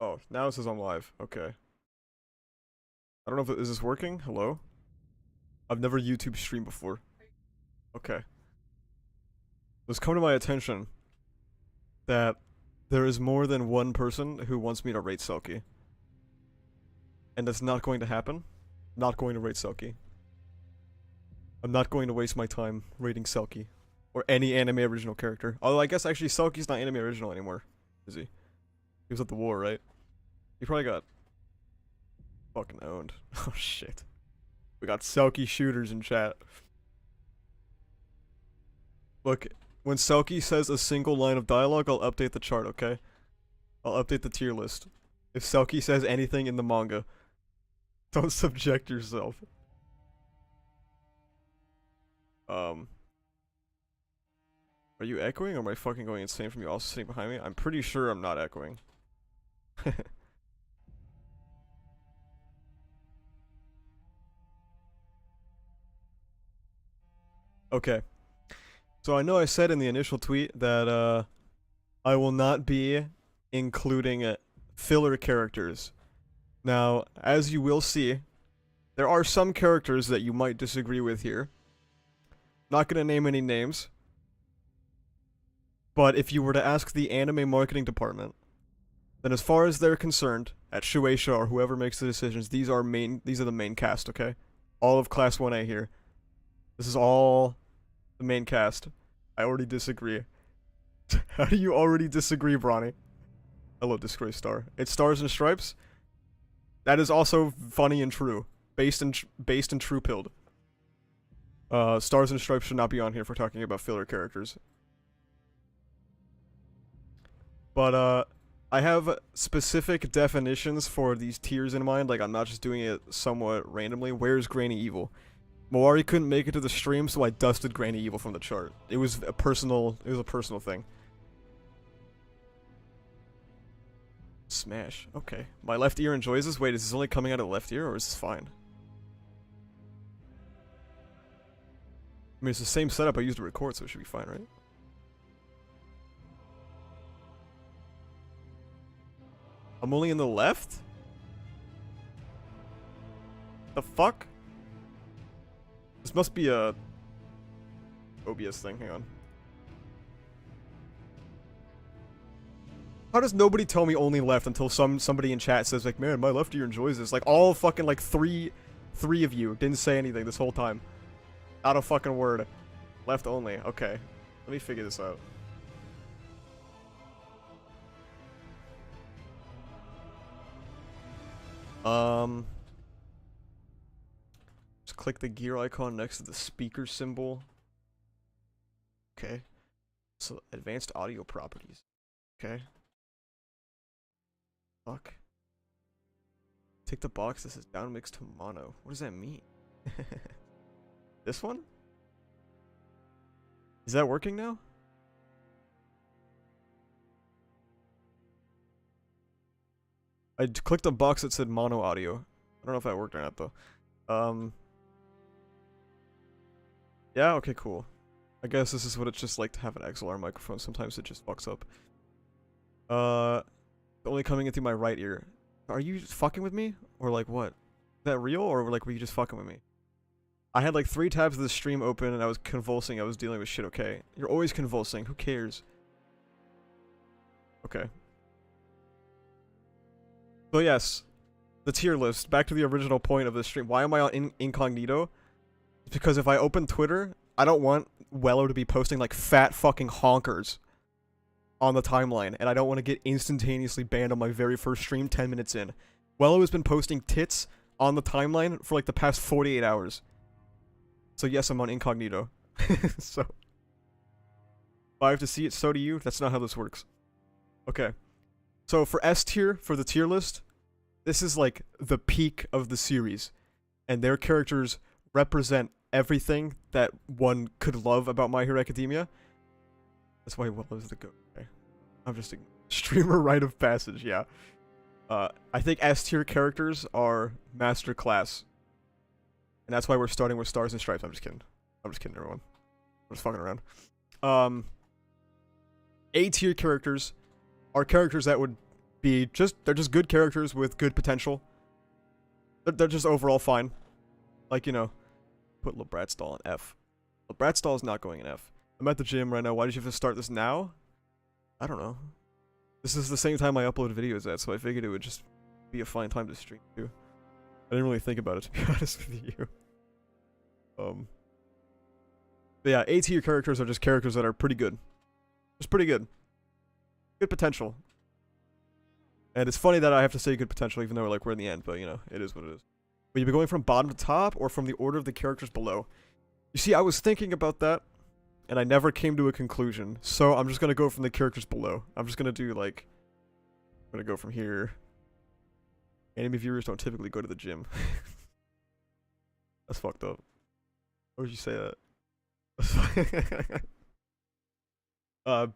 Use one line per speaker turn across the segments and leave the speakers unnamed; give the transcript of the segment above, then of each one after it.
Oh, now it says I'm live. Okay. I don't know if is this working? Hello? I've never YouTube streamed before. Okay. It's come to my attention that there is more than one person who wants me to rate Selkie. And that's not going to happen. Not going to rate Selkie. I'm not going to waste my time rating Selkie. Or any anime original character. Although I guess actually Selkie's not anime original anymore. Is he? He was at the war, right? He probably got fucking owned. Oh shit. We got Selkie shooters in chat. Look, when Selkie says a single line of dialogue, I'll update the chart, okay? I'll update the tier list. If Selkie says anything in the manga, don't subject yourself. Are you echoing or am I fucking going insane from you also sitting behind me? I'm pretty sure I'm not echoing. Okay. So I know I said in the initial tweet that I will not be including filler characters. Now, as you will see, there are some characters that you might disagree with here. Not gonna name any names. But if you were to ask the anime marketing department, then as far as they're concerned, at Shueisha or whoever makes the decisions, these are the main cast, okay? All of Class 1A here. This is all the main cast. I already disagree. How do you already disagree, Bronny? Hello, Disgrace Star. It's Stars and Stripes. That is also funny and true. Based in true pilled. Stars and Stripes should not be on here for talking about filler characters. But I have specific definitions for these tiers in mind. Like I'm not just doing it somewhat randomly. Where's Granny Evil? Moari couldn't make it to the stream, so I dusted Granny Evil from the chart. It was a personal thing. Smash. Okay. My left ear enjoys this. Wait, is this only coming out of the left ear, or is this fine? I mean, it's the same setup I used to record, so it should be fine, right? I'm only in the left? The fuck? This must be a OBS thing, hang on. How does nobody tell me only left until somebody in chat says like, man, my left ear enjoys this? Like all fucking like three of you didn't say anything this whole time. Not a fucking word. Left only, okay. Let me figure this out. Just click the gear icon next to the speaker symbol. Okay. So, advanced audio properties. Okay. Fuck. Take the box that says down mix to mono. What does that mean? This one? Is that working now? I clicked a box that said mono audio. I don't know if that worked or not though. Yeah, okay, cool. I guess this is what it's just like to have an XLR microphone. Sometimes it just fucks up. Only coming in through my right ear. Are you fucking with me? Or like what? Is that real? Or like were you just fucking with me? I had like 3 tabs of the stream open and I was convulsing. I was dealing with shit, okay? You're always convulsing. Who cares? Okay. So yes, the tier list. Back to the original point of the stream. Why am I on incognito? Because if I open Twitter, I don't want Wello to be posting like fat fucking honkers on the timeline, and I don't want to get instantaneously banned on my very first stream 10 minutes in. Wello has been posting tits on the timeline for like the past 48 hours. So yes, I'm on incognito. So if I have to see it, so do you. That's not how this works. Okay. So for S tier, for the tier list, this is like the peak of the series. And their characters represent everything that one could love about My Hero Academia. That's why Willow's the GOAT. Okay. I'm just a streamer rite of passage, yeah. I think S tier characters are masterclass. And that's why we're starting with Stars and Stripes. I'm just kidding. I'm just kidding, everyone. I'm just fucking around. A tier characters are characters that would B, they're just good characters with good potential. They're just overall fine. Like, you know, put Labratstall in F. Labratstall is not going in F. I'm at the gym right now. Why did you have to start this now? I don't know. This is the same time I upload videos at, so I figured it would just be a fine time to stream too. I didn't really think about it, to be honest with you. But yeah, A tier characters are just characters that are pretty good. Just pretty good. Good potential. And it's funny that I have to say good potential even though like we're in the end, but you know, it is what it is. Will you be going from bottom to top or from the order of the characters below? You see, I was thinking about that, and I never came to a conclusion, so I'm just gonna go from the characters below. I'm just gonna do like, I'm gonna go from here. Anime viewers don't typically go to the gym. That's fucked up. Why would you say that?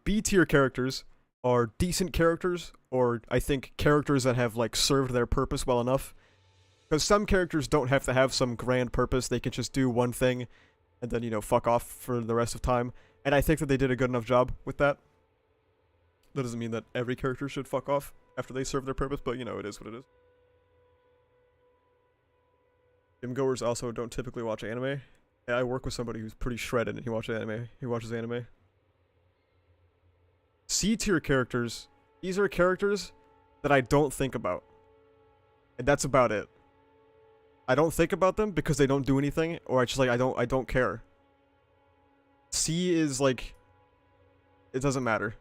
B tier characters are decent characters, or I think characters that have like served their purpose well enough. Because some characters don't have to have some grand purpose, they can just do one thing and then, you know, fuck off for the rest of time. And I think that they did a good enough job with that. That doesn't mean that every character should fuck off after they serve their purpose, but you know, it is what it is. Gym goers also don't typically watch anime. Yeah, I work with somebody who's pretty shredded and he watches anime. C tier characters, these are characters that I don't think about. And that's about it. I don't think about them because they don't do anything, or I just like I don't care. C is like, it doesn't matter.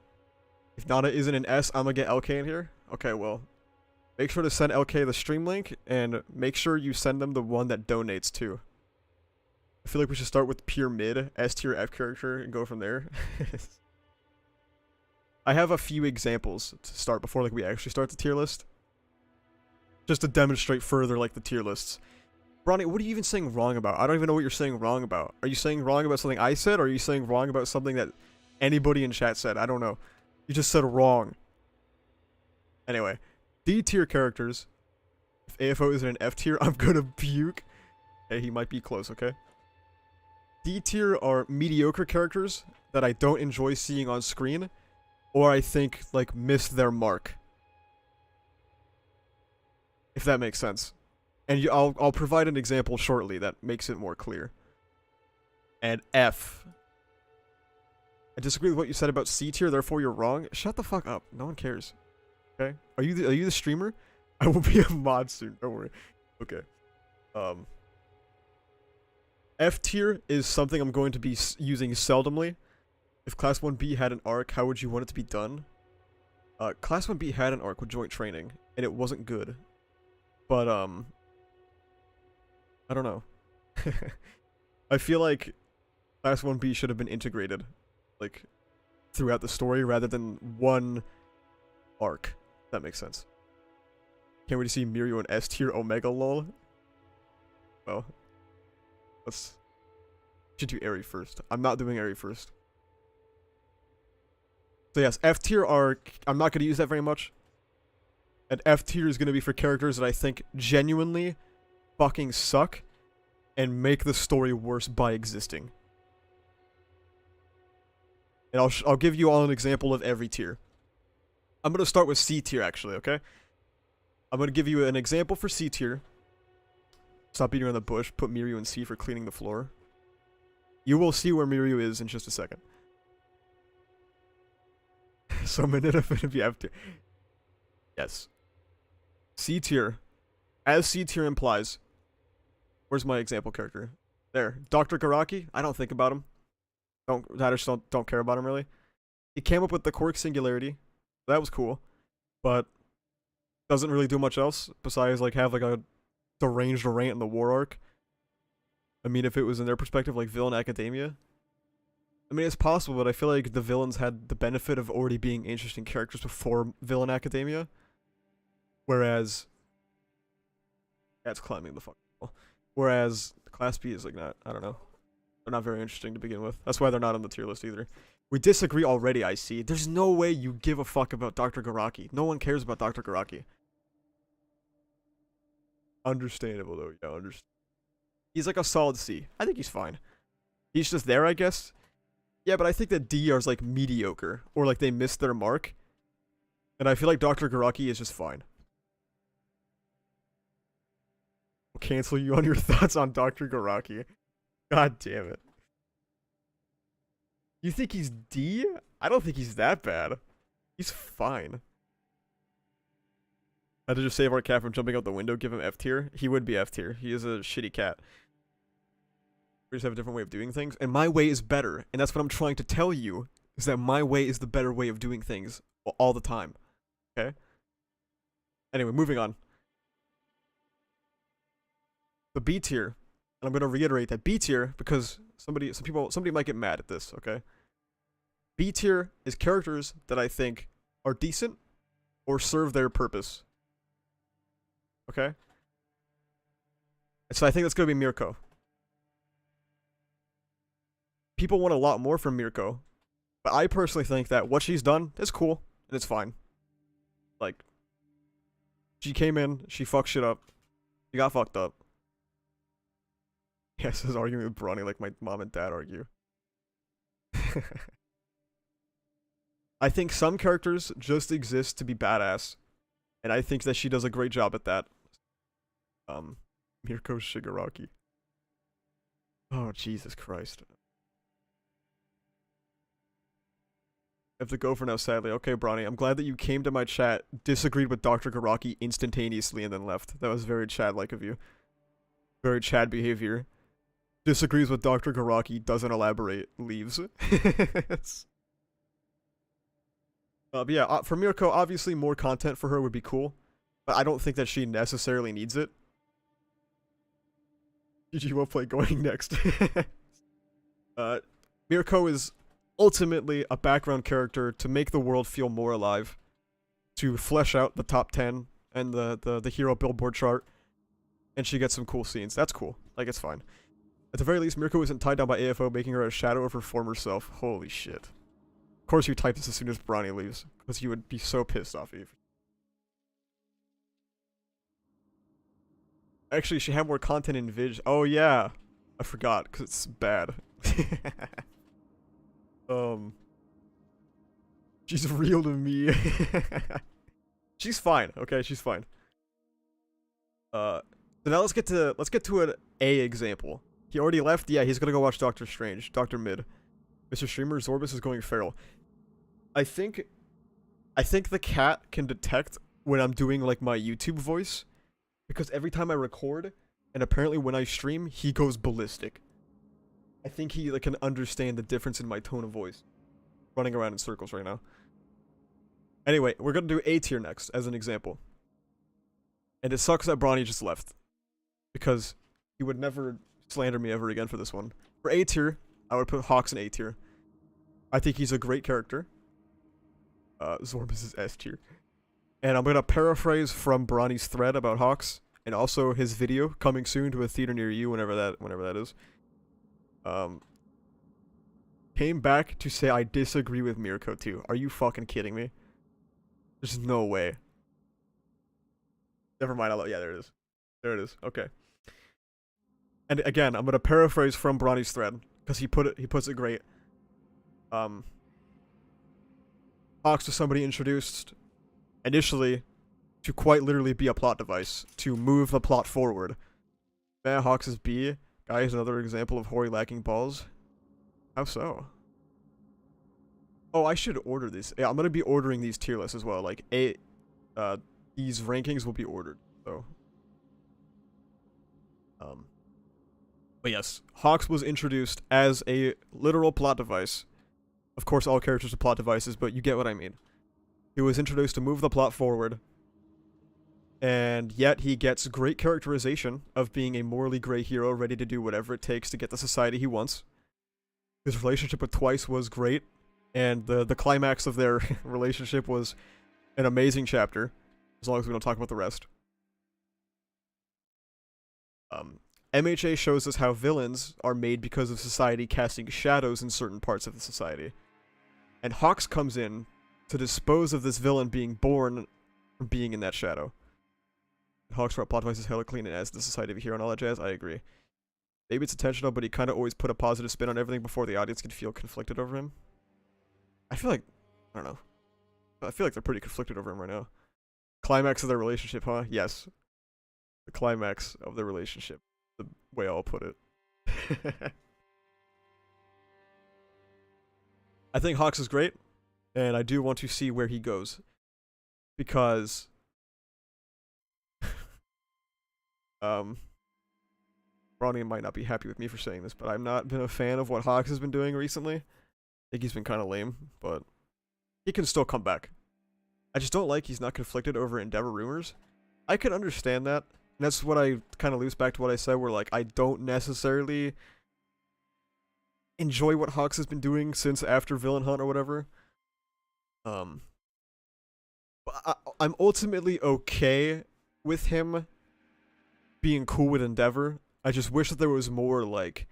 If Nana isn't an S, I'm gonna get LK in here. Okay, well, make sure to send LK the stream link, and make sure you send them the one that donates too. I feel like we should start with pure mid, S tier F character, and go from there. I have a few examples to start before like we actually start the tier list. Just to demonstrate further like the tier lists. Ronnie, what are you even saying wrong about? I don't even know what you're saying wrong about. Are you saying wrong about something I said, or are you saying wrong about something that anybody in chat said? I don't know. You just said wrong. Anyway, D tier characters. If AFO isn't an F tier, I'm gonna puke. Hey, he might be close, okay? D tier are mediocre characters that I don't enjoy seeing on screen, or I think, like, missed their mark. If that makes sense. And I'll provide an example shortly that makes it more clear. And F. I disagree with what you said about C tier, therefore you're wrong. Shut the fuck up. No one cares. Okay? Are you the streamer? I will be a mod soon, don't worry. Okay. F tier is something I'm going to be using seldomly. If Class 1B had an arc, how would you want it to be done? Class 1B had an arc with joint training, and it wasn't good. But, I don't know. I feel like Class 1B should have been integrated, like, throughout the story rather than one arc. If that makes sense. Can't wait to see Mirio in S tier Omega lol. Well, should do Eri first. I'm not doing Eri first. So yes, F tier are, I'm not going to use that very much. And F tier is going to be for characters that I think genuinely fucking suck and make the story worse by existing. And I'll give you all an example of every tier. I'm going to start with C tier actually, okay? I'm going to give you an example for C tier. Stop beating around the bush, put Mirio in C for cleaning the floor. You will see where Mirio is in just a second. So Mineta finna be F tier. Yes. C tier. As C tier implies. Where's my example character? There. Dr. Garaki? I don't think about him. I just don't care about him really. He came up with the quirk singularity. That was cool. But doesn't really do much else besides like have like a deranged rant in the war arc. I mean, if it was in their perspective like Villain Academia. I mean, it's possible, but I feel like the villains had the benefit of already being interesting characters before Villain Academia. Whereas... That's climbing the fucking wall. Whereas Class B is like not, I don't know. They're not very interesting to begin with. That's why they're not on the tier list either. We disagree already, I see. There's no way you give a fuck about Dr. Garaki. No one cares about Dr. Garaki. Understandable though, yeah, understand. He's like a solid C. I think he's fine. He's just there, I guess. Yeah, but I think that D is like mediocre. Or like they missed their mark. And I feel like Dr. Garaki is just fine. I'll cancel you on your thoughts on Dr. Garaki. God damn it. You think he's D? I don't think he's that bad. He's fine. I had to just save our cat from jumping out the window, give him F tier. He would be F tier. He is a shitty cat. We just have a different way of doing things. And my way is better. And that's what I'm trying to tell you, is that my way is the better way of doing things all the time. Okay? Anyway, moving on. The B tier. And I'm going to reiterate that B tier, because somebody might get mad at this, okay? B tier is characters that I think are decent or serve their purpose. Okay? And so I think that's going to be Mirko. People want a lot more from Mirko, but I personally think that what she's done is cool, and it's fine. Like, she came in, she fucked shit up, she got fucked up. Yes, I was arguing with Bronny like my mom and dad argue. I think some characters just exist to be badass, and I think that she does a great job at that. Mirko Shigaraki. Oh, Jesus Christ. I have to go for now, sadly. Okay, Bronny, I'm glad that you came to my chat, disagreed with Dr. Garaki instantaneously, and then left. That was very Chad-like of you. Very Chad behavior. Disagrees with Dr. Garaki, doesn't elaborate, leaves. But yeah, for Mirko, obviously more content for her would be cool, but I don't think that she necessarily needs it. GG will play going next. Mirko is ultimately a background character to make the world feel more alive, to flesh out the top 10 and the hero billboard chart, and she gets some cool scenes. That's cool. Like, it's fine. At the very least, Mirko isn't tied down by AFO, making her a shadow of her former self. Holy shit. Of course you type this as soon as Bronny leaves, because you would be so pissed off Eve. Actually, she had more content in Vig. Oh yeah, I forgot, because it's bad. She's real to me. She's fine, okay, she's fine. So now let's get to an A example. He already left? Yeah, he's gonna go watch Doctor Strange. Dr. Mid. Mr. Streamer, Zorbus is going feral. I think the cat can detect when I'm doing like my YouTube voice, because every time I record, and apparently when I stream, he goes ballistic. I think he like can understand the difference in my tone of voice. Running around in circles right now. Anyway, we're gonna do A tier next, as an example. And it sucks that Bronny just left, because he would never slander me ever again for this one. For A tier, I would put Hawks in A tier. I think he's a great character. Zorbus is S tier. And I'm gonna paraphrase from Bronny's thread about Hawks, and also his video coming soon to a theater near you, whenever that is. Came back to say I disagree with Mirko too. Are you fucking kidding me? There's no way. Never mind. Yeah, there it is. There it is. Okay. And again, I'm gonna paraphrase from Bronny's thread because he puts it great. Hawks was somebody introduced initially to quite literally be a plot device to move the plot forward. Man, Hawks is B. Guy is another example of Hori lacking balls. How so? Oh, I should order these. Yeah, I'm gonna be ordering these tier lists as well. Like these rankings will be ordered. So, but yes, Hawks was introduced as a literal plot device. Of course, all characters are plot devices, but you get what I mean. He was introduced to move the plot forward, and yet he gets great characterization of being a morally gray hero ready to do whatever it takes to get the society he wants. His relationship with Twice was great, and the climax of their relationship was an amazing chapter, as long as we don't talk about the rest. MHA shows us how villains are made because of society casting shadows in certain parts of the society. And Hawks comes in to dispose of this villain being born from being in that shadow. Hawks for plot device is hella clean and adds the society of a hero and all that jazz. I agree. Maybe it's intentional, but he kind of always put a positive spin on everything before the audience could feel conflicted over him. I feel like, I don't know. I feel like they're pretty conflicted over him right now. Climax of their relationship, huh? Yes. The climax of their relationship. The way I'll put it. I think Hawks is great, and I do want to see where he goes. Because Ronnie might not be happy with me for saying this, but I've not been a fan of what Hawks has been doing recently. I think he's been kind of lame, but he can still come back. I just don't like he's not conflicted over Endeavor rumors. I could understand that. And that's what I kind of loops back to what I said, where like I don't necessarily enjoy what Hawks has been doing since after Villain Hunt or whatever. But I'm ultimately okay with him being cool with Endeavor. I just wish that there was more like,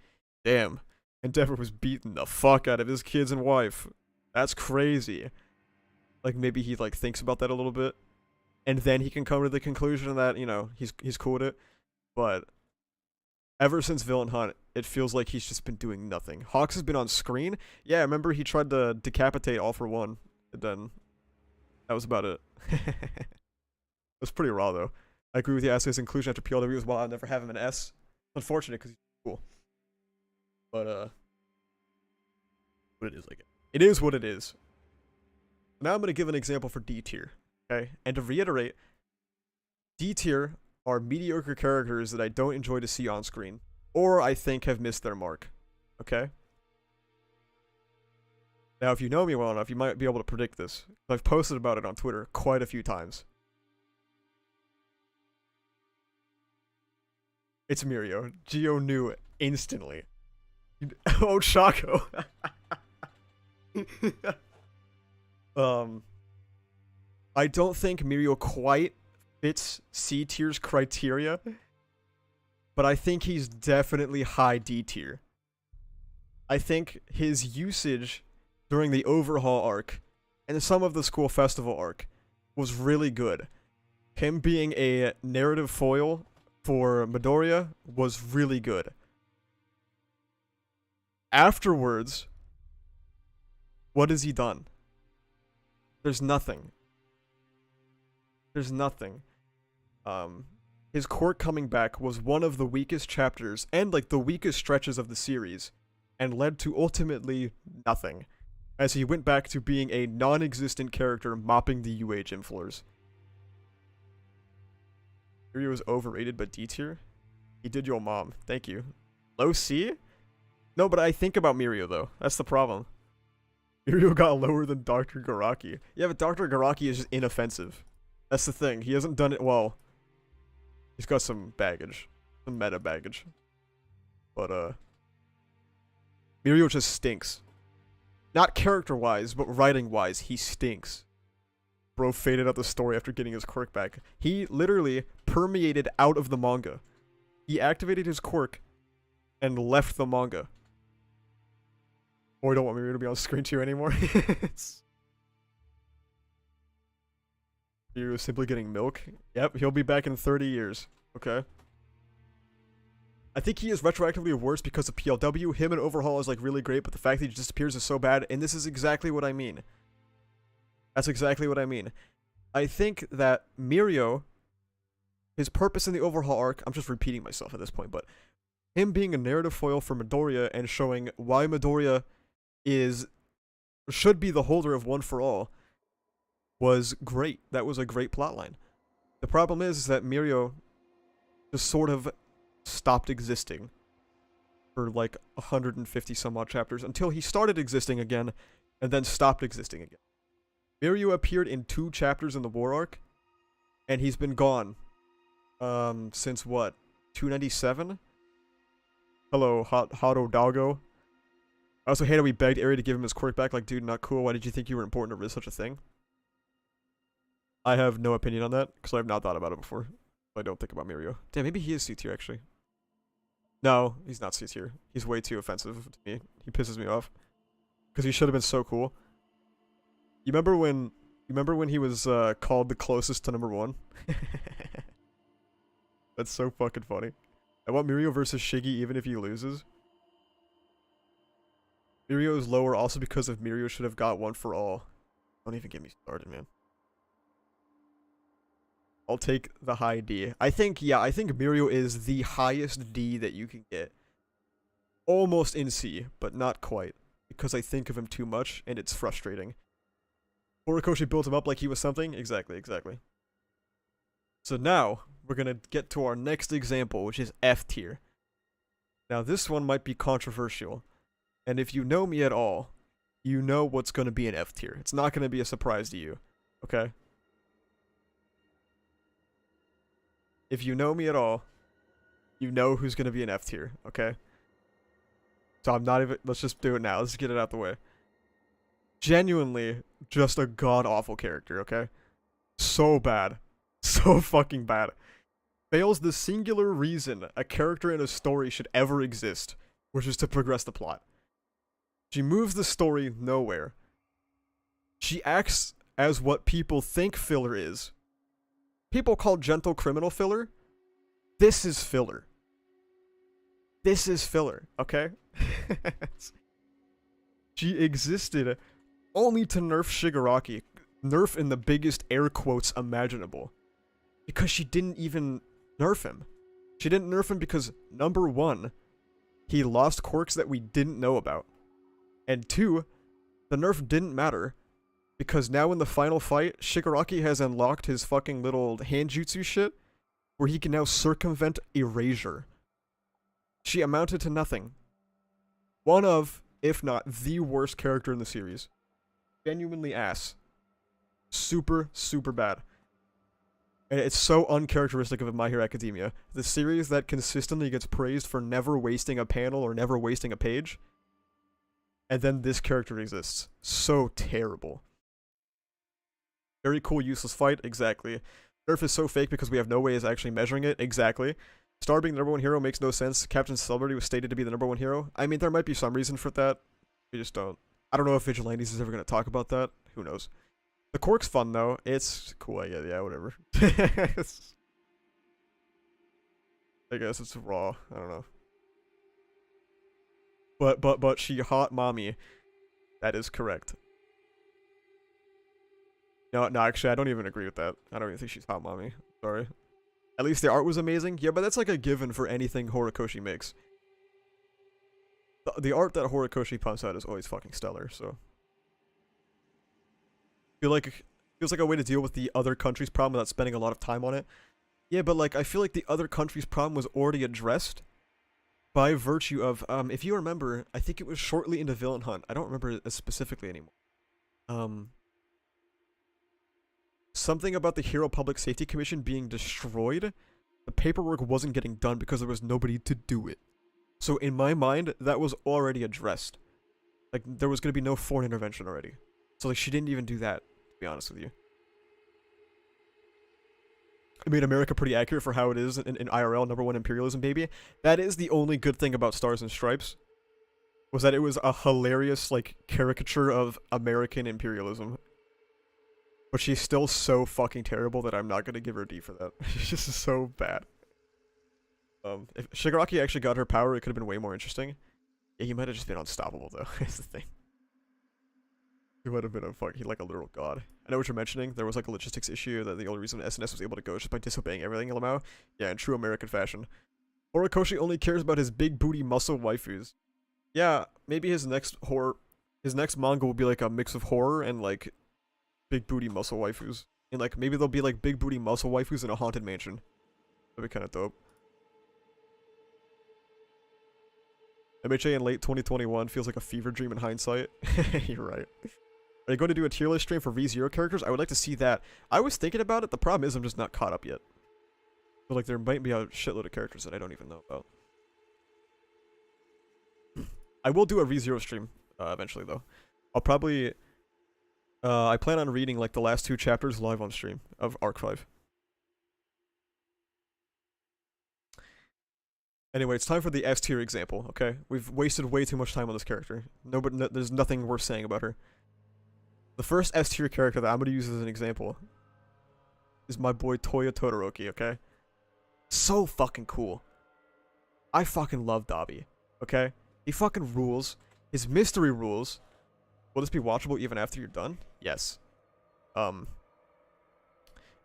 damn, Endeavor was beating the fuck out of his kids and wife. That's crazy. Like maybe he like thinks about that a little bit, and then he can come to the conclusion that, you know, he's cool with it. But ever since Villain Hunt, it feels like he's just been doing nothing. Hawks has been on screen. Yeah, I remember he tried to decapitate All For One, and then that was about it. It was pretty raw though. I agree with you. His inclusion after PLW as well. I'll never have him in S. Unfortunate because he's cool. But what it is like it is what it is. Now I'm gonna give an example for D tier. Okay, and to reiterate, D tier are mediocre characters that I don't enjoy to see on screen, or I think have missed their mark. Okay? Now, if you know me well enough, you might be able to predict this. I've posted about it on Twitter quite a few times. It's Mirio. Gio knew instantly. Oh, Shaco. I don't think Mirio quite fits C tier's criteria, but I think he's definitely high D tier. I think his usage during the Overhaul arc and some of the School Festival arc was really good. Him being a narrative foil for Midoriya was really good. Afterwards, what has he done? There's nothing. There's nothing. His quirk coming back was one of the weakest chapters and like the weakest stretches of the series, and led to ultimately nothing, as he went back to being a non-existent character mopping the UA gym floors. Mirio was overrated but D tier? He did your mom. Thank you. Low C? No, but I think about Mirio though. That's the problem. Mirio got lower than Dr. Garaki. Yeah, but Dr. Garaki is just inoffensive. That's the thing. He hasn't done it well. He's got some baggage. Some meta baggage. But, Mirio just stinks. Not character-wise, but writing-wise, he stinks. Bro faded out the story after getting his quirk back. He literally permeated out of the manga. He activated his quirk and left the manga. Or we don't want Mirio to be on screen too anymore. Mirio simply getting milk. Yep, he'll be back in 30 years. Okay. I think he is retroactively worse because of PLW. Him and Overhaul is like really great, but the fact that he disappears is so bad, and this is exactly what I mean. That's exactly what I mean. I think that Mirio, his purpose in the Overhaul arc, I'm just repeating myself at this point, but him being a narrative foil for Midoriya and showing why Midoriya should be the holder of One for All was great. That was a great plotline. The problem is that Mirio just sort of stopped existing for like 150 some odd chapters until he started existing again and then stopped existing again. Mirio appeared in 2 chapters in the War arc, and he's been gone since what, 297? Hello, Hado Dalgo. I also hate how we begged Eri to give him his quirk back. Like, dude, not cool. Why did you think you were important to risk such a thing? I have no opinion on that, because I have not thought about it before. I don't think about Mirio. Damn, maybe he is C tier, actually. No, he's not C tier. He's way too offensive to me. He pisses me off. Because he should have been so cool. You remember when he was called the closest to #1? That's so fucking funny. I want Mirio versus Shiggy even if he loses. Mirio is lower also because of Mirio should have got One for All. Don't even get me started, man. I'll take the high D. I think Mirio is the highest D that you can get. Almost in C, but not quite. Because I think of him too much, and it's frustrating. Horikoshi built him up like he was something? Exactly. So now, we're gonna get to our next example, which is F tier. Now this one might be controversial, and if you know me at all, you know what's gonna be an F tier. It's not gonna be a surprise to you, okay? If you know me at all, you know who's gonna be an F tier, okay? So I'm not even, let's just do it now, let's get it out the way. Genuinely, just a god-awful character, okay? So bad. So fucking bad. Fails the singular reason a character in a story should ever exist, which is to progress the plot. She moves the story nowhere. She acts as what people think filler is. People call Gentle Criminal filler. This is filler. This is filler, okay? She existed only to nerf Shigaraki. Nerf in the biggest air quotes imaginable. Because she didn't even nerf him. She didn't nerf him because, number one, he lost quirks that we didn't know about. And two, the nerf didn't matter. Because now in the final fight, Shigaraki has unlocked his fucking little handjutsu shit, where he can now circumvent erasure. She amounted to nothing. One of, if not the worst character in the series. Genuinely ass. Super, super bad. And it's so uncharacteristic of My Hero Academia. The series that consistently gets praised for never wasting a panel or never wasting a page. And then this character exists. So terrible. Very cool, useless fight. Exactly. Nerf is so fake because we have no way of actually measuring it. Exactly. Star being the number one hero makes no sense. Captain Celebrity was stated to be the number one hero. I mean, there might be some reason for that. We just don't. I don't know if Vigilantes is ever going to talk about that. Who knows. The quirk's fun, though. It's cool. Yeah, whatever. I guess it's raw. I don't know. But she hot mommy. That is correct. No, actually, I don't even agree with that. I don't even think she's hot mommy. Sorry. At least the art was amazing. Yeah, but that's like a given for anything Horikoshi makes. The art that Horikoshi pumps out is always fucking stellar, so. Feels like a way to deal with the other country's problem without spending a lot of time on it. Yeah, but like, I feel like the other country's problem was already addressed by virtue of, if you remember, I think it was shortly into Villain Hunt. I don't remember it specifically anymore. Something about the Hero Public Safety Commission being destroyed. The paperwork wasn't getting done because there was nobody to do it. So in my mind, that was already addressed. Like, there was going to be no foreign intervention already. So like, she didn't even do that, to be honest with you. It made America pretty accurate for how it is in IRL, number one imperialism, baby. That is the only good thing about Stars and Stripes. Was that it was a hilarious, like, caricature of American imperialism. But she's still so fucking terrible that I'm not gonna give her a D for that. She's just so bad. If Shigaraki actually got her power, it could have been way more interesting. Yeah, he might have just been unstoppable, though. That's the thing. He would have been like a literal god. I know what you're mentioning. There was like a logistics issue that the only reason SNS was able to go is just by disobeying everything, Lamau. Yeah, in true American fashion. Horikoshi only cares about his big booty muscle waifus. Yeah, maybe his next manga will be like a mix of horror and like big booty muscle waifus. And like maybe there'll be like big booty muscle waifus in a haunted mansion. That'd be kind of dope. MHA in late 2021 feels like a fever dream in hindsight. You're right. Are you going to do a tier list stream for V0 characters? I would like to see that. I was thinking about it. The problem is I'm just not caught up yet. But like there might be a shitload of characters that I don't even know about. I will do a V0 stream eventually though. I'll probably I plan on reading like the last 2 chapters live on stream of Arc 5. Anyway, it's time for the S tier example, okay? We've wasted way too much time on this character. There's nothing worth saying about her. The first S tier character that I'm going to use as an example is my boy Toya Todoroki, okay? So fucking cool. I fucking love Dabi, okay? He fucking rules. His mystery rules. Will this be watchable even after you're done? Yes. Um,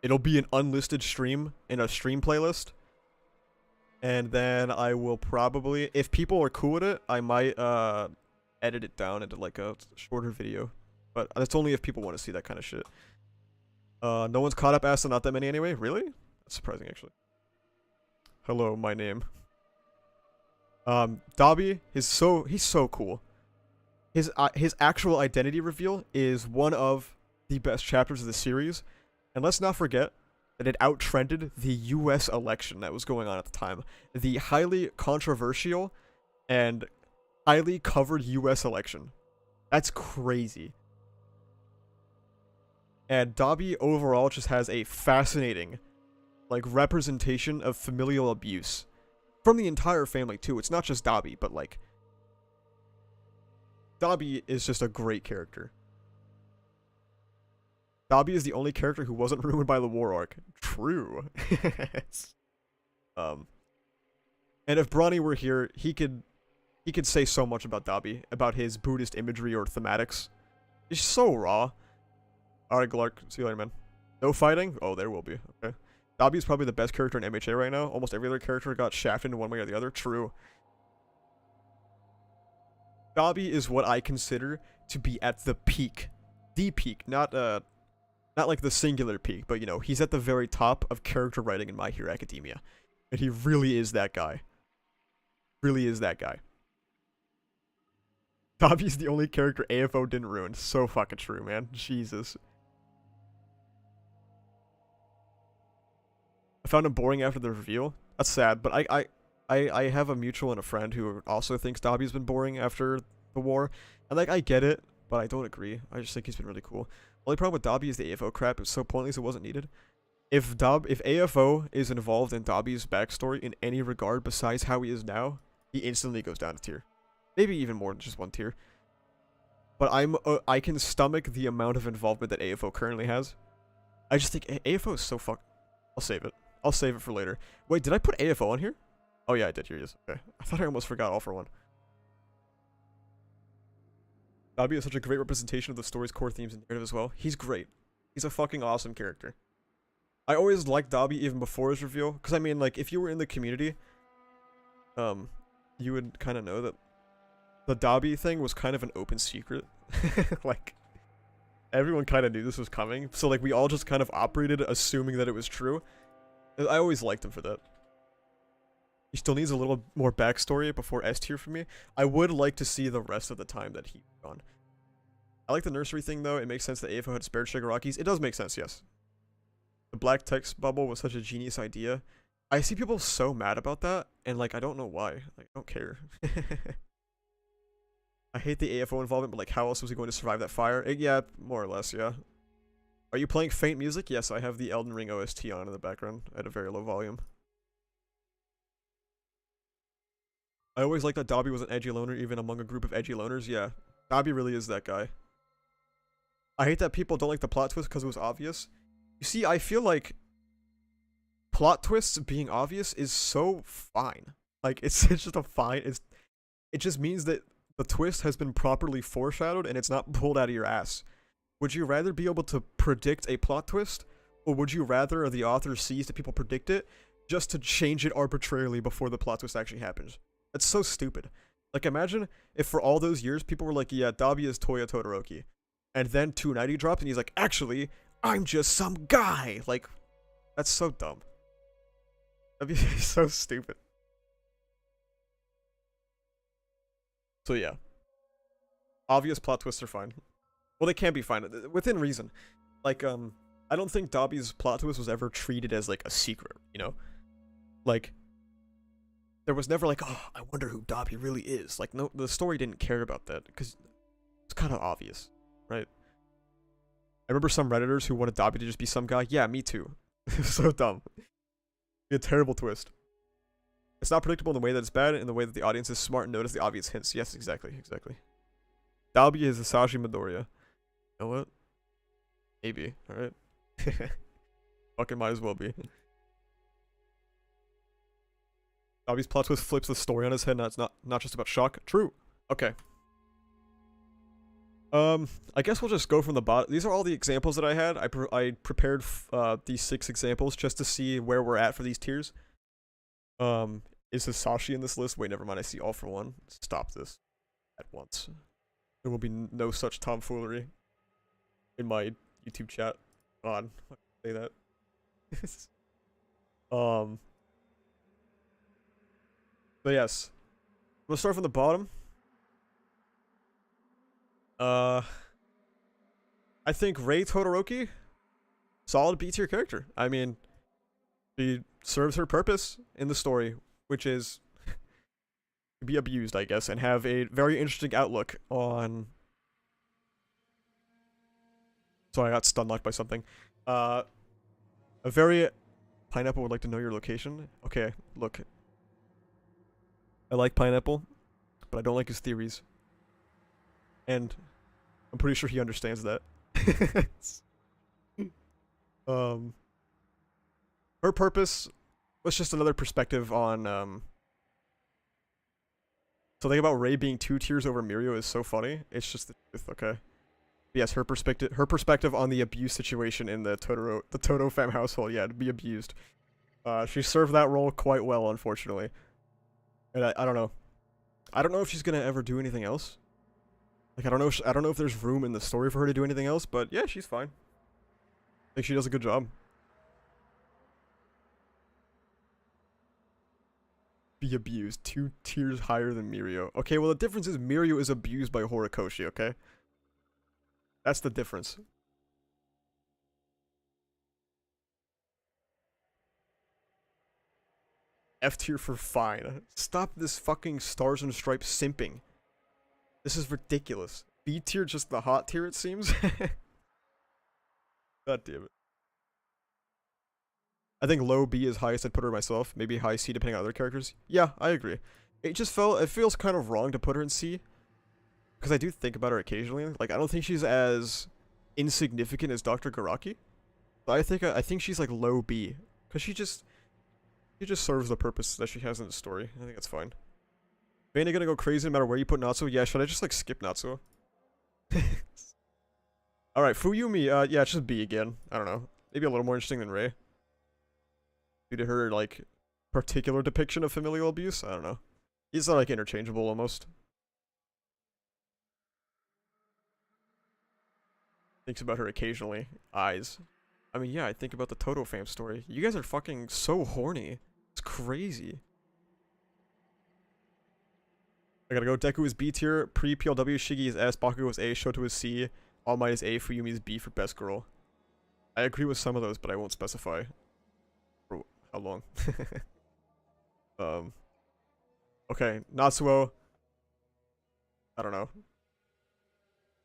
it'll be an unlisted stream in a stream playlist. And then I will probably, if people are cool with it, I might edit it down into like a shorter video. But that's only if people want to see that kind of shit. No one's caught up Asta, not that many anyway. Really? That's surprising, actually. Hello, my name. Dabi he's so cool. His actual identity reveal is one of the best chapters of the series. And let's not forget that it outtrended the US election that was going on at the time. The highly controversial and highly covered US election. That's crazy. And Dabi overall just has a fascinating, like, representation of familial abuse. From the entire family, too. It's not just Dabi, but, like, Dabi is just a great character. Dabi is the only character who wasn't ruined by the war arc. True. And if Bronny were here, he could say so much about Dabi, about his Buddhist imagery or thematics. It's so raw. Alright, Glark. See you later, man. No fighting? Oh, there will be. Okay. Dabi is probably the best character in MHA right now. Almost every other character got shafted in one way or the other. True. Dabi is what I consider to be at the peak. The peak. Not like the singular peak, but, you know, he's at the very top of character writing in My Hero Academia. And he really is that guy. Really is that guy. Dabi's the only character AFO didn't ruin. So fucking true, man. Jesus. I found him boring after the reveal. That's sad, but I have a mutual and a friend who also thinks Dabi's been boring after the war. And, like, I get it, but I don't agree. I just think he's been really cool. Only problem with Dabi is the AFO crap. It's so pointless it wasn't needed. If AFO is involved in Dabi's backstory in any regard besides how he is now, he instantly goes down a tier. Maybe even more than just one tier. But I can stomach the amount of involvement that AFO currently has. I just think AFO is so I'll save it. I'll save it for later. Wait, did I put AFO on here? Oh yeah, I did. Here he is. Okay. I thought I almost forgot All For One. Dabi is such a great representation of the story's core themes and narrative as well. He's great. He's a fucking awesome character. I always liked Dabi even before his reveal. Because, I mean, like, if you were in the community, you would kind of know that the Dabi thing was kind of an open secret. Like, everyone kind of knew this was coming. So, like, we all just kind of operated assuming that it was true. I always liked him for that. He still needs a little more backstory before S tier for me. I would like to see the rest of the time that he's gone. I like the nursery thing, though. It makes sense that AFO had spared Shigaraki's. It does make sense, yes. The black text bubble was such a genius idea. I see people so mad about that, and, like, I don't know why. Like, I don't care. I hate the AFO involvement, but, like, how else was he going to survive that fire? Yeah, more or less, yeah. Are you playing faint music? Yes, I have the Elden Ring OST on in the background at a very low volume. I always liked that Dabi was an edgy loner, even among a group of edgy loners. Yeah, Dabi really is that guy. I hate that people don't like the plot twist because it was obvious. You see, I feel like plot twists being obvious is so fine. Like, it's just a fine. It just means that the twist has been properly foreshadowed and it's not pulled out of your ass. Would you rather be able to predict a plot twist, or would you rather the author sees that people predict it just to change it arbitrarily before the plot twist actually happens? That's so stupid. Like, imagine if for all those years people were like, yeah, Dabi is Toya Todoroki. And then 290 dropped and he's like, actually, I'm just some guy. Like, that's so dumb. That'd be so stupid. So yeah. Obvious plot twists are fine. Well, they can be fine, within reason. Like, I don't think Dabi's plot twist was ever treated as, like, a secret, you know? Like, there was never like, oh, I wonder who Dabi really is. Like, no, the story didn't care about that, because it's kind of obvious, right? I remember some Redditors who wanted Dabi to just be some guy. Yeah, me too. It was so dumb. Be a terrible twist. It's not predictable in the way that it's bad, in the way that the audience is smart and notice the obvious hints. Yes, exactly, exactly. Dabi is Asashi Midoriya. You know what? Maybe, alright? Fucking might as well be. Dabi's plot twist flips the story on his head, and it's not just about shock. True. Okay. I guess we'll just go from the bottom. These are all the examples that I had. I prepared these 6 examples just to see where we're at for these tiers. Is Hisashi in this list? Wait, never mind. I see All For One. Stop this at once. There will be no such tomfoolery in my YouTube chat. God, I say that. But yes, we'll start from the bottom. I think Rei Todoroki, solid B tier character. I mean, she serves her purpose in the story, which is to be abused, I guess, and have a very interesting outlook on. Sorry, I got stun locked by something. A very Pineapple would like to know your location. Okay, look. I like Pineapple, but I don't like his theories. And I'm pretty sure he understands that. Her purpose was just another perspective on something about Rei being 2 tiers over Mirio is so funny. It's just the truth, okay? Yes, her perspective on the abuse situation in the Todo fam household, yeah, to be abused. She served that role quite well, unfortunately. And I don't know. I don't know if she's gonna ever do anything else. Like, I don't know if there's room in the story for her to do anything else, but yeah, she's fine. I think she does a good job. Be abused. 2 tiers higher than Mirio. Okay, well the difference is Mirio is abused by Horikoshi, okay? That's the difference. F tier for fine. Stop this fucking Stars and Stripes simping. This is ridiculous. B tier just the hot tier, it seems. God damn it. I think low B is highest I'd put her myself. Maybe high C depending on other characters. Yeah, I agree. It feels kind of wrong to put her in C. Because I do think about her occasionally. Like, I don't think she's as insignificant as Dr. Garaki. But I think she's like low B. Because she just serves the purpose that she has in the story. I think that's fine. Vayne gonna go crazy no matter where you put Natsuo? Yeah, should I just like skip Natsuo? Alright, Fuyumi, yeah, it's just B again. I don't know. Maybe a little more interesting than Rei. Due to her, like, particular depiction of familial abuse? I don't know. These are, like, interchangeable almost. Thinks about her occasionally. Eyes. I mean, yeah, I think about the Todo fam story. You guys are fucking so horny. It's crazy. I gotta go. Deku is B tier. Pre-PLW, Shiggy is S. Bakugo is A. Shoto is C. All Might is A. Fuyumi is B for best girl. I agree with some of those, but I won't specify. For how long? Okay, Natsuo. I don't know.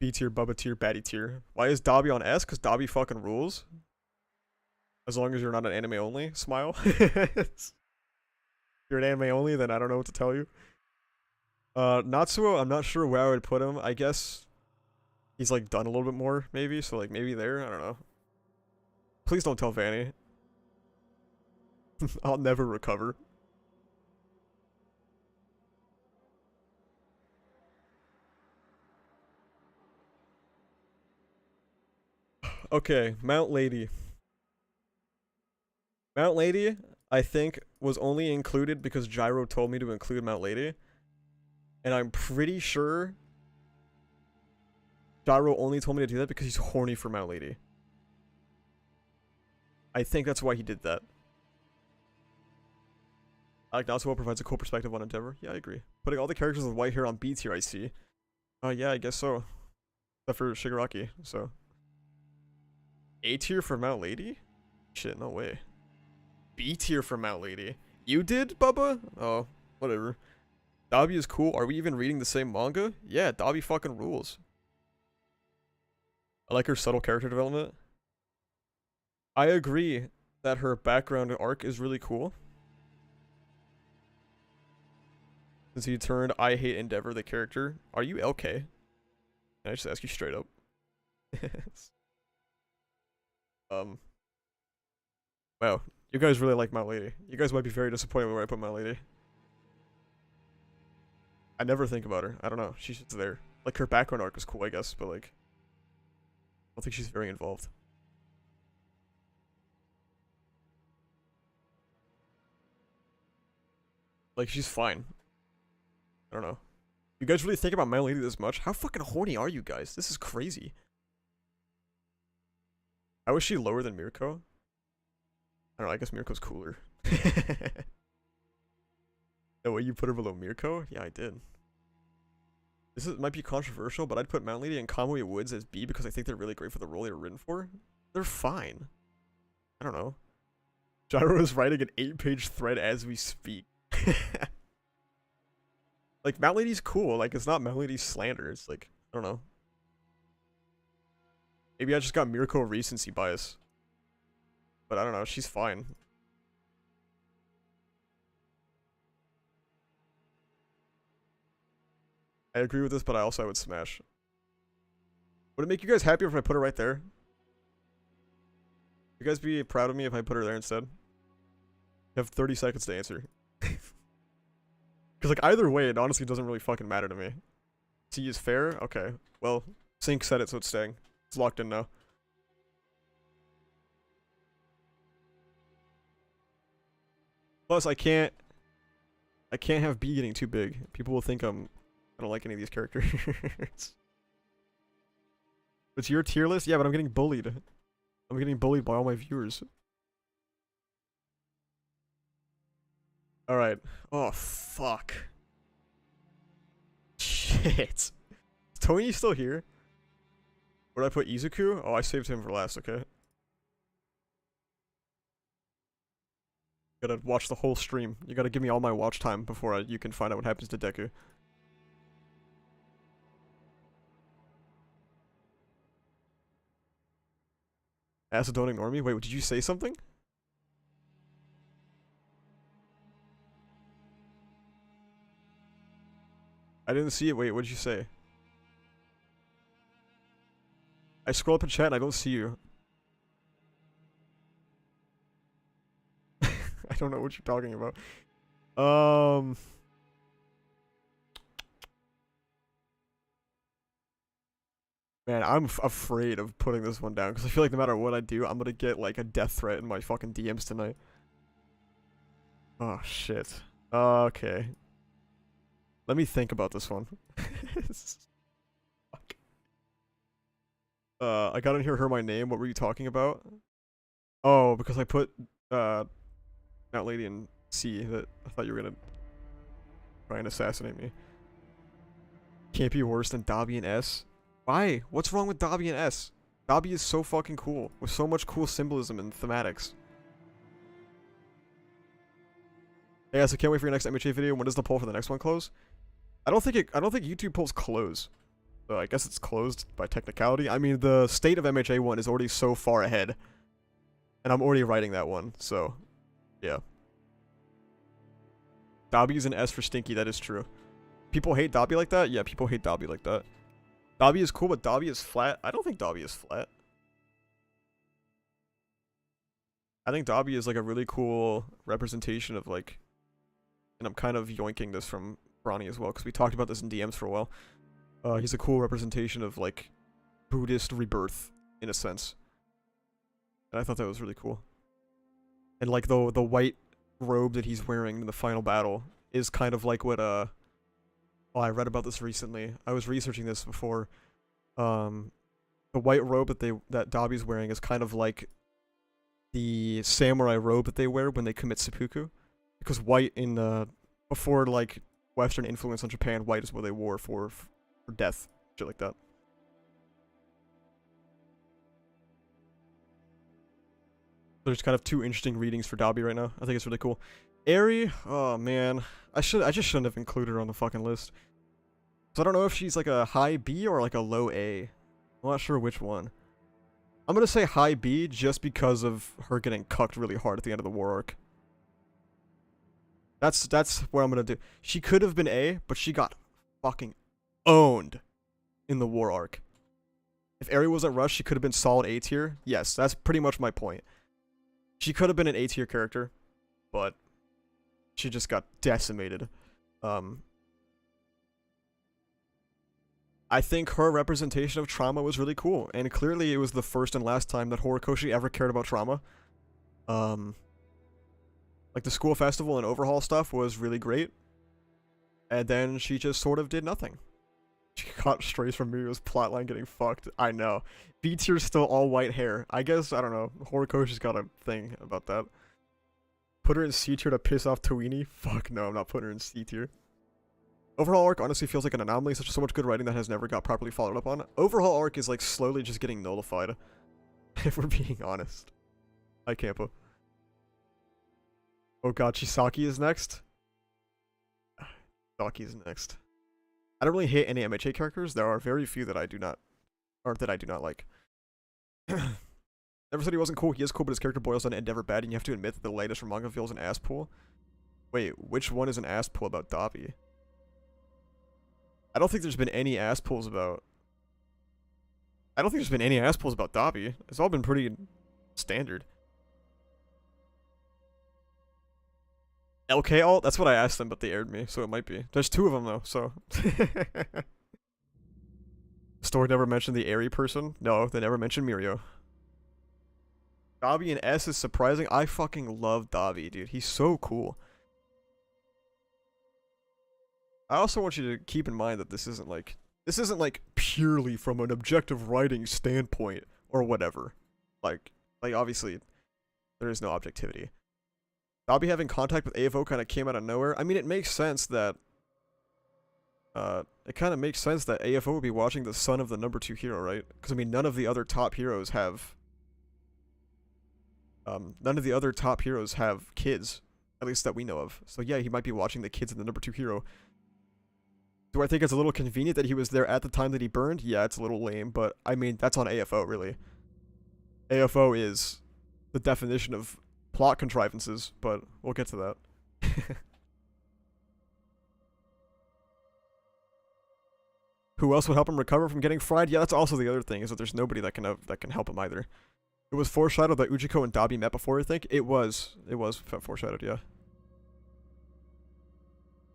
B tier, Bubba tier, Baddie tier. Why is Dabi on S? Because Dabi fucking rules. As long as you're not an anime only. Smile. If you're an anime only, then I don't know what to tell you. Natsuo, I'm not sure where I would put him. I guess he's like done a little bit more, maybe. So like maybe there. I don't know. Please don't tell Vanny. I'll never recover. Okay, Mount Lady. Mount Lady, I think, was only included because Gyro told me to include Mount Lady. And I'm pretty sure Gyro only told me to do that because he's horny for Mount Lady. I think that's why he did that. I like Natsuo provides a cool perspective on Endeavor. Yeah, I agree. Putting all the characters with white hair on B tier, I see. Yeah, I guess so. Except for Shigaraki, so. A tier for Mount Lady? Shit, no way. B tier for Mount Lady. You did, Bubba? Oh, whatever. Dabi is cool. Are we even reading the same manga? Yeah, Dabi fucking rules. I like her subtle character development. I agree that her background arc is really cool. Since he turned I Hate Endeavor the character. Are you LK? Can I just ask you straight up? Wow. You guys really like Mount Lady. You guys might be very disappointed where I put Mount Lady. I never think about her. I don't know. She's just there. Like, her background arc is cool, I guess, but, like, I don't think she's very involved. Like, she's fine. I don't know. You guys really think about My Lady this much? How fucking horny are you guys? This is crazy. How is she lower than Mirko? I don't know, I guess Mirko's cooler. The way you put her below Mirko? Yeah, I did. Might be controversial, but I'd put Mount Lady and Kamui Woods as B because I think they're really great for the role they were written for. They're fine. I don't know. Gyro is writing an 8-page thread as we speak. Like, Mount Lady's cool. Like, it's not Mount Lady's slander. It's like, I don't know. Maybe I just got Mirko recency bias. But I don't know. She's fine. I agree with this, but I would smash. Would it make you guys happier if I put her right there? Would you guys be proud of me if I put her there instead? You have 30 seconds to answer. Because, like, either way, it honestly doesn't really fucking matter to me. C is fair? Okay. Well, Sync said it, so it's staying. It's locked in now. Plus, I can't have B getting too big. People will think I don't like any of these characters. It's your tier list? Yeah, but I'm getting bullied. I'm getting bullied by all my viewers. Alright. Oh, fuck. Shit. Is Tony still here? Where did I put Izuku? Oh, I saved him for last, okay. Gotta watch the whole stream. You gotta give me all my watch time before you can find out what happens to Deku. Asa, don't ignore me? Wait, did you say something? I didn't see it. Wait, what did you say? I scroll up in chat and I don't see you. I don't know what you're talking about. Man, I'm afraid of putting this one down because I feel like no matter what I do, I'm gonna get like a death threat in my fucking DMs tonight. Oh shit. Okay. Let me think about this one. Fuck. I got in here, heard my name. What were you talking about? Oh, because I put Mount Lady in C. That I thought you were gonna try and assassinate me. Can't be worse than Dabi and S. Why? What's wrong with Dabi and S? Dabi is so fucking cool with so much cool symbolism and thematics. Hey guys, I can't wait for your next MHA video. When does the poll for the next one close? I don't think YouTube polls close. So I guess it's closed by technicality. I mean, the state of MHA 1 is already so far ahead. And I'm already writing that one, so yeah. Dabi is an S for Stinky, that is true. People hate Dabi like that? Yeah, people hate Dabi like that. Dabi is cool, but Dabi is flat. I don't think Dabi is flat. I think Dabi is like a really cool representation of like, and I'm kind of yoinking this from Ronnie as well, because we talked about this in DMs for a while. He's a cool representation of like Buddhist rebirth, in a sense. And I thought that was really cool. And like the white robe that he's wearing in the final battle is kind of like what oh, I read about this recently. I was researching this before. The white robe that Dabi's wearing is kind of like the samurai robe that they wear when they commit seppuku, because white in before like Western influence on Japan, white is what they wore for death, shit like that. There's kind of two interesting readings for Dabi right now. I think it's really cool. Eri, oh man, I just shouldn't have included her on the fucking list. So I don't know if she's like a high B or like a low A. I'm not sure which one. I'm gonna say high B just because of her getting cucked really hard at the end of the war arc. That's what I'm gonna do. She could have been A, but she got fucking owned in the war arc. If Eri wasn't rushed, she could have been solid A tier. Yes, that's pretty much my point. She could have been an A tier character, but she just got decimated. I think her representation of trauma was really cool, and clearly it was the first and last time that Horikoshi ever cared about trauma. Like the school festival and overhaul stuff was really great, and then she just sort of did nothing. She got strays from Mirio's plotline getting fucked. I know. B tier's still all white hair. I guess, I don't know, Horikoshi's got a thing about that. Put her in C tier to piss off Tawini? Fuck no, I'm not putting her in C tier. Overhaul arc honestly feels like an anomaly, such so much good writing that has never got properly followed up on. Overhaul arc is like slowly just getting nullified, if we're being honest. Hi, Campa. Oh god, Chisaki is next? Chisaki is next. I don't really hate any MHA characters. There are very few that I do not, or that I do not like. Never said he wasn't cool. He is cool, but his character boils down to Endeavor bad, and you have to admit that the latest from manga feels an ass pool. Wait, which one is an ass pool about Dabi? I don't think there's been any ass pulls about... I don't think there's been any ass pulls about Dabi. It's all been pretty standard. LK alt? That's what I asked them, but they aired me, so it might be. There's 2 of them, though, so... Story never mentioned the airy person? No, they never mentioned Mirio. Dabi and S is surprising. I fucking love Dabi, dude. He's so cool. I also want you to keep in mind that this isn't like purely from an objective writing standpoint or whatever. Like obviously there is no objectivity. Dabi having contact with AFO kind of came out of nowhere. I mean, it makes sense that AFO would be watching the son of the number 2 hero, right? Because I mean, none of the other top heroes have kids, at least that we know of. So yeah, he might be watching the kids of the number 2 hero. Do I think it's a little convenient that he was there at the time that he burned? Yeah, it's a little lame, but I mean, that's on AFO, really. AFO is the definition of plot contrivances, but we'll get to that. Who else would help him recover from getting fried? Yeah, that's also the other thing, is that there's nobody that can help him either. It was foreshadowed that Ujiko and Dabi met before, I think. It was foreshadowed, yeah.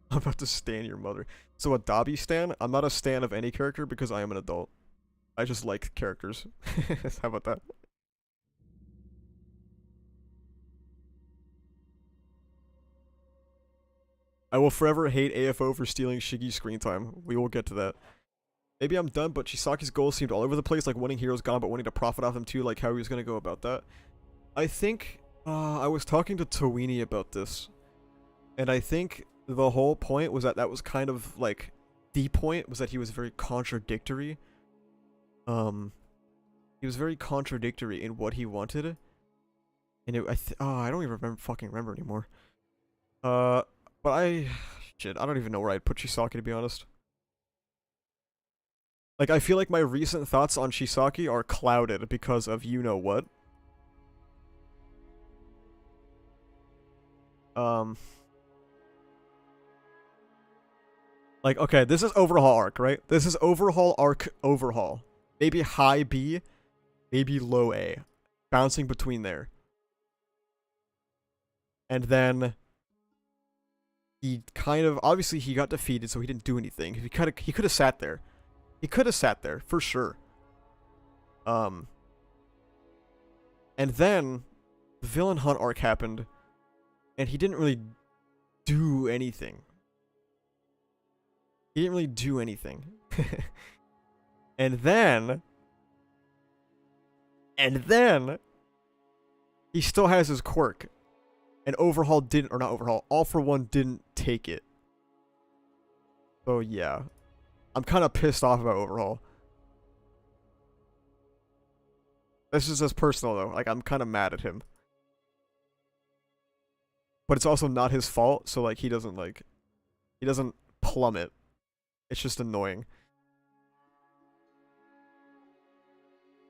I'm about to stan your mother. So a Dabi stan? I'm not a stan of any character because I am an adult. I just like characters. How about that? I will forever hate AFO for stealing Shigi's screen time. We will get to that. Maybe I'm done, but Chisaki's goals seemed all over the place, like wanting Heroes Gone, but wanting to profit off them too, like how he was gonna go about that. I think, I was talking to Tawini about this, and I think the whole point was that that was kind of, like, the point was that he was very contradictory. He was very contradictory in what he wanted, and I don't even remember anymore. But I don't even know where I'd put Chisaki, to be honest. Like, I feel like my recent thoughts on Chisaki are clouded because of you-know-what. Like, okay, this is Overhaul Arc, right? This is Overhaul Arc Overhaul. Maybe high B, maybe low A. Bouncing between there. And then he kind of, obviously he got defeated, so he didn't do anything. He could have sat there. He could have sat there, for sure. And then the Villain Hunt arc happened, and he didn't really do anything. He didn't really do anything. And then he still has his quirk. And Overhaul didn't, or not Overhaul, All For One didn't take it. So yeah. I'm kind of pissed off about Overhaul. This is just personal though, like I'm kind of mad at him. But it's also not his fault, so like he doesn't plummet. It's just annoying.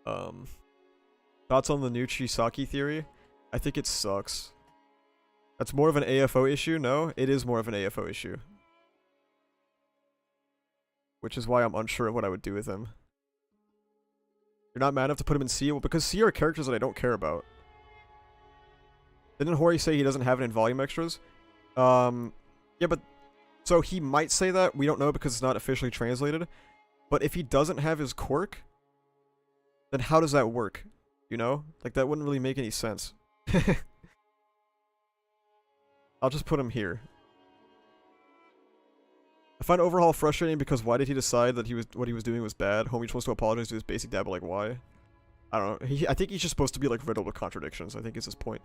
Thoughts on the new Chisaki theory? I think it sucks. That's more of an AFO issue? No, it is more of an AFO issue. Which is why I'm unsure of what I would do with him. You're not mad enough to put him in C? Well, because C are characters that I don't care about. Didn't Hori say he doesn't have it in volume extras? Yeah, but... So he might say that. We don't know because it's not officially translated. But if he doesn't have his quirk, then how does that work? You know? Like, that wouldn't really make any sense. I'll just put him here. I find Overhaul frustrating because why did he decide that what he was doing was bad? Homie supposed to apologize to his basic dad, but like, why? I don't know. I think he's just supposed to be like riddled with contradictions. I think is his point.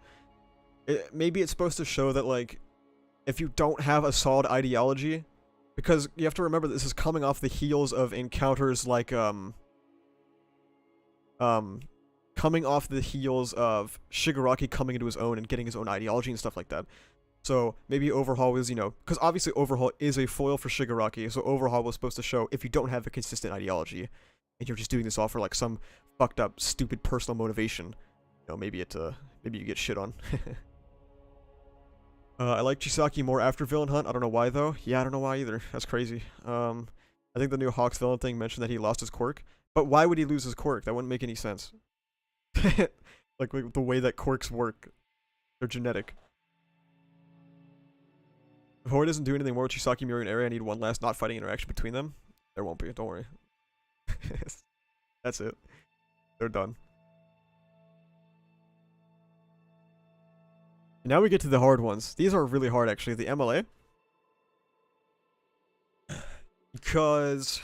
Maybe it's supposed to show that like, if you don't have a solid ideology, because you have to remember this is coming off the heels of encounters like coming off the heels of Shigaraki coming into his own and getting his own ideology and stuff like that. So maybe Overhaul was, you know, because obviously Overhaul is a foil for Shigaraki, so Overhaul was supposed to show if you don't have a consistent ideology, and you're just doing this all for like some fucked up, stupid personal motivation, you know, maybe you get shit on. I like Chisaki more after Villain Hunt. I don't know why though. Yeah, I don't know why either. That's crazy. I think the new Hawks villain thing mentioned that he lost his quirk, but why would he lose his quirk? That wouldn't make any sense. Like the way that quirks work, they're genetic. If Hori doesn't do anything more with Chisaki, Miura, and Eri, I need one last not fighting interaction between them. There won't be. Don't worry. That's it. They're done. Now we get to the hard ones. These are really hard, actually. The MLA. Because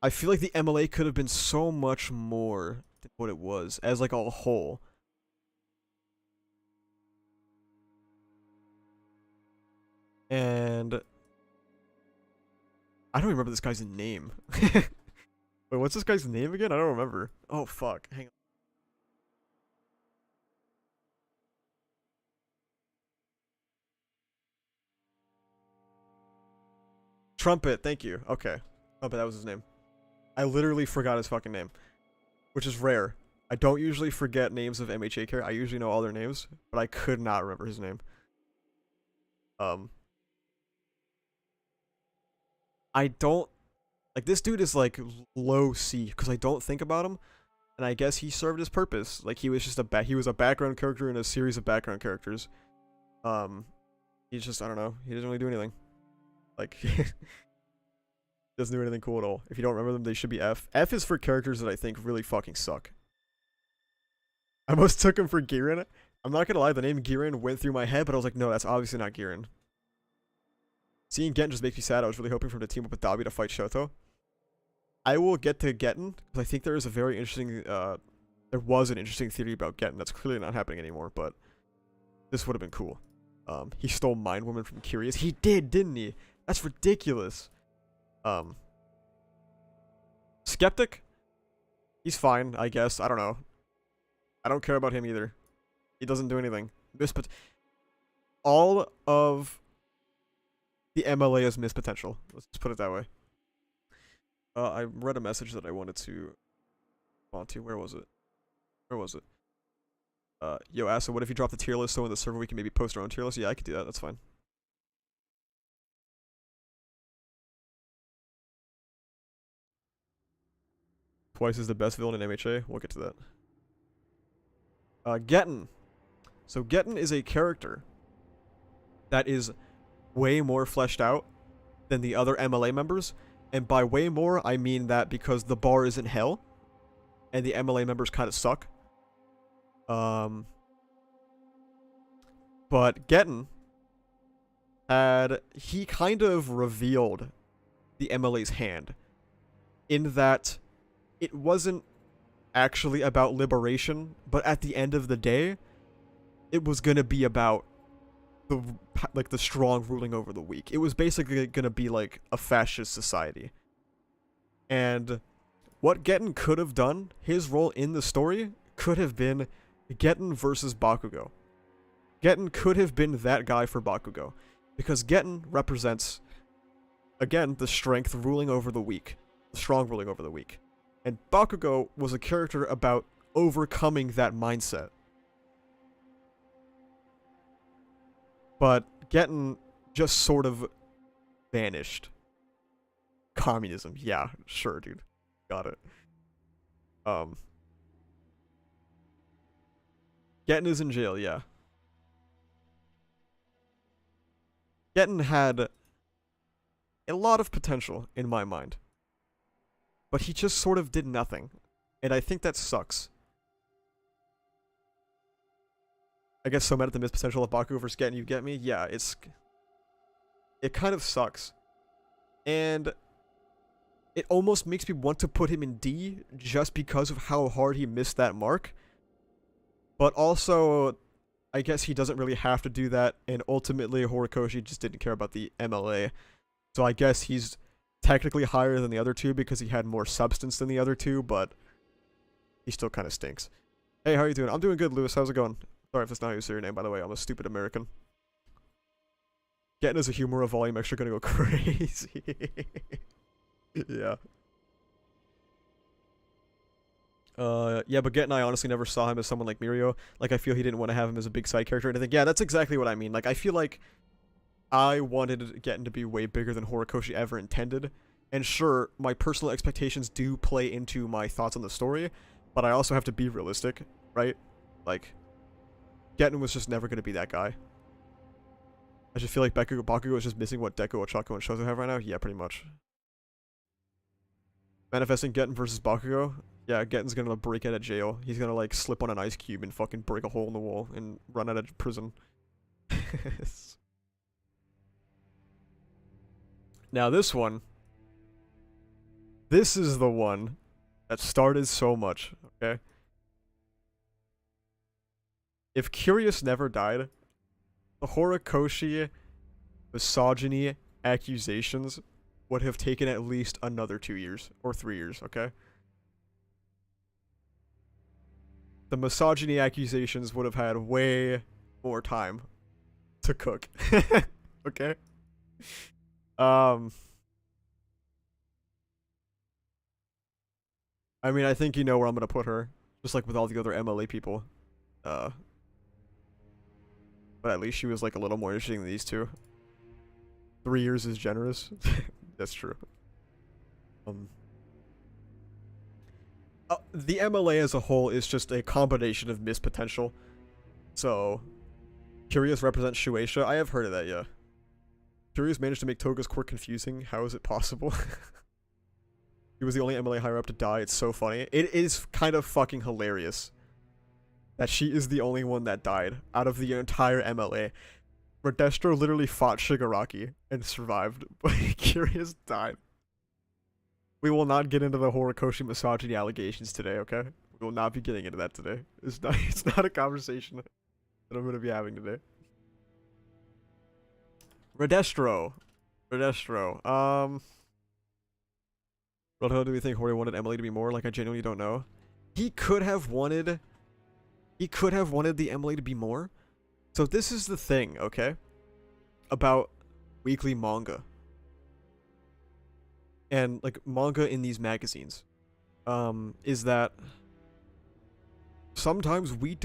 I feel like the MLA could have been so much more than what it was as like a whole. And I don't remember this guy's name. Wait, what's this guy's name again? I don't remember. Oh fuck. Hang on. Trumpet, thank you. Okay. Trumpet, that was his name. I literally forgot his fucking name. Which is rare. I don't usually forget names of MHA characters. I usually know all their names, but I could not remember his name. I don't... Like, this dude is, like, low C, because I don't think about him, and I guess he served his purpose. Like, he was just he was a background character in a series of background characters. He's just, I don't know, he doesn't really do anything. Like, doesn't do anything cool at all. If you don't remember them, they should be F. F is for characters that I think really fucking suck. I almost took him for Giran. I'm not gonna lie, the name Giran went through my head, but I was like, no, that's obviously not Giran. Seeing Getten just makes me sad. I was really hoping for him to team up with Dabi to fight Shoto. I will get to Getten, because I think there is a very interesting, there was an interesting theory about Getten that's clearly not happening anymore, but this would have been cool. He stole Mind Woman from Curious. He did, didn't he? That's ridiculous. Skeptic? He's fine, I guess. I don't know. I don't care about him either. He doesn't do anything. All of the MLA is missed potential. Let's just put it that way. I read a message that I wanted to respond to. Where was it? Where was it? Yo, Asa, what if you drop the tier list so in the server we can maybe post our own tier list? Yeah, I could do that. That's fine. Twice is the best villain in MHA. We'll get to that. Getten. So Getten is a character that is way more fleshed out than the other MLA members. And by way more, I mean that because the bar is in hell, and the MLA members kind of suck. But Getten he kind of revealed the MLA's hand, in that it wasn't actually about liberation, but at the end of the day, it was gonna be about the strong ruling over the weak. It was basically gonna be like a fascist society. And what Getten could have done, his role in the story, could have been Getten versus Bakugo. Getten could have been that guy for Bakugo. Because Getten represents, again, the strength ruling over the weak. The strong ruling over the weak. And Bakugo was a character about overcoming that mindset. But Getten just sort of vanished. Communism. Yeah, sure, dude. Got it. Getten is in jail, yeah. Getten had a lot of potential in my mind. But he just sort of did nothing. And I think that sucks. I guess so mad at the missed potential of Bakugo versus Getten, you get me? Yeah, it kind of sucks. And it almost makes me want to put him in D just because of how hard he missed that mark. But also, I guess he doesn't really have to do that, and ultimately Horikoshi just didn't care about the MLA. So I guess he's technically higher than the other two because he had more substance than the other two, but he still kind of stinks. Hey, how are you doing? I'm doing good, Lewis. How's it going? Sorry if that's not how you say your name, by the way. I'm a stupid American. Getting as a humor of volume extra gonna go crazy. Yeah. Yeah, but Get and I honestly never saw him as someone like Mirio. Like, I feel he didn't want to have him as a big side character or anything. Yeah, that's exactly what I mean. Like, I feel like I wanted Getten to be way bigger than Horikoshi ever intended. And sure, my personal expectations do play into my thoughts on the story, but I also have to be realistic, right? Like, Getten was just never going to be that guy. I just feel like Bakugo is just missing what Deku, Ochako, and Shoto have right now. Yeah, pretty much. Manifesting Getten versus Bakugo. Yeah, Getten's gonna break out of jail. He's gonna, like, slip on an ice cube and fucking break a hole in the wall and run out of prison. Now this one. This is the one that started so much, okay? If Curious never died, the Horikoshi misogyny accusations would have taken at least another 2 years or 3 years, okay? The misogyny accusations would have had way more time to cook. Okay? I mean, I think you know where I'm gonna put her. Just like with all the other MLA people. But at least she was, like, a little more interesting than these two. 3 years is generous. That's true. The MLA as a whole is just a combination of missed potential. So, Curious represents Shueisha. I have heard of that, yeah. Curious managed to make Toga's quirk confusing. How is it possible? He was the only MLA higher up to die. It's so funny. It is kind of fucking hilarious that she is the only one that died out of the entire MLA. Redestro literally fought Shigaraki and survived, but Curious died. We will not get into the Horikoshi misogyny allegations today, okay? We will not be getting into that today. It's not a conversation that I'm going to be having today. Redestro. What do we think Hori wanted Emily to be more? Like, I genuinely don't know. He could have wanted the Emily to be more. So this is the thing, okay? About weekly manga. And, like, manga in these magazines. Is that sometimes we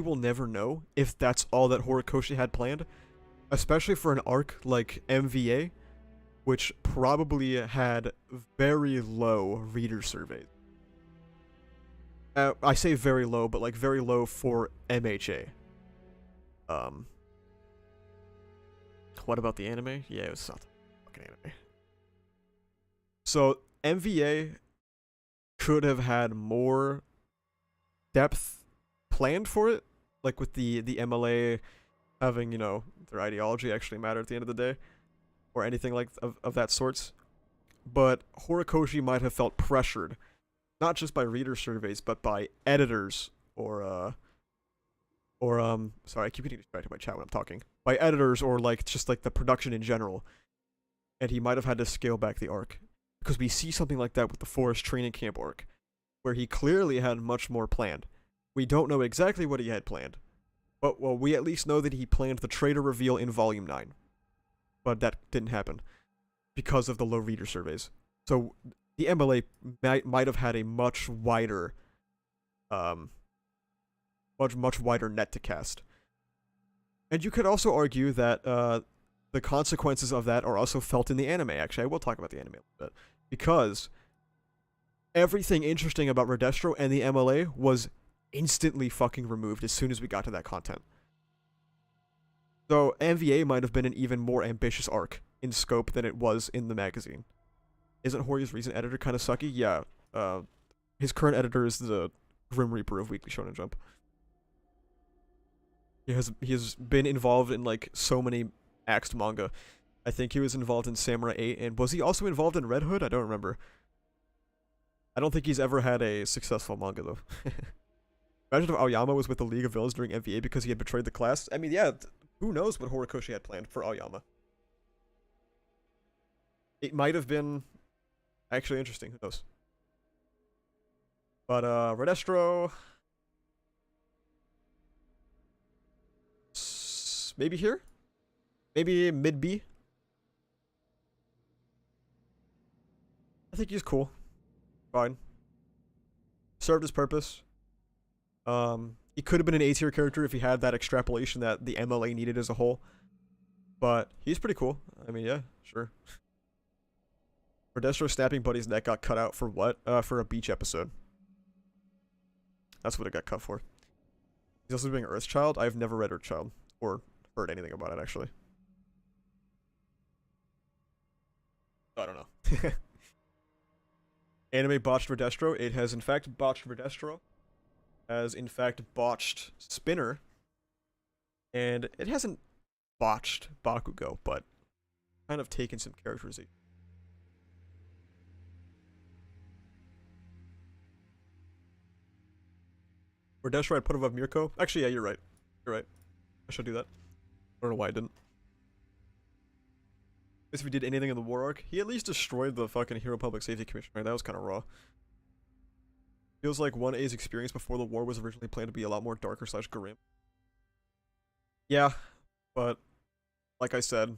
will never know if that's all that Horikoshi had planned. Especially for an arc like MVA, which probably had very low reader surveys. I say very low, but, like, very low for MHA. What about the anime? Yeah, it was not the fucking anime. So, MVA could have had more depth planned for it, like with the MLA having, you know, their ideology actually matter at the end of the day, or anything like of that sorts. But Horikoshi might have felt pressured, not just by reader surveys, but by editors or sorry, I keep getting distracted by chat when I'm talking. By editors or, like, just, like, the production in general. And he might have had to scale back the arc. Because we see something like that with the Forest Training Camp arc, where he clearly had much more planned. We don't know exactly what he had planned. But, well, we at least know that he planned the traitor reveal in Volume 9. But that didn't happen. Because of the low reader surveys. So, the MLA might have had a much wider, much wider net to cast. And you could also argue that, the consequences of that are also felt in the anime, actually. I will talk about the anime a little bit. Because everything interesting about Redestro and the MLA was instantly fucking removed as soon as we got to that content. So MVA might have been an even more ambitious arc in scope than it was in the magazine. Isn't Hori's recent editor kind of sucky? Yeah. His current editor is the Grim Reaper of Weekly Shonen Jump. He has been involved in like so many axed manga. I think he was involved in Samurai 8, and was he also involved in Red Hood? I don't remember. I don't think he's ever had a successful manga though. Imagine if Aoyama was with the League of Villains during MVA because he had betrayed the class. I mean, yeah, who knows what Horikoshi had planned for Aoyama. It might have been actually interesting, who knows. But Redestro, maybe here? Maybe mid B? I think he's cool. Fine. Served his purpose. He could have been an A tier character if he had that extrapolation that the MLA needed as a whole. But he's pretty cool. I mean, yeah, sure. Redestro snapping Buddy's neck got cut out for what? For a beach episode. That's what it got cut for. He's also doing Earthchild. I've never read Earthchild or heard anything about it, actually. I don't know. Anime botched Redestro. It has in fact botched Redestro. Has in fact botched Spinner. And it hasn't botched Bakugo, but kind of taken some characterization. Redestro I'd put above Mirko. Actually, yeah, you're right. You're right. I should do that. I don't know why I didn't. If he did anything in the war arc, he at least destroyed the fucking Hero Public Safety Commission, right? That was kind of raw. Feels like 1A's experience before the war was originally planned to be a lot more darker / grim. Yeah, but like I said,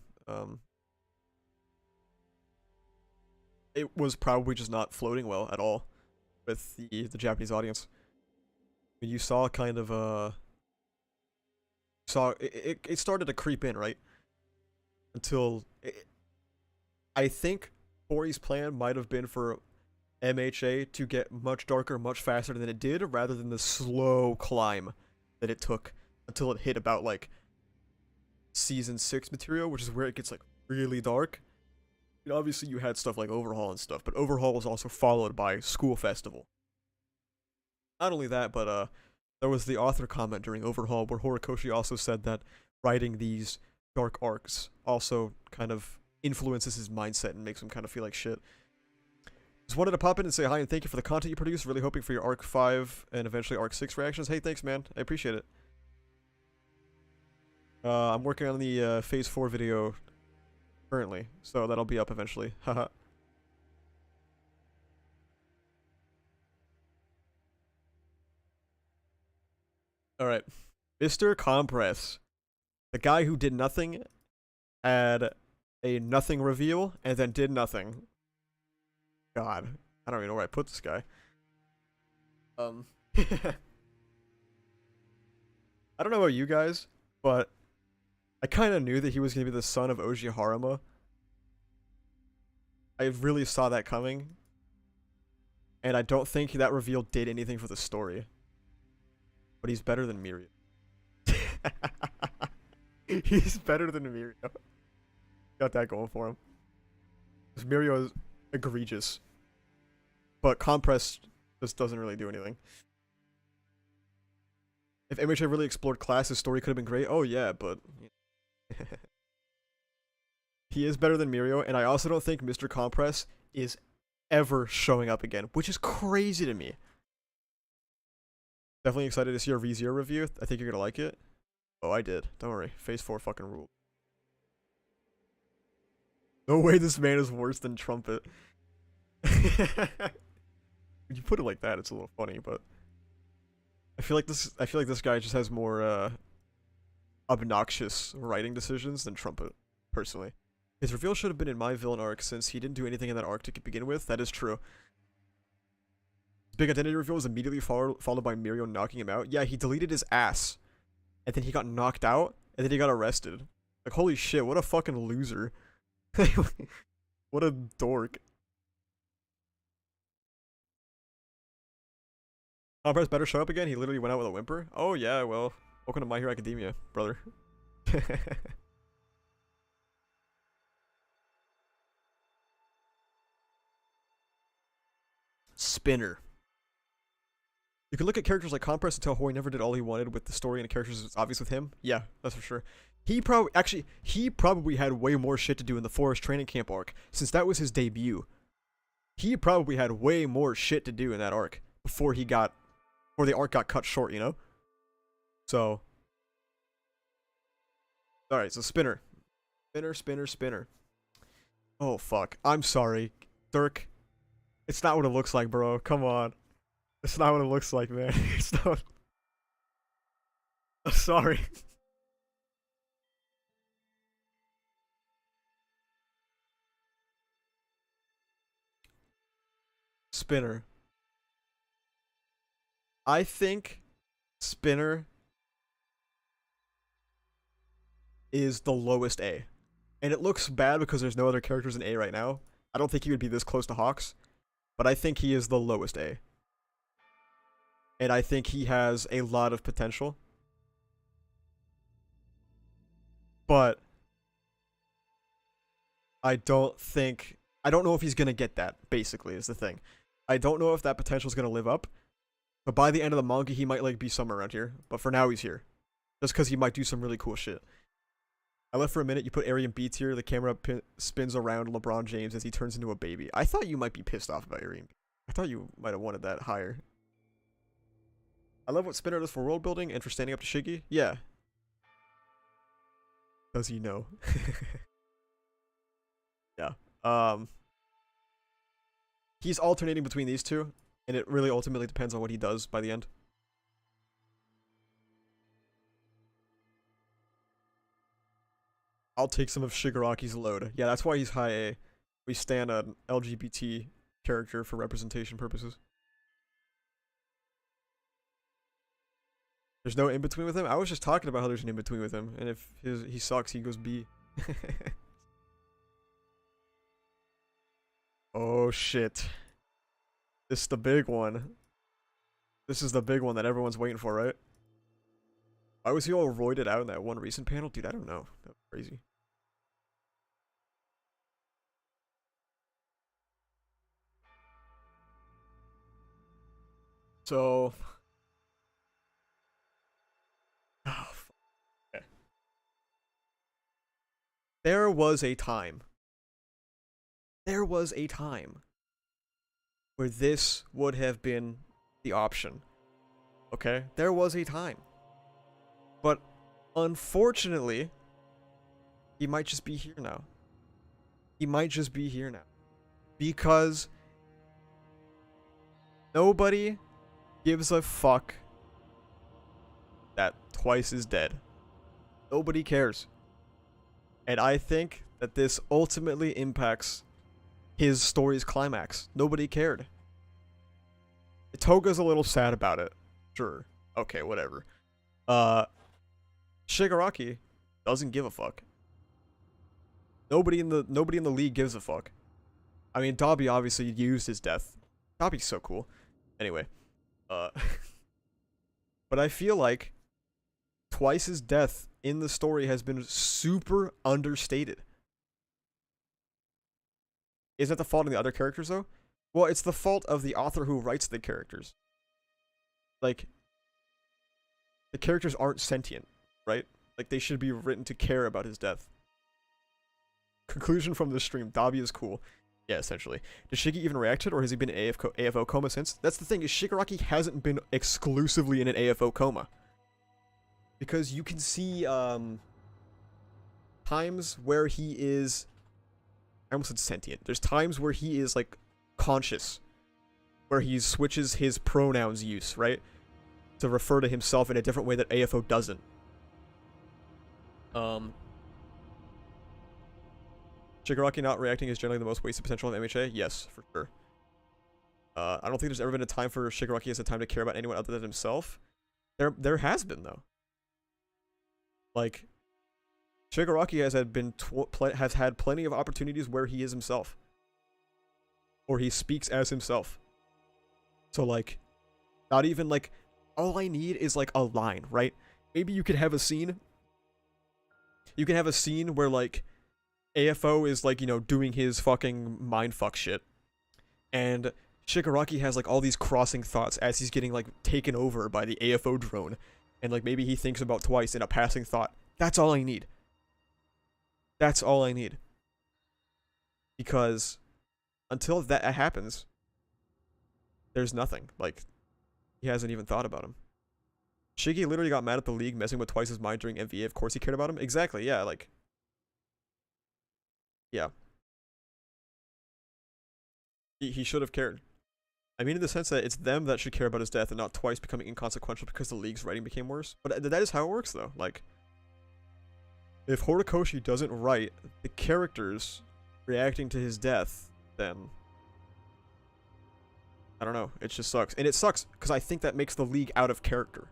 it was probably just not floating well at all with the Japanese audience. You saw kind of it started to creep in, right? Until I think Hori's plan might have been for MHA to get much darker much faster than it did, rather than the slow climb that it took until it hit about like season 6 material, which is where it gets like really dark. And obviously you had stuff like Overhaul and stuff, but Overhaul was also followed by School Festival. Not only that, but there was the author comment during Overhaul where Horikoshi also said that writing these dark arcs also kind of influences his mindset and makes him kind of feel like shit. Just wanted to pop in and say hi and thank you for the content you produce. Really hoping for your Arc 5 and eventually Arc 6 reactions. Hey, thanks, man. I appreciate it. I'm working on the Phase 4 video currently, so that'll be up eventually. Haha. Alright. Mr. Compress. The guy who did nothing had a nothing reveal and then did nothing. God. I don't even know where I put this guy. I don't know about you guys, but I kind of knew that he was going to be the son of Oji Haruma. I really saw that coming. And I don't think that reveal did anything for the story. But he's better than Mirio. He's better than Mirio. Got that going for him. Mirio is egregious. But Compress just doesn't really do anything. If MHA really explored class, his story could have been great. Oh yeah, but... he is better than Mirio, and I also don't think Mr. Compress is ever showing up again, which is crazy to me. Definitely excited to see our ReZero review. I think you're gonna like it. Oh, I did. Don't worry. Phase 4 fucking ruled. No way this man is worse than Trumpet. When you put it like that, it's a little funny, but I feel like this guy just has more obnoxious writing decisions than Trumpet, personally. His reveal should have been in my villain arc since he didn't do anything in that arc to begin with. That is true. His big identity reveal was immediately followed by Mirio knocking him out. Yeah, he deleted his ass. And then he got knocked out, and then he got arrested. Like, holy shit, what a fucking loser. What a dork. Compress better show up again? He literally went out with a whimper? Oh yeah, well, welcome to My Hero Academia, brother. Spinner. You can look at characters like Compress and tell Hori never did all he wanted with the story and the characters is obvious with him. Yeah, that's for sure. He probably had way more shit to do in the Forest Training Camp arc, since that was his debut. He probably had way more shit to do in that arc before the arc got cut short, you know? So. Alright, so Spinner. Spinner. Oh, fuck. I'm sorry. Dirk. It's not what it looks like, bro. Come on. It's not what it looks like, man. It's not. I'm sorry. Spinner. I think Spinner is the lowest A. And it looks bad because there's no other characters in A right now. I don't think he would be this close to Hawks. But I think he is the lowest A. And I think he has a lot of potential. But I don't know if he's going to get that, basically, is the thing. I don't know if that potential is going to live up. But by the end of the manga, he might like be somewhere around here. But for now, he's here. Just because he might do some really cool shit. I left for a minute. You put Eri in B tier. The camera spins around LeBron James as he turns into a baby. I thought you might be pissed off about Eri. I thought you might have wanted that higher. I love what Spinner does for world building and for standing up to Shiggy. Yeah. Does he know? Yeah. He's alternating between these two, and it really ultimately depends on what he does by the end. I'll take some of Shigaraki's load. Yeah, that's why he's high A. We stand an LGBT character for representation purposes. There's no in-between with him? I was just talking about how there's an in-between with him, and if he sucks, he goes B. Oh shit. This is the big one. This is the big one that everyone's waiting for, right? Why was he all roided out in that one recent panel? Dude, I don't know. That was crazy. So... Oh, okay. There was a time where this would have been the option. Okay? There was a time. But unfortunately, he might just be here now. Because nobody gives a fuck that Twice is dead. Nobody cares. And I think that this ultimately impacts his story's climax. Nobody cared. Toga's a little sad about it. Sure. Okay, whatever. Shigaraki doesn't give a fuck. Nobody in the league gives a fuck. I mean, Dabi obviously used his death. Dabi's so cool. Anyway. But I feel like Twice's death in the story has been super understated. Is that the fault of the other characters, though? Well, it's the fault of the author who writes the characters. Like, the characters aren't sentient, right? Like, they should be written to care about his death. Conclusion from this stream, Dabi is cool. Yeah, essentially. Does Shiggy even react to it, or has he been in AFO coma since? That's the thing, is Shigaraki hasn't been exclusively in an AFO coma. Because you can see, times where he is... I almost said sentient. There's times where he is, like, conscious. Where he switches his pronouns use, right? To refer to himself in a different way that AFO doesn't. Shigaraki not reacting is generally the most wasted potential of MHA? Yes, for sure. I don't think there's ever been a time for Shigaraki has a time to care about anyone other than himself. There has been, though. Like, Shigaraki has had plenty of opportunities where he is himself. Or he speaks as himself. So, like, not even, like, all I need is, like, a line, right? Maybe you could have a scene. You can have a scene where, like, AFO is, like, you know, doing his fucking mindfuck shit. And Shigaraki has like all these crossing thoughts as he's getting like taken over by the AFO drone, and like maybe he thinks about twice in a passing thought. That's all I need. That's all I need. Because until that happens, there's nothing. Like, he hasn't even thought about him. Shiggy literally got mad at the league messing with Twice's mind during MVA. Of course he cared about him. Exactly, yeah, like... Yeah. He should have cared. I mean in the sense that it's them that should care about his death and not Twice becoming inconsequential because the league's writing became worse. But that is how it works, though. Like, if Horikoshi doesn't write the characters reacting to his death, then... I don't know. It just sucks. And it sucks because I think that makes the league out of character.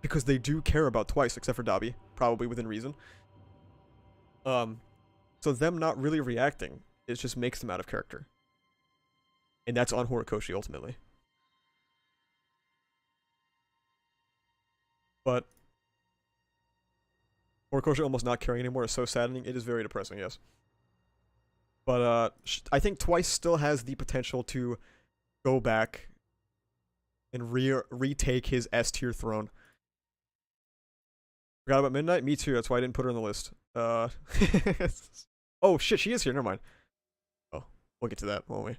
Because they do care about Twice, except for Dabi. Probably within reason. So them not really reacting, it just makes them out of character. And that's on Horikoshi, ultimately. But... Horikoshi almost not caring anymore is so saddening. It is very depressing, yes. But, I think Twice still has the potential to go back and retake his S tier throne. Forgot about Midnight? Me too, that's why I didn't put her on the list. Oh shit, she is here, never mind. Oh, we'll get to that, won't we?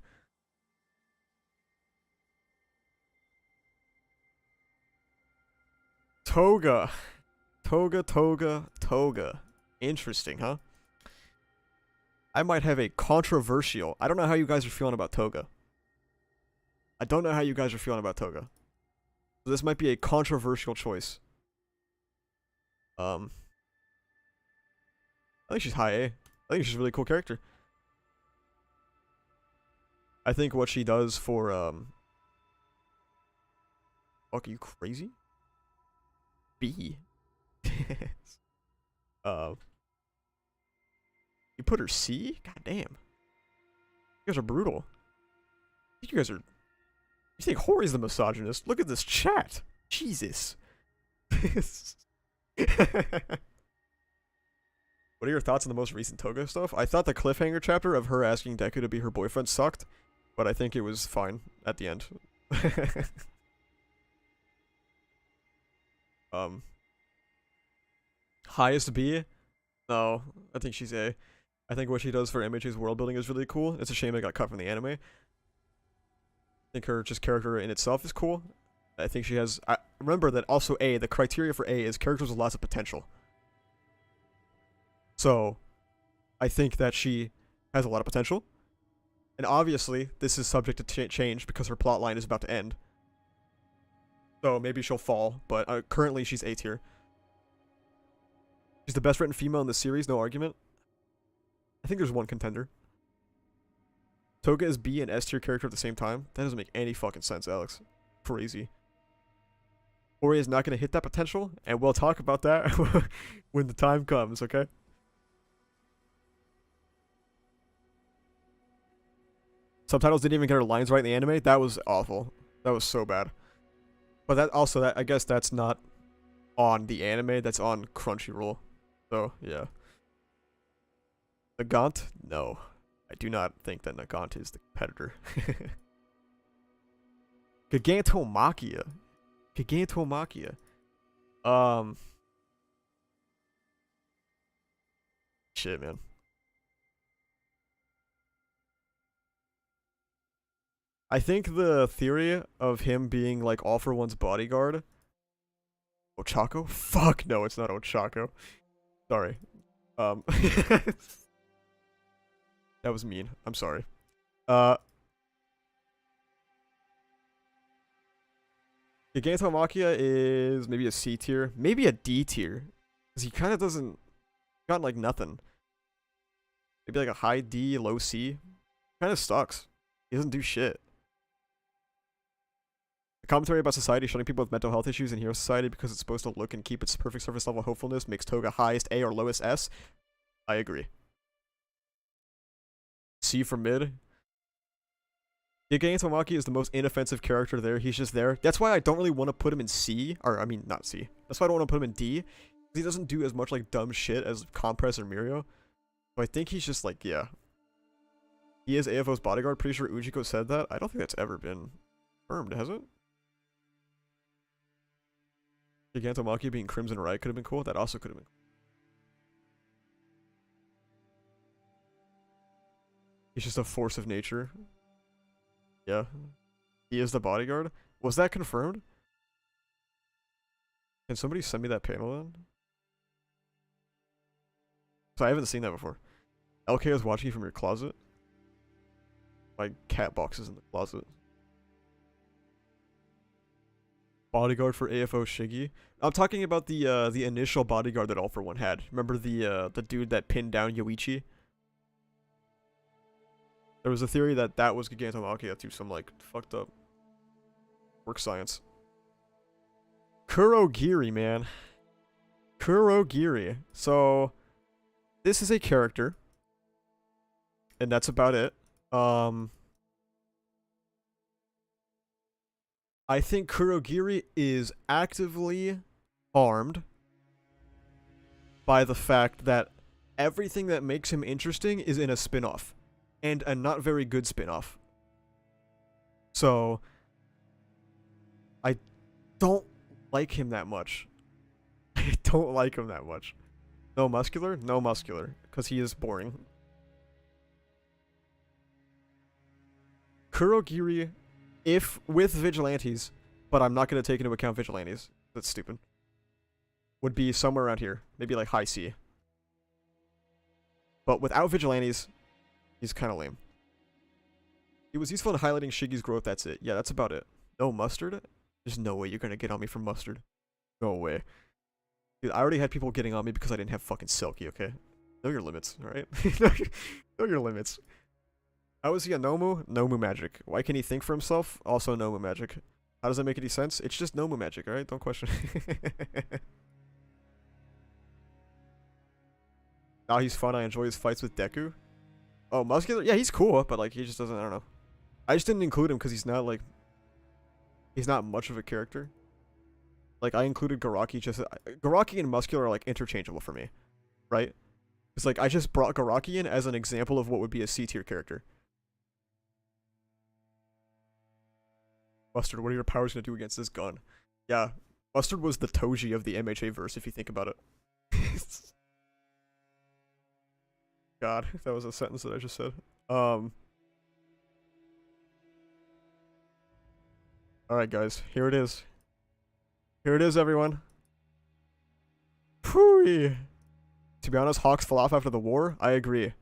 Toga. Toga. Interesting, huh? I might have a controversial... I don't know how you guys are feeling about Toga. So this might be a controversial choice. I think she's high A. I think she's a really cool character. I think what she does for, fuck, are you crazy? B. You put her C? God damn. You guys are brutal. You guys are... You think Hori's the misogynist? Look at this chat. Jesus. What are your thoughts on the most recent Toga stuff? I thought the cliffhanger chapter of her asking Deku to be her boyfriend sucked, but I think it was fine at the end. Highest B? No, I think she's A. I think what she does for MHA's world building is really cool. It's a shame it got cut from the anime. I think her just character in itself is cool. I think she has... remember that also A, the criteria for A is characters with lots of potential. So, I think that she has a lot of potential. And obviously, this is subject to change because her plotline is about to end. So maybe she'll fall, but currently she's A tier. She's the best written female in the series, no argument. I think there's one contender. Toga is B and S tier character at the same time? That doesn't make any fucking sense, Alex. Crazy. Hori is not going to hit that potential, and we'll talk about that when the time comes, okay? Subtitles didn't even get her lines right in the anime? That was awful. That was so bad. But that also, I guess that's not on the anime, that's on Crunchyroll. So, yeah. Nagant? No. I do not think that Nagant is the competitor. Gigantomachia. Shit, man. I think the theory of him being like All For One's bodyguard. Ochako? Fuck no, it's not Ochako. Sorry. That was mean. I'm sorry. Gigantomachia is maybe a C tier. Maybe a D tier. Because he kind of doesn't... got like nothing. Maybe like a high D, low C. Kind of sucks. He doesn't do shit. The commentary about society showing people with mental health issues in Hero Society because it's supposed to look and keep its perfect surface level hopefulness makes Toga highest A or lowest S. I agree. C for mid. Gigantomachia is the most inoffensive character there. He's just there. That's why I don't really want to put him in C. Or, I mean, not C. That's why I don't want to put him in D. Because he doesn't do as much, like, dumb shit as Compress or Mirio. So I think he's just, like, yeah. He is AFO's bodyguard. Pretty sure Ujiko said that. I don't think that's ever been confirmed, has it? Gigantomachia being Crimson Riot could have been cool. That also could have been cool. He's just a force of nature. Yeah. He is the bodyguard. Was that confirmed? Can somebody send me that panel then? So I haven't seen that before. LK is watching you from your closet. My cat box is in the closet. Bodyguard for AFO Shiggy. I'm talking about the initial bodyguard that All For One had. Remember the dude that pinned down Yoichi? There was a theory that that was Gigantomachia through some like fucked up work science. Kurogiri, man. Kurogiri. So this is a character, and that's about it. I think Kurogiri is actively harmed by the fact that everything that makes him interesting is in a spin-off, and a not very good spin-off. So I don't like him that much. I don't like him that much. No muscular? No muscular, because he is boring. Kurogiri, if with vigilantes, but I'm not going to take into account vigilantes, that's stupid, would be somewhere around here. Maybe like high C. But without vigilantes, he's kind of lame. It was useful in highlighting Shiggy's growth, that's it. Yeah, that's about it. No mustard? There's no way you're going to get on me for mustard. No way. Dude, I already had people getting on me because I didn't have fucking Selkie, okay? Know your limits, alright? Know your limits. How is he a Nomu? Nomu magic. Why can he think for himself? Also Nomu magic. How does that make any sense? It's just Nomu magic, alright? Don't question. Now he's fun. I enjoy his fights with Deku. Oh, muscular? Yeah, he's cool, but like he just doesn't, I don't know. I just didn't include him because he's not like, he's not much of a character. Like I included Garaki just, Garaki and muscular are like interchangeable for me, right? It's like I just brought Garaki in as an example of what would be a C tier character. Mustard, what are your powers gonna do against this gun? Yeah, Mustard was the Toji of the MHA verse if you think about it. God, that was a sentence that I just said. Alright guys, here it is. Here it is, everyone. Phooey. To be honest, Hawks fell off after the war. I agree.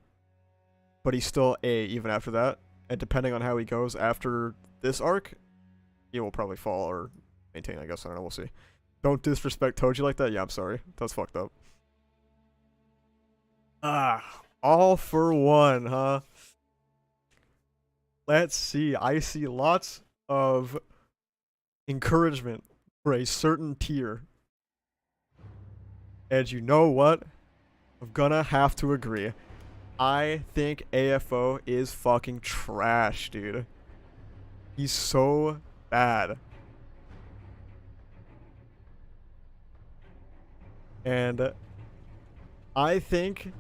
But he's still A even after that. And depending on how he goes after this arc, he will probably fall or maintain, I guess. I don't know, we'll see. Don't disrespect Toji like that. Yeah, I'm sorry. That's fucked up. Ah, All For One, huh? Let's see. I see lots of encouragement for a certain tier. And you know what? I'm gonna have to agree. I think AFO is fucking trash, dude. He's so bad. And I think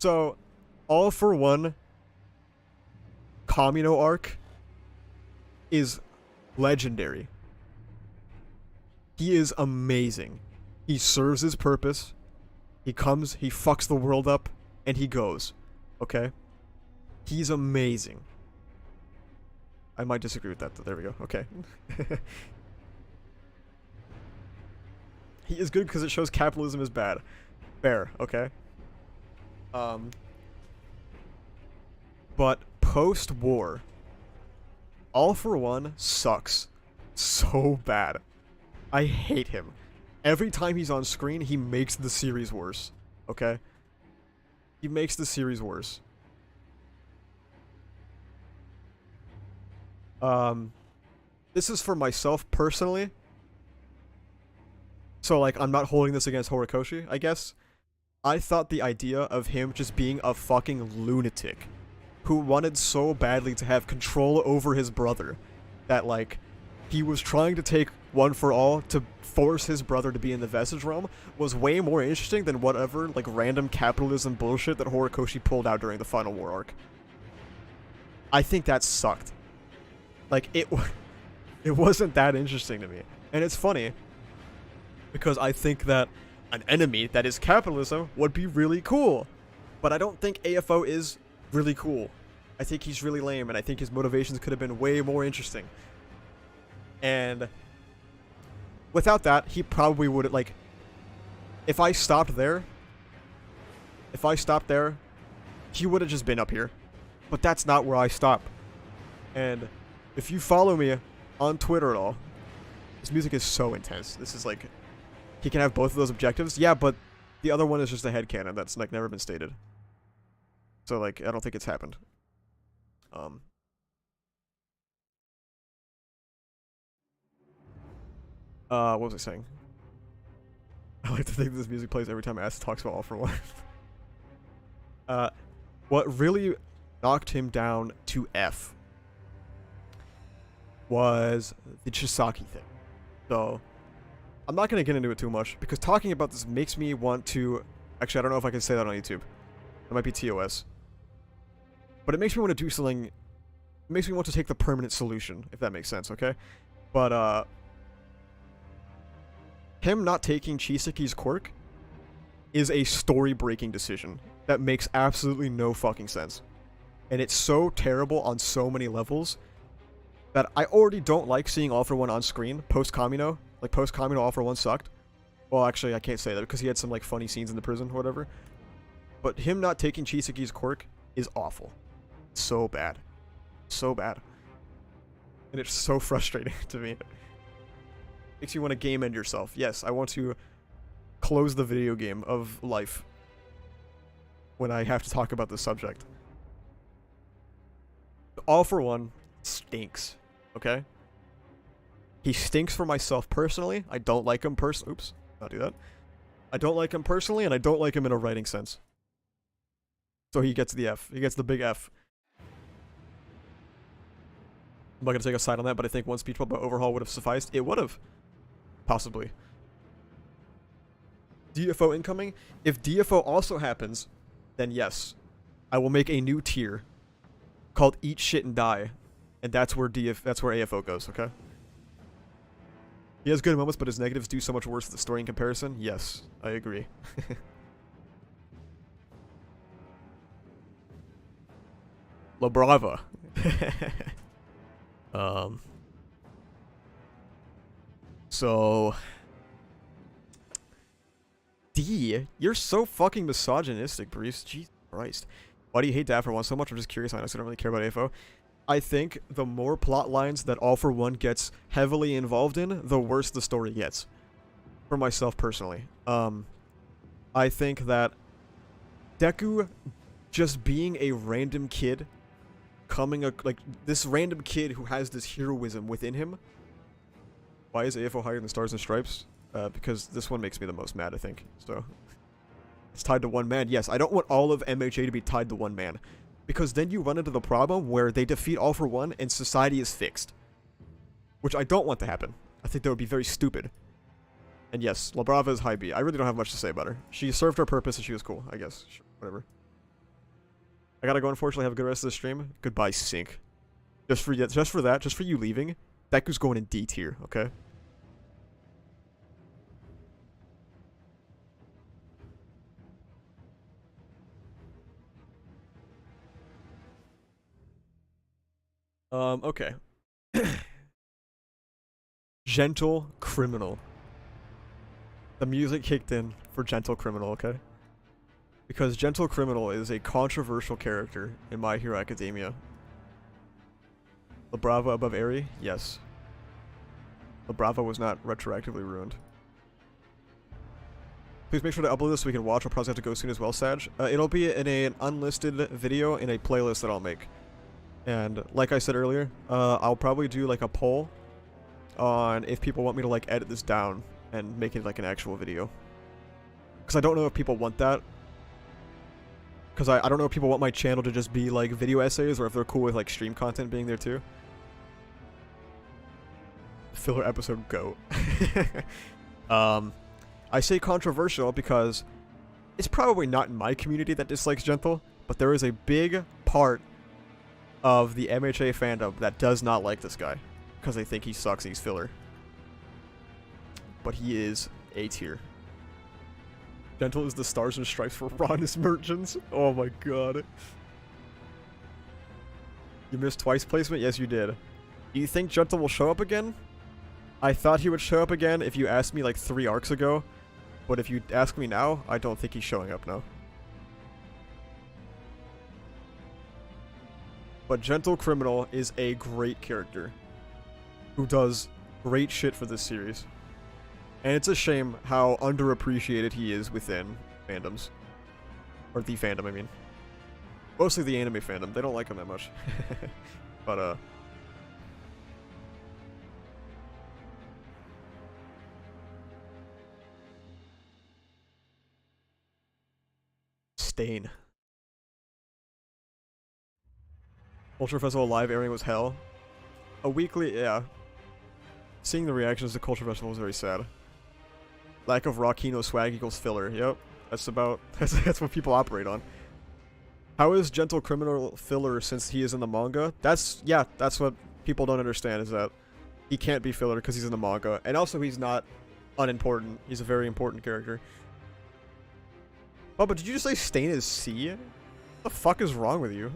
so. All For One Kamino arc is legendary. He is amazing. He serves his purpose. He comes, he fucks the world up, and he goes. Okay? He's amazing. I might disagree with that, but there we go. Okay. He is good because it shows capitalism is bad. Fair, okay? But post-war, All For One sucks so bad. I hate him. Every time he's on screen, he makes the series worse. Okay? He makes the series worse. This is for myself personally. So, like, I'm not holding this against Horikoshi, I guess. I thought the idea of him just being a fucking lunatic who wanted so badly to have control over his brother that, like, he was trying to take One For All to force his brother to be in the Vestige Realm was way more interesting than whatever, like, random capitalism bullshit that Horikoshi pulled out during the Final War arc. I think that sucked. Like, it wasn't that interesting to me. And it's funny, because I think that an enemy that is capitalism would be really cool. But I don't think AFO is really cool. I think he's really lame, and I think his motivations could have been way more interesting. And without that, he probably would, like, if I stopped there, he would have just been up here. But that's not where I stop. And if you follow me on Twitter at all, his music is so intense. This is like, he can have both of those objectives. Yeah, but the other one is just a headcanon that's like never been stated. So like, I don't think it's happened. What was I saying? I like to think this music plays every time Ass talks about All For One. What really knocked him down to F was the Chisaki thing. So, I'm not going to get into it too much, because talking about this makes me want to... Actually, I don't know if I can say that on YouTube. It might be TOS. But it makes me want to do something... It makes me want to take the permanent solution, if that makes sense, okay? But, him not taking Chisaki's quirk is a story-breaking decision that makes absolutely no fucking sense. And it's so terrible on so many levels that I already don't like seeing All For One on screen post-Kamino. Like, post-Kamino, All For One sucked. Well, actually, I can't say that because he had some, like, funny scenes in the prison or whatever. But him not taking Chisaki's quirk is awful. So bad. So bad. And it's so frustrating to me. Makes you want to game end yourself. Yes, I want to close the video game of life when I have to talk about this subject. All For One stinks, okay? He stinks for myself personally. I don't like him oops, not do that. I don't like him personally, and I don't like him in a writing sense. So he gets the F. He gets the big F. I'm not gonna take a side on that, but I think one speech bubble overhaul would have sufficed. It would have. Possibly. DFO incoming? If DFO also happens, then yes. I will make a new tier called Eat Shit and Die. And that's where AFO goes, okay? He has good moments, but his negatives do so much worse with the story in comparison. Yes, I agree. La Brava. So... D, you're so fucking misogynistic, Breeze. Jesus Christ. Why do you hate that for one so much? I'm just curious. I honestly don't really care about AFO. I think the more plot lines that All For One gets heavily involved in, the worse the story gets. For myself personally. I think that Deku just being a random kid, like this random kid who has this heroism within him. Why is AFO higher than Stars and Stripes? Because this one makes me the most mad, I think. So, it's tied to one man. Yes, I don't want all of MHA to be tied to one man. Because then you run into the problem where they defeat All For One and society is fixed. Which I don't want to happen. I think that would be very stupid. And yes, La Brava is high B. I really don't have much to say about her. She served her purpose and she was cool, I guess. Sure, whatever. I gotta go, unfortunately. Have a good rest of the stream. Goodbye, Sync. Just for you leaving, Deku's going in D tier, okay? Okay. Gentle Criminal. The music kicked in for Gentle Criminal, okay? Because Gentle Criminal is a controversial character in My Hero Academia. La Brava above Eri? Yes. La Brava was not retroactively ruined. Please make sure to upload this so we can watch. I'll probably have to go soon as well, Sag. It'll be in an unlisted video in a playlist that I'll make. And like I said earlier, I'll probably do like a poll on if people want me to like edit this down and make it like an actual video. Because I don't know if people want that. Because I don't know if people want my channel to just be like video essays or if they're cool with like stream content being there too. Filler episode GOAT. I say controversial because it's probably not in my community that dislikes Gentle, but there is a big part of the MHA fandom that does not like this guy because they think he sucks and he's filler. But he is A tier. Gentle is the stars and stripes for honest merchants. Oh my god. You missed twice placement? Yes, you did. Do you think Gentle will show up again? I thought he would show up again if you asked me like 3 arcs ago. But if you ask me now, I don't think he's showing up now. But Gentle Criminal is a great character who does great shit for this series. And it's a shame how underappreciated he is within fandoms. Or the fandom, I mean. Mostly the anime fandom. They don't like him that much. But, Stain. Culture Festival live airing was hell. A weekly, yeah. Seeing the reactions to Culture Festival was very sad. Lack of Rockino swag equals filler. Yep. That's what people operate on. How is Gentle Criminal filler since he is in the manga? That's what people don't understand, is that he can't be filler because he's in the manga. And also he's not unimportant. He's a very important character. Oh, but did you just say Stain is C? What the fuck is wrong with you?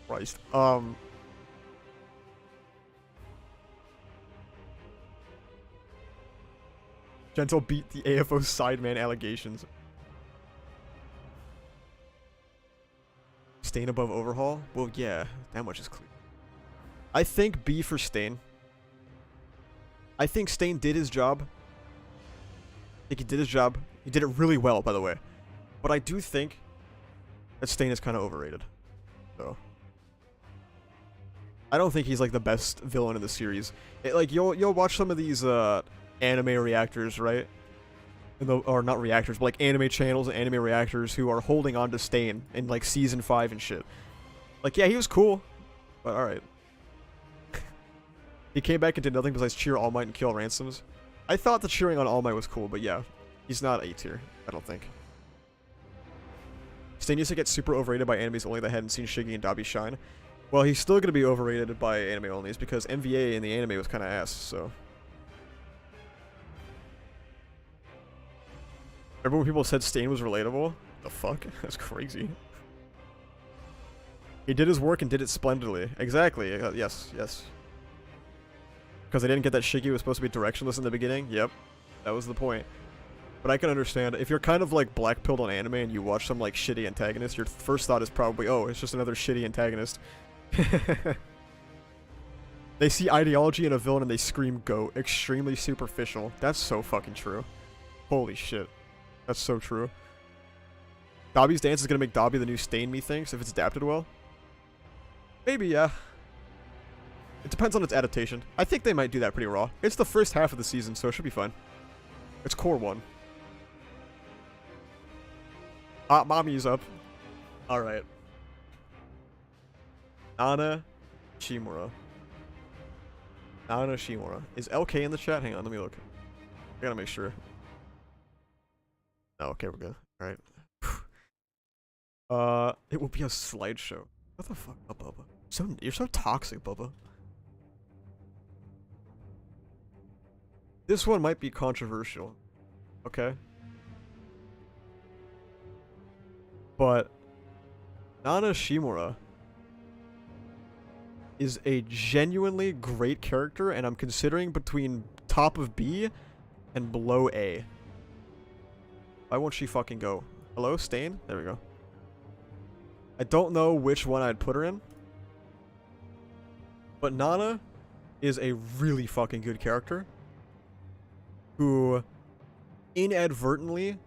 Christ. Gentle beat the AFO sideman allegations. Stain above Overhaul? Well, yeah, that much is clear. I think B for Stain. I think Stain did his job. I think he did his job. He did it really well, by the way. But I do think that Stain is kind of overrated. So I don't think he's like the best villain in the series. Like you'll watch some of these anime reactors, right? Or not reactors, but like anime channels and anime reactors who are holding on to Stain in like season 5 and shit. Like, yeah, he was cool, but alright. He came back and did nothing besides cheer All Might and kill ransoms. I thought the cheering on All Might was cool, but yeah, he's not A tier, I don't think. Stain used to get super overrated by animes only that hadn't seen Shiggy and Dabi shine. Well, he's still gonna be overrated by anime onlys because MVA in the anime was kind of ass, so. Remember when people said Stain was relatable? The fuck? That's crazy. He did his work and did it splendidly. Exactly. Yes, yes. Because they didn't get that Shiggy was supposed to be directionless in the beginning? Yep. That was the point. But I can understand, if you're kind of like black-pilled on anime and you watch some like shitty antagonist, your first thought is probably, oh, it's just another shitty antagonist. They see ideology in a villain and they scream go. Extremely superficial. That's so fucking true. Holy shit. That's so true. Dabi's dance is gonna make Dabi the new Stain, methinks, if it's adapted well. Maybe, yeah. It depends on its adaptation. I think they might do that pretty raw. It's the first half of the season, so it should be fine. It's core 1. Mommy's up. Alright. Nana Shimura. Nana Shimura. Is LK in the chat? Hang on, let me look. I gotta make sure. Oh, okay, we're good. Alright. It will be a slideshow. What the fuck, Bubba? You're so toxic, Bubba. This one might be controversial. Okay. But Nana Shimura is a genuinely great character, and I'm considering between top of B and below A. Why won't she fucking go? Hello, Stain? There we go. I don't know which one I'd put her in. But Nana is a really fucking good character who inadvertently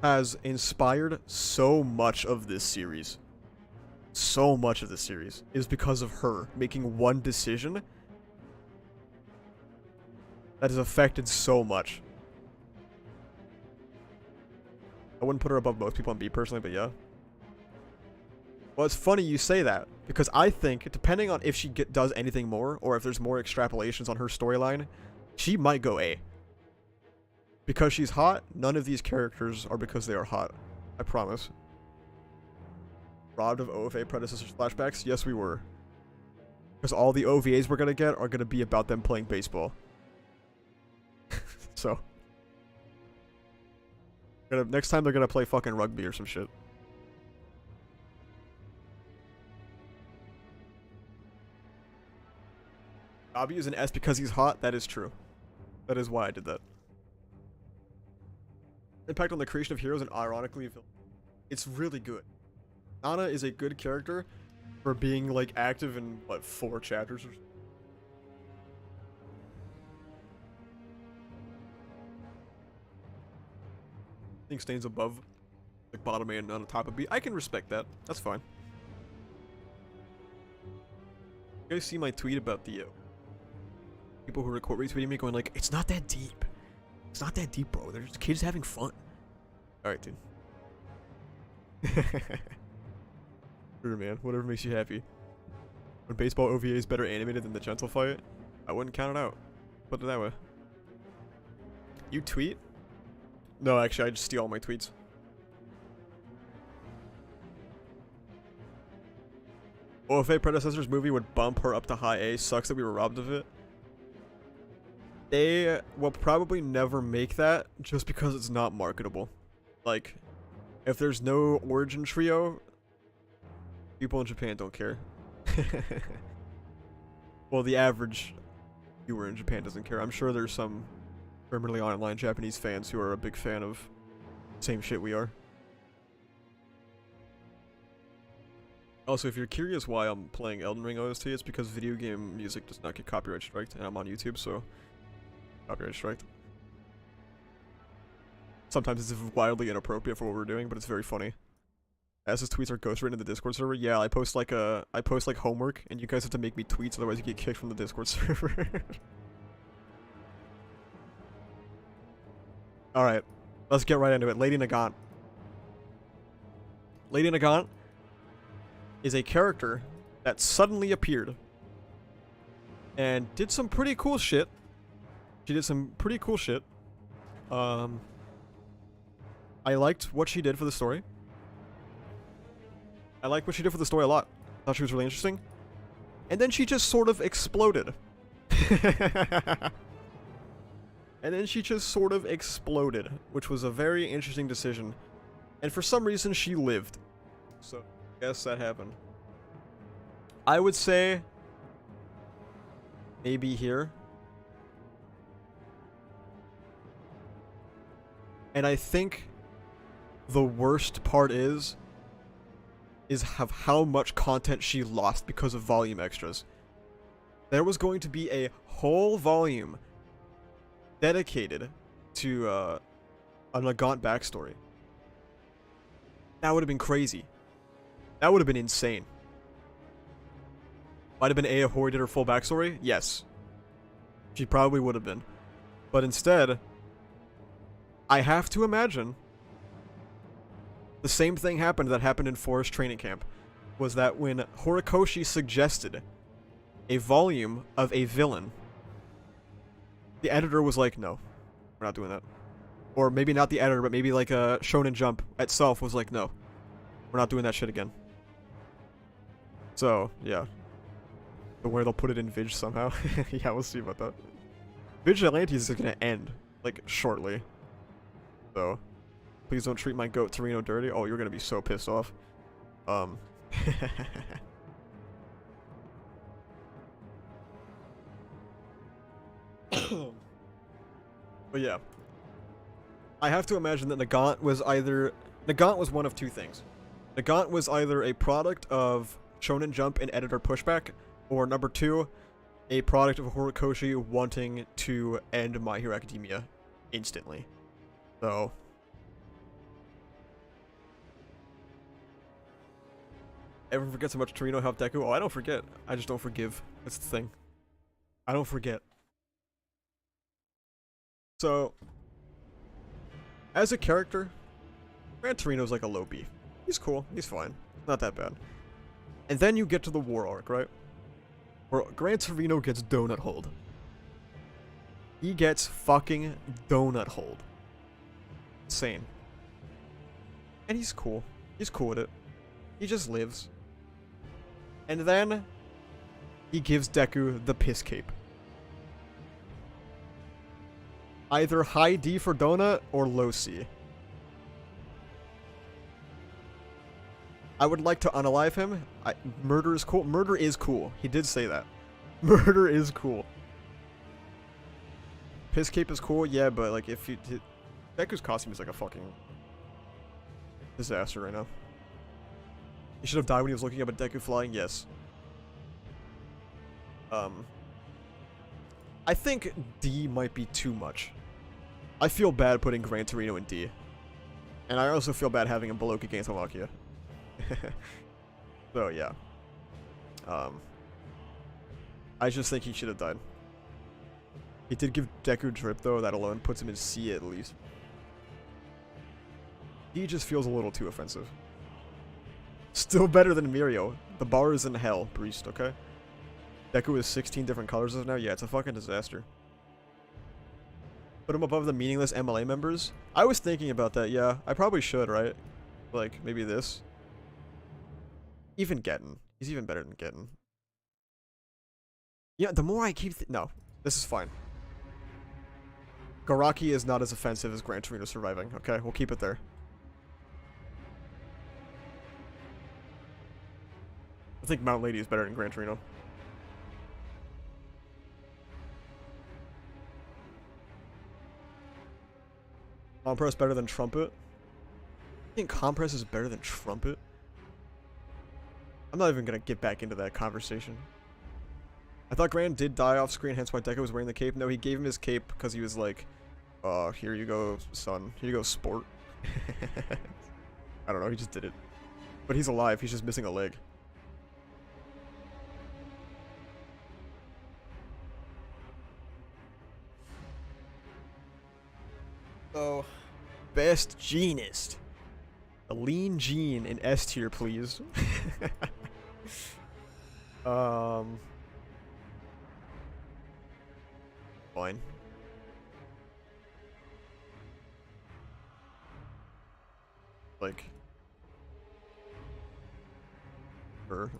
has inspired so much of this series. So much of this series is because of her making one decision that has affected so much. I wouldn't put her above most people on B personally, but yeah. Well, it's funny you say that, because I think, depending on if she does anything more, or if there's more extrapolations on her storyline, she might go A. Because she's hot, none of these characters are because they are hot. I promise. robbed of OFA predecessors flashbacks? Yes, we were. Because all the OVAs we're gonna get are gonna be about them playing baseball. So. Next time they're gonna play fucking rugby or some shit. Robbie is an S because he's hot? That is true. That is why I did that. Impact on the creation of heroes and ironically, it's really good. Nana is a good character for being like active in what 4 chapters or something. I think Stain's above like bottom A and on the top of B. I can respect that. That's fine. You guys see my tweet about the people who record retweeting me going like, it's not that deep. It's not that deep, bro. They're just kids having fun. Alright, dude. Sure, man. Whatever makes you happy. When baseball OVA is better animated than the gentle fight, I wouldn't count it out. Put it that way. You tweet? No, actually, I just steal all my tweets. OFA predecessors movie would bump her up to high A. Sucks that we were robbed of it. They will probably never make that just because it's not marketable. Like, if there's no origin trio, people in Japan don't care. Well, the average viewer in Japan doesn't care. I'm sure there's some permanently online Japanese fans who are a big fan of same shit we are. Also, if you're curious why I'm playing Elden Ring OST, it's because video game music does not get copyright striked, and I'm on YouTube, so copyright striked. Sometimes it's wildly inappropriate for what we're doing, but it's very funny. As his tweets are ghostwritten in the Discord server, yeah, I post like homework, and you guys have to make me tweets, otherwise you get kicked from the Discord server. Alright, let's get right into it. Lady Nagant. Lady Nagant is a character that suddenly appeared and did some pretty cool shit. She did some pretty cool shit. I liked what she did for the story. I liked what she did for the story a lot. Thought she was really interesting. And then she just sort of exploded. And then she just sort of exploded, which was a very interesting decision. And for some reason, she lived. So, I guess that happened. I would say maybe here. And I think the worst part is how much content she lost because of volume extras. There was going to be a whole volume dedicated to a Nagant backstory. That would have been crazy. That would have been insane. Might have been Aya Hori did her full backstory? Yes. She probably would have been. But instead, I have to imagine the same thing happened that happened in Forest Training Camp. Was that when Horikoshi suggested a volume of a villain, the editor was like, no, we're not doing that. Or maybe not the editor, but maybe like Shonen Jump itself was like, no, we're not doing that shit again. So, yeah. But where they'll put it in Vig somehow. Yeah, we'll see about that. Vigilantes is gonna end, like, shortly. So, please don't treat my goat Torino dirty. Oh, you're gonna be so pissed off. But yeah. I have to imagine that Nagant was one of two things. Nagant was either a product of Shonen Jump and editor pushback, or number 2, a product of Horikoshi wanting to end My Hero Academia instantly. So, everyone forgets how much Torino helped Deku. Oh, I don't forget. I just don't forgive. That's the thing. I don't forget. So, as a character, Gran Torino's like a low B. He's cool. He's fine. Not that bad. And then you get to the war arc, right? Where Gran Torino gets donut holed. He gets fucking donut holed. Insane. And he's cool. He's cool with it. He just lives. And then he gives Deku the piss cape. Either high D for donut or low C. I would like to unalive him. Murder is cool. Murder is cool. He did say that. Murder is cool. Piss cape is cool, yeah, but like if you... Deku's costume is like a fucking disaster right now. He should have died when he was looking up at Deku flying, yes. I think D might be too much. I feel bad putting Gran Torino in D. And I also feel bad having him below Gigantomachia. So, yeah. I just think he should have died. He did give Deku drip, though. That alone puts him in C at least. He just feels a little too offensive. Still better than Mirio. The bar is in hell, Priest, okay? Deku is 16 different colors as of now? Yeah, it's a fucking disaster. Put him above the meaningless MLA members? I was thinking about that, yeah. I probably should, right? Like, maybe this. Even Getten. He's even better than Getten. Yeah, the more I keep... No, this is fine. Garaki is not as offensive as Gran Torino surviving, okay? We'll keep it there. I think Mount Lady is better than Gran Torino. Compress better than Trumpet? I think Compress is better than Trumpet? I'm not even gonna get back into that conversation. I thought Gran did die off screen, hence why Deku was wearing the cape. No, he gave him his cape because he was like, here you go, son. Here you go, sport. I don't know, he just did it. But he's alive, he's just missing a leg. Oh, best genist. A lean gene in S tier, please. Fine. Like, her.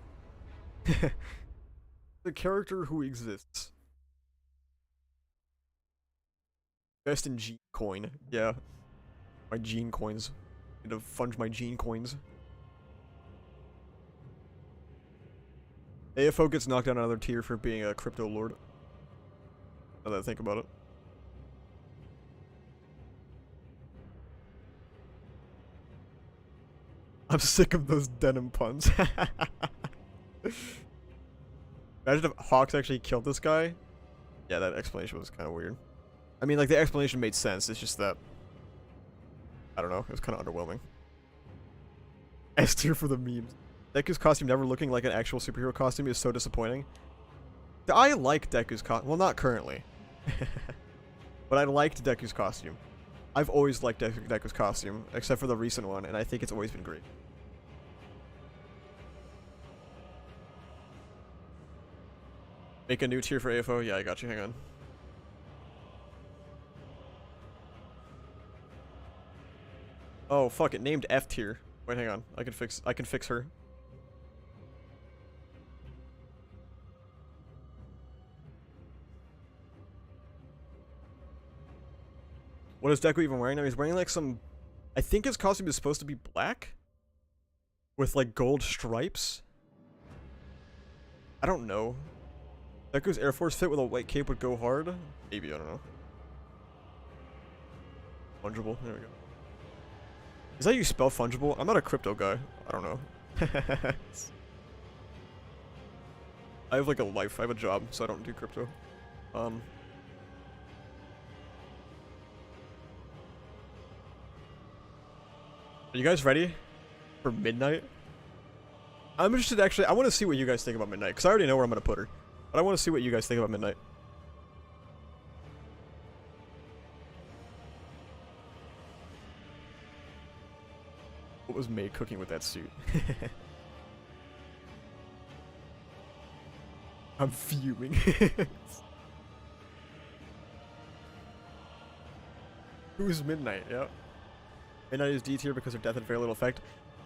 The character who exists. Best in Gene coin. Yeah. My Gene coins. Need to funge my Gene coins. AFO gets knocked down another tier for being a crypto lord. Now that I think about it. I'm sick of those denim puns. Imagine if Hawks actually killed this guy. Yeah, that explanation was kind of weird. I mean, like, the explanation made sense. It's just that... I don't know. It was kind of underwhelming. S tier for the memes. Deku's costume never looking like an actual superhero costume is so disappointing. I like Deku's costume. Well, not currently. But I liked Deku's costume. I've always liked Deku's costume, except for the recent one, and I think it's always been great. Make a new tier for AFO? Yeah, I got you. Hang on. Oh, fuck it. Named F tier. Wait, hang on. I can fix her. What is Deku even wearing now? He's wearing like some... I think his costume is supposed to be black? With like gold stripes? I don't know. Deku's Air Force fit with a white cape would go hard? Maybe, I don't know. Fungible. There we go. Is that how you spell fungible? I'm not a crypto guy. I don't know. I have like a life. I have a job, so I don't do crypto. Are you guys ready for Midnight? I'm interested, actually. I want to see what you guys think about Midnight, because I already know where I'm going to put her. But I want to see what you guys think about Midnight. What was May cooking with that suit? I'm fuming. Who's Midnight? Yeah. Midnight is D tier because her death had very little effect.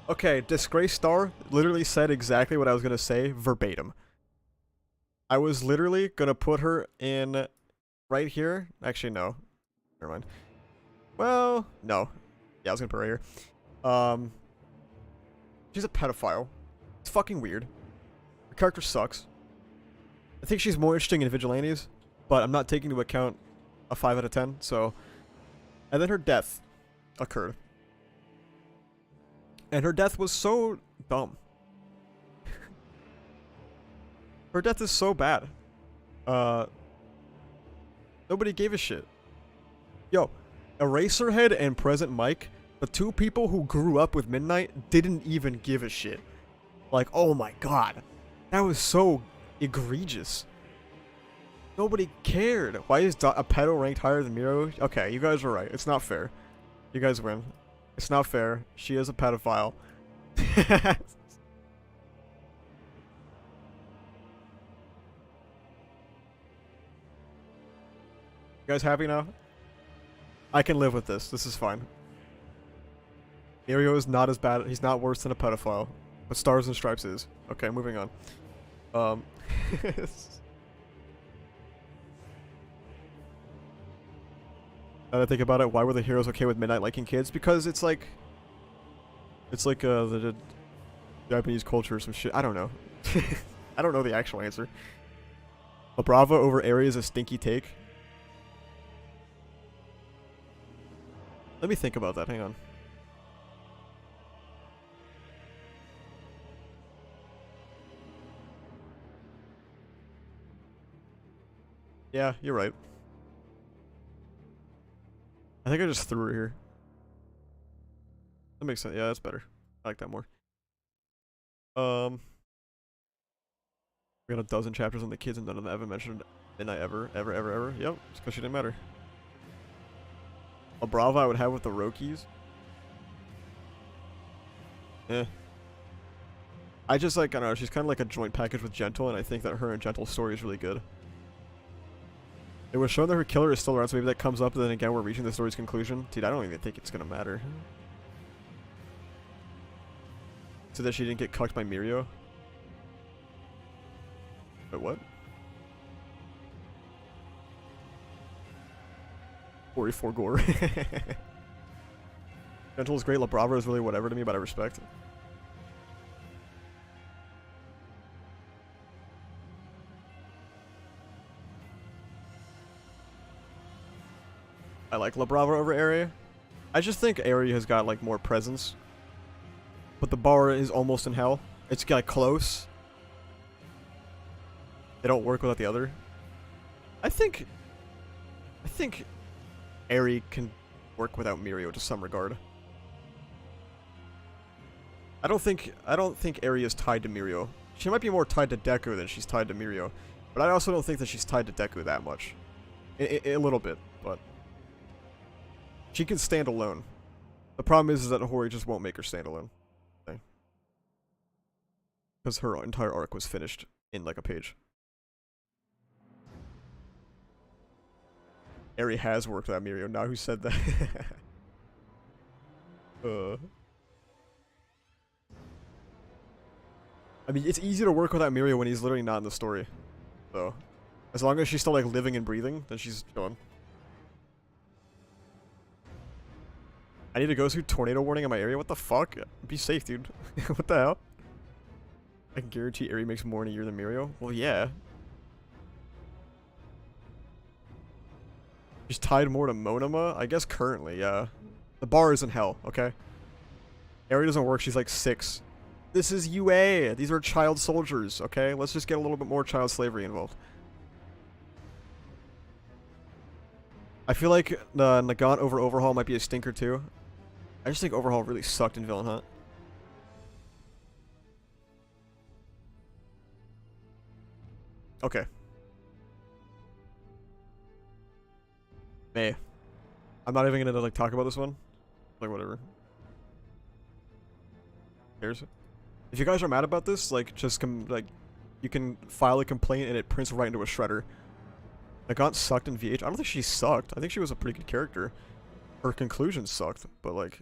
Okay, Disgrace Star literally said exactly what I was gonna say, verbatim. I was literally gonna put her in right here. Actually, no. Never mind. Well, no. Yeah, I was gonna put her right here. She's a pedophile. It's fucking weird. Her character sucks. I think she's more interesting in Vigilantes, but I'm not taking into account a 5 out of 10, so... And then her death occurred. And her death was so dumb. Her death is so bad. Nobody gave a shit. Yo, Eraserhead and Present Mike, the two people who grew up with Midnight, didn't even give a shit. Like, oh my god. That was so egregious. Nobody cared. Why is a pedo ranked higher than Miro? Okay, you guys were right. It's not fair. You guys win. It's not fair. She is a pedophile. You guys happy now? I can live with this. This is fine. Mirio is not as bad. He's not worse than a pedophile. But Stars and Stripes is. Okay, moving on. Now that I think about it, why were the heroes okay with Midnight liking kids? Because it's like the Japanese culture or some shit. I don't know. I don't know the actual answer. A Brava over Eri is a stinky take. Let me think about that. Hang on. Yeah, you're right. I think I just threw her here. That makes sense. Yeah, that's better. I like that more. We got a dozen chapters on the kids and none of them ever mentioned Midnight ever. Yep, it's because she didn't matter. A Brava I would have with the Rokis. Eh. I just like, I don't know, she's kind of like a joint package with Gentle, and I think that her and Gentle's story is really good. It was shown that her killer is still around, so maybe that comes up, and then again we're reaching the story's conclusion. Dude, I don't even think it's gonna matter. So that she didn't get cucked by Mirio? Wait, what? 44 gore. Gentle is great, La Brava is really whatever to me, but I respect it. I like La Brava over Eri. I just think Eri has got like more presence. But the bar is almost in hell. It's like close. They don't work without the other. I think Eri can work without Mirio to some regard. I don't think Eri is tied to Mirio. She might be more tied to Deku than she's tied to Mirio. But I also don't think that she's tied to Deku that much. A little bit, but she can stand alone. The problem is that Hori just won't make her stand alone. Because her entire arc was finished in like a page. Eri has worked without Mirio. Now who said that? I mean, it's easy to work without Mirio when he's literally not in the story. So, as long as she's still like living and breathing, then she's chilling. I need to go through tornado warning in my area. What the fuck? Be safe, dude. What the hell? I can guarantee Eri makes more in a year than Mirio. Well, yeah. She's tied more to Monoma? I guess currently, yeah. The bar is in hell, okay? Eri doesn't work, she's like 6. This is UA! These are child soldiers, okay? Let's just get a little bit more child slavery involved. I feel like Nagant over Overhaul might be a stinker too. I just think Overhaul really sucked in Villain Hunt. Okay. May. I'm not even gonna like talk about this one. Like whatever. Cares. If you guys are mad about this, like just you can file a complaint and it prints right into a shredder. Nagant sucked in VH. I don't think she sucked. I think she was a pretty good character. Her conclusion sucked, but like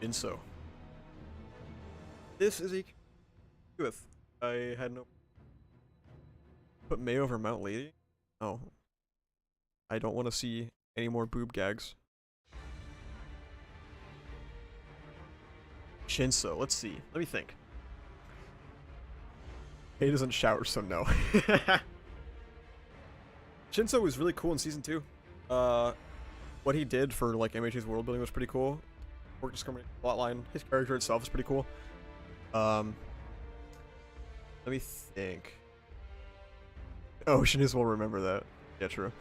Inso. This is a with. I had no. Put May over Mount Lady? No. I don't want to see any more boob gags. Shinso, let's see. Let me think. He doesn't shower, so no. Shinso was really cool in season 2. What he did for like MHA's world building was pretty cool. Work discovery plotline. His character itself is pretty cool. Let me think. Oh, Shiniz will remember that. Yeah, true.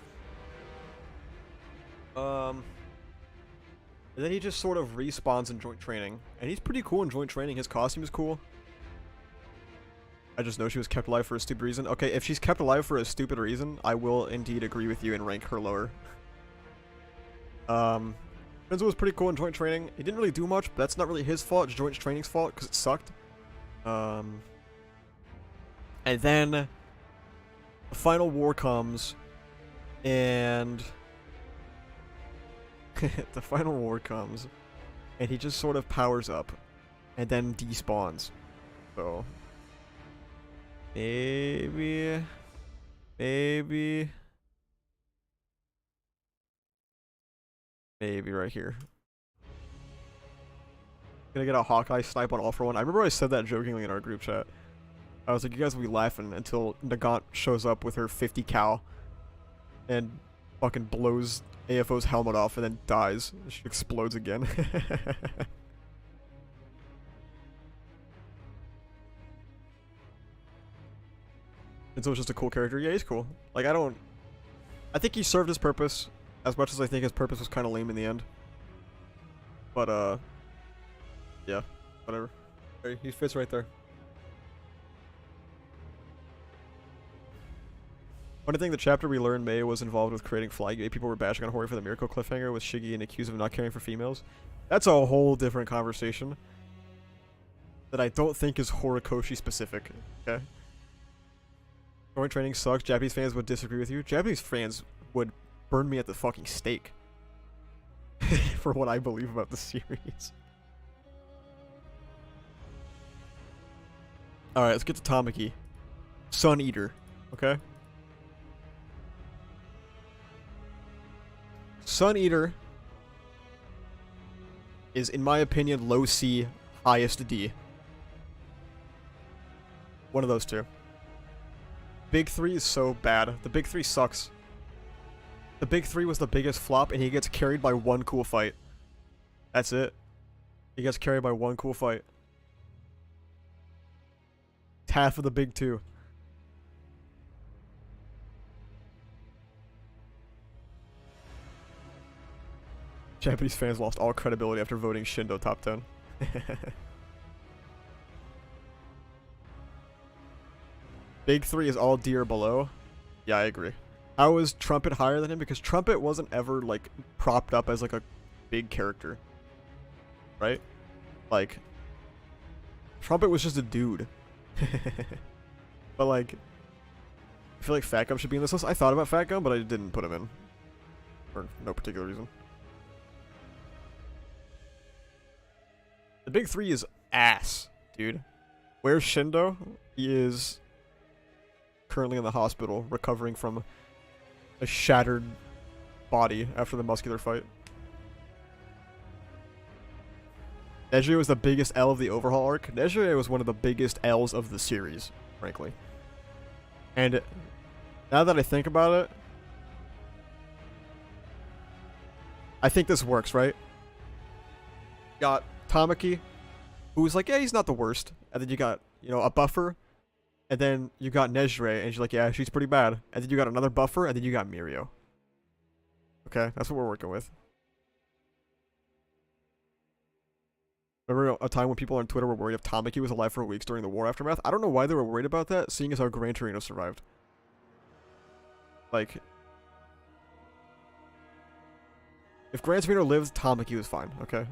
And then he just sort of respawns in joint training. And he's pretty cool in joint training. His costume is cool. I just know she was kept alive for a stupid reason. Okay, if she's kept alive for a stupid reason, I will indeed agree with you and rank her lower. Renzo was pretty cool in joint training. He didn't really do much, but that's not really his fault. It's joint training's fault, because it sucked. And then the final war comes, and the final war comes, and he just sort of powers up, and then despawns. So maybe right here. Gonna get a Hawkeye snipe on All For One. I remember I said that jokingly in our group chat. I was like, you guys will be laughing until Nagant shows up with her 50 cal and fucking blows AFO's helmet off and then dies. She explodes again. And so it's just a cool character. Yeah, he's cool. Like, I think he served his purpose as much as I think his purpose was kind of lame in the end. But, yeah, whatever. He fits right there. One thing, the chapter we learned May was involved with creating Flygate. People were bashing on Hori for the miracle cliffhanger with Shiggy and accused of not caring for females. That's a whole different conversation that I don't think is Horikoshi specific, okay? Joint training sucks. Japanese fans would disagree with you. Japanese fans would burn me at the fucking stake for what I believe about the series. Alright, let's get to Tamaki. Sun Eater, okay? Sun Eater is, in my opinion, low C, highest D. One of those two. Big 3 is so bad. The Big 3 sucks. The Big 3 was the biggest flop, and he gets carried by one cool fight. That's it. He gets carried by one cool fight. It's half of the Big 2. Japanese fans lost all credibility after voting Shindo top 10. Big 3 is all D or below. Yeah, I agree. How is Trumpet higher than him? Because Trumpet wasn't ever, like, propped up as, like, a big character. Right? Like, Trumpet was just a dude. But, like, I feel like Fat Gum should be in this list. I thought about Fat Gum, but I didn't put him in. For no particular reason. The Big 3 is ass, dude. Where's Shindo? He is currently in the hospital, recovering from a shattered body after the muscular fight. Nejire was the biggest L of the overhaul arc. Nejire was one of the biggest L's of the series, frankly. And now that I think about it, I think this works, right? Got Tamaki, who's like, yeah, he's not the worst. And then you got, you know, a buffer. And then you got Nejire, and she's like, yeah, she's pretty bad. And then you got another buffer, and then you got Mirio. Okay, that's what we're working with. Remember a time when people on Twitter were worried if Tamaki was alive for weeks during the war aftermath? I don't know why they were worried about that, seeing as how Gran Torino survived. Like, if Gran Torino lived, Tamaki was fine, okay?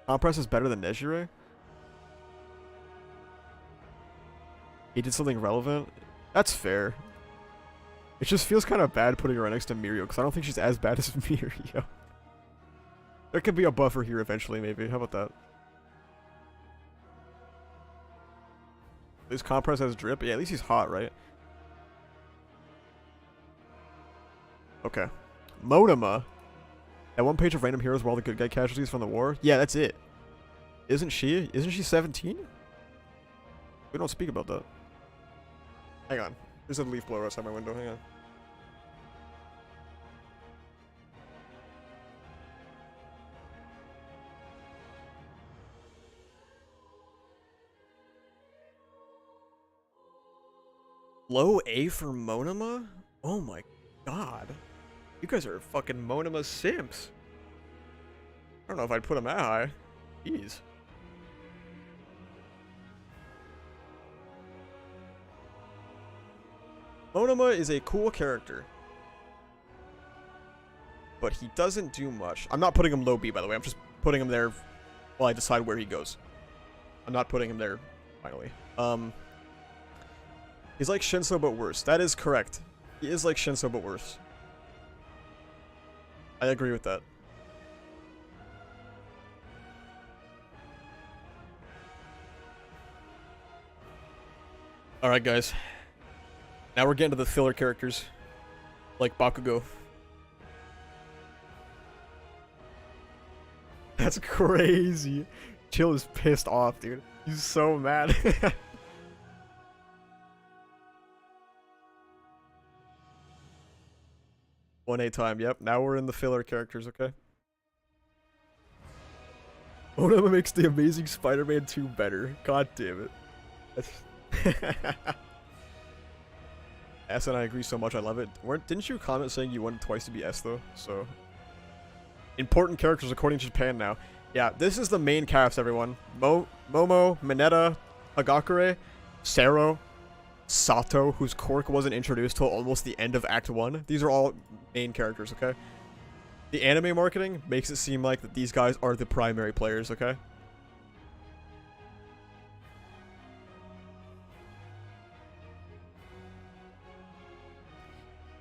Compress is better than Nejire. He did something relevant. That's fair. It just feels kind of bad putting her right next to Mirio, because I don't think she's as bad as Mirio. There could be a buffer here eventually, maybe. How about that? His compress has drip? Yeah, at least he's hot, right? Okay. Monoma. That one page of random heroes were all the good guy casualties from the war? Yeah, that's it. Isn't she 17? We don't speak about that. Hang on. There's a leaf blower outside my window. Hang on. Low A for Monoma? Oh my god. You guys are fucking Monoma simps. I don't know if I'd put him that high. Jeez. Monoma is a cool character. But he doesn't do much. I'm not putting him low B, by the way. I'm just putting him there while I decide where he goes. I'm not putting him there, finally. He's like Shinso, but worse. That is correct. He is like Shinso, but worse. I agree with that. Alright, guys. Now we're getting to the filler characters. Like Bakugo. That's crazy. Chill is pissed off, dude. He's so mad. One A time, yep. Now we're in the filler characters, okay? Onoma makes the Amazing Spider-Man 2 better. God damn it. S and I agree so much, I love it. Didn't you comment saying you wanted twice to be S though? So important characters according to Japan now. Yeah, this is the main cast, everyone. Momo, Mineta, Hagakure, Sero, Sato, whose quirk wasn't introduced till almost the end of Act 1. These are all main characters, okay? The anime marketing makes it seem like that these guys are the primary players, okay?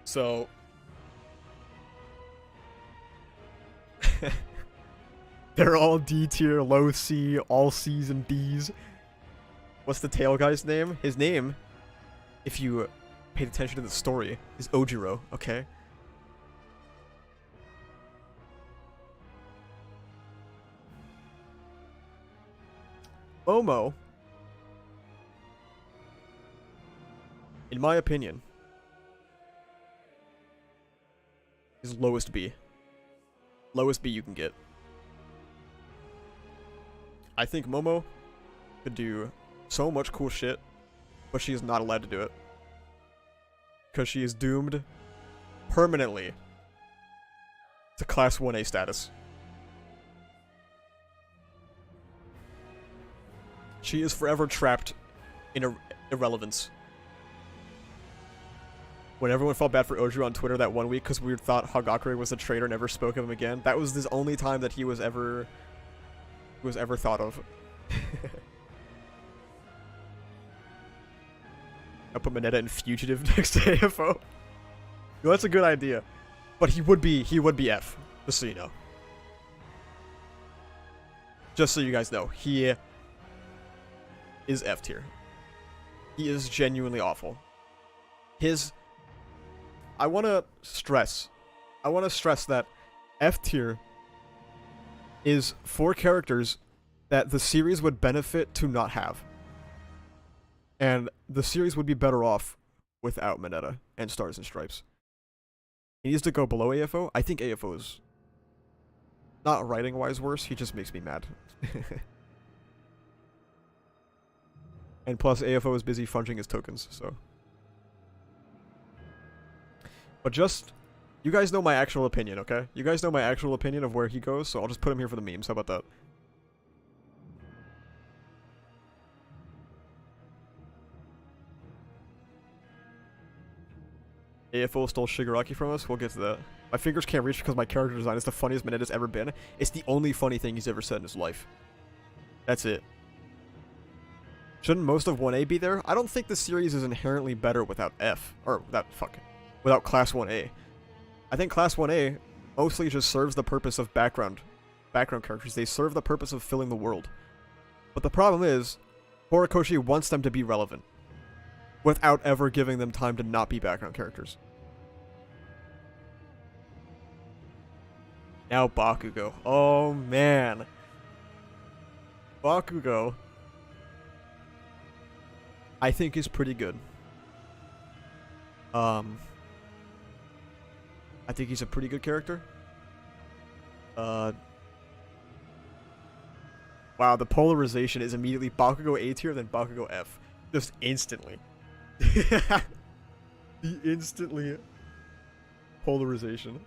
So they're all D tier, low C, all C's and D's. What's the tail guy's name? His name, if you paid attention to the story, is Ojiro, okay? Momo, in my opinion, is lowest B. Lowest B you can get. I think Momo could do so much cool shit, but she is not allowed to do it. Because she is doomed permanently to Class 1A status. She is forever trapped in irrelevance. When everyone felt bad for Ojiro on Twitter that one week because we thought Hagakure was a traitor and never spoke of him again, that was the only time that he was ever thought of. I'll put Mineta in Fugitive next to AFO. No, that's a good idea. But he would be F, just so you know. Just so you guys know, he is F tier. He is genuinely awful. I want to stress that F tier is for characters that the series would benefit to not have. And the series would be better off without Mineta and Stars and Stripes. He needs to go below AFO. I think AFO is not writing-wise worse, he just makes me mad. And plus, AFO is busy funging his tokens, so. But just, you guys know my actual opinion, okay? You guys know my actual opinion of where he goes, so I'll just put him here for the memes. How about that? AFO stole Shigaraki from us? We'll get to that. My fingers can't reach because my character design is the funniest Mineta's ever been. It's the only funny thing he's ever said in his life. That's it. Shouldn't most of 1A be there? I don't think the series is inherently better without F. Or, without Class 1A. I think Class 1A mostly just serves the purpose of background characters. They serve the purpose of filling the world. But the problem is, Horikoshi wants them to be relevant without ever giving them time to not be background characters. Now Bakugo. Oh man. Bakugo, I think is pretty good. I think he's a pretty good character. Wow, the polarization is immediately Bakugo A tier, then Bakugo F. Just instantly. The instantly polarization.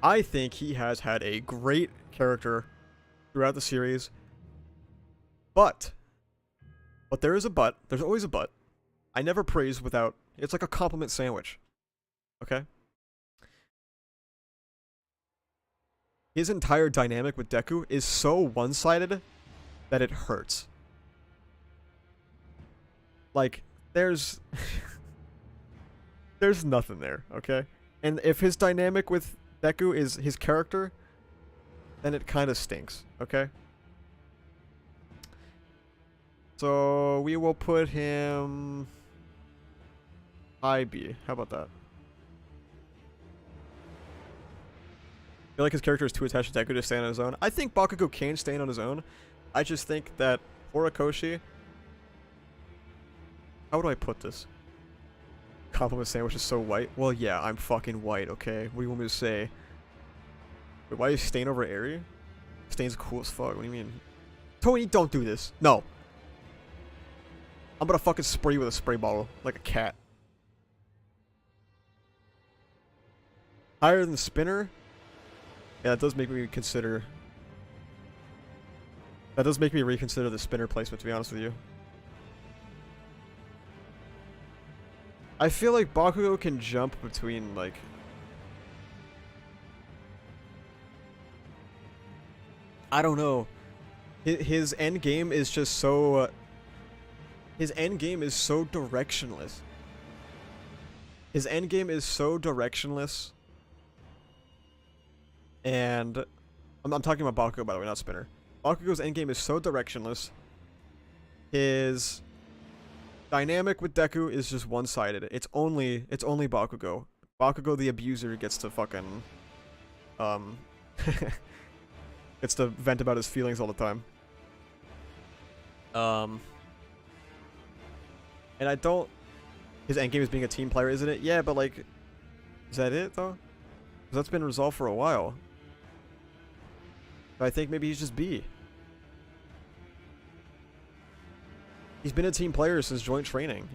I think he has had a great character throughout the series. But there is a but. There's always a but. I never praise without... It's like a compliment sandwich. Okay? His entire dynamic with Deku is so one-sided that it hurts. Like, there's... there's nothing there, okay? And if his dynamic with Deku is his character, then it kind of stinks, okay? So, we will put him... high B. How about that? I feel like his character is too attached to Deku to stand on his own. I think Bakugo can stand on his own. I just think that Horikoshi... How do I put this? Compliment sandwich is so white. Well, yeah, I'm fucking white, okay? What do you want me to say? Wait, why is Stain over Eri? Stain's cool as fuck. What do you mean? Tony, don't do this. No. I'm gonna fucking spray you with a spray bottle. Like a cat. Higher than Spinner? Yeah, that does make me consider... That does make me reconsider the Spinner placement, to be honest with you. I feel like Bakugo can jump between, like... I don't know. His end game is just so... his end game is so directionless. His end game is so directionless. And... I'm talking about Bakugo, by the way, not Spinner. Bakugo's endgame is so directionless. His... dynamic with Deku is just one-sided. It's only Bakugo. Bakugo the abuser gets to fucking gets to vent about his feelings all the time. And I don't... His endgame is being a team player, isn't it? Yeah, but like... Is that it, though? 'Cause that's been resolved for a while. But I think maybe he's just B. He's been a team player since joint training.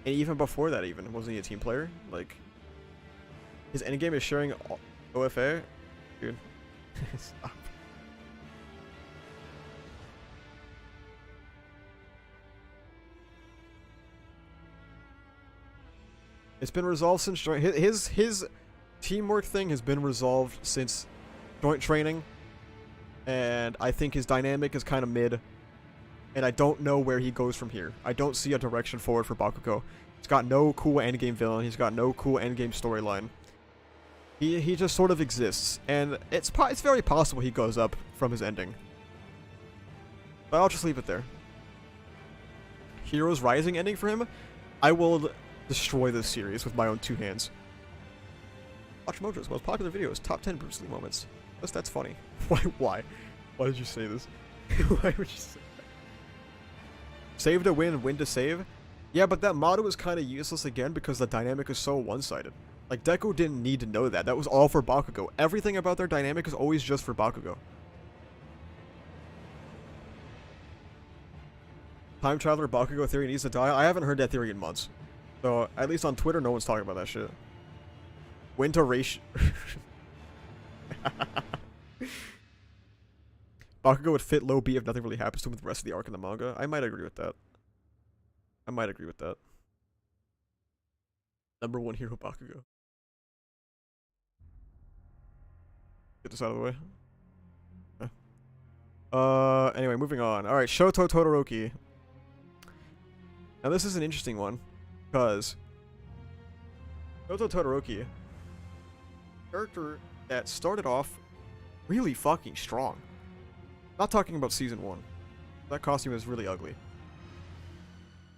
And even before that even, wasn't he a team player? Like... His endgame is sharing OFA? Dude. Stop. It's been resolved since joint... His teamwork thing has been resolved since joint training. And I think his dynamic is kind of mid. And I don't know where he goes from here. I don't see a direction forward for Bakugo. He's got no cool endgame villain. He's got no cool endgame storyline. He just sort of exists. And it's very possible he goes up from his ending. But I'll just leave it there. Heroes Rising ending for him? I will destroy this series with my own two hands. Watch Mojo's most popular videos. Top 10 Bruce Lee moments. That's funny. Why? Why did you say this? Why would you say that? Save to win, win to save? Yeah, but that motto is kind of useless again because the dynamic is so one-sided. Like, Deku didn't need to know that. That was all for Bakugo. Everything about their dynamic is always just for Bakugo. Time Traveler Bakugo theory needs to die? I haven't heard that theory in months. So, at least on Twitter, no one's talking about that shit. Winter Race... Bakugo would fit low B if nothing really happens to him with the rest of the arc in the manga. I might agree with that. Number one hero Bakugo. Get this out of the way. Anyway, moving on. Alright, Shoto Todoroki. Now this is an interesting one, because Shoto Todoroki, character that started off really fucking strong. Not talking about season 1. That costume is really ugly.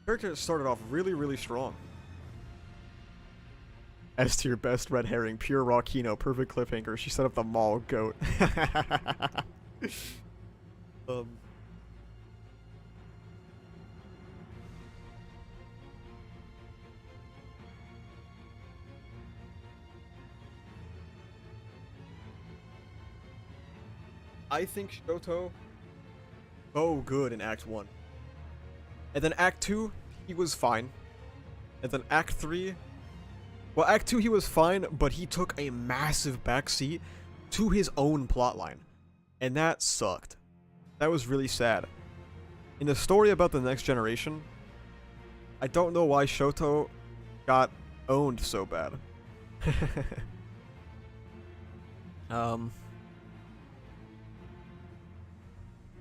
Character started off really, really strong. S tier best red herring, pure raw Kino, perfect cliffhanger. She set up the mall goat. I think Shoto good in Act 1. And then Act 2, he was fine. And then Act 3, well, Act 2 he was fine, but he took a massive backseat to his own plotline. And that sucked. That was really sad. In the story about the next generation, I don't know why Shoto got owned so bad.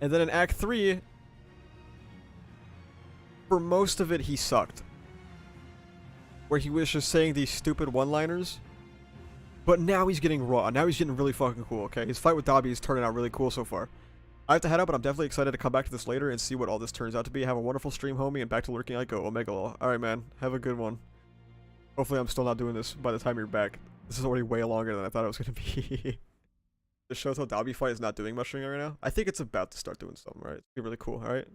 And then in Act 3, for most of it, he sucked. Where he was just saying these stupid one-liners. But now he's getting raw. Now he's getting really fucking cool, okay? His fight with Dabi is turning out really cool so far. I have to head out, but I'm definitely excited to come back to this later and see what all this turns out to be. Have a wonderful stream, homie, and back to lurking I go. Omega Law. Alright, man. Have a good one. Hopefully I'm still not doing this by the time you're back. This is already way longer than I thought it was going to be. The Shoto Dabi fight is not doing much right now. I think it's about to start doing something, right? It's gonna be really cool, alright?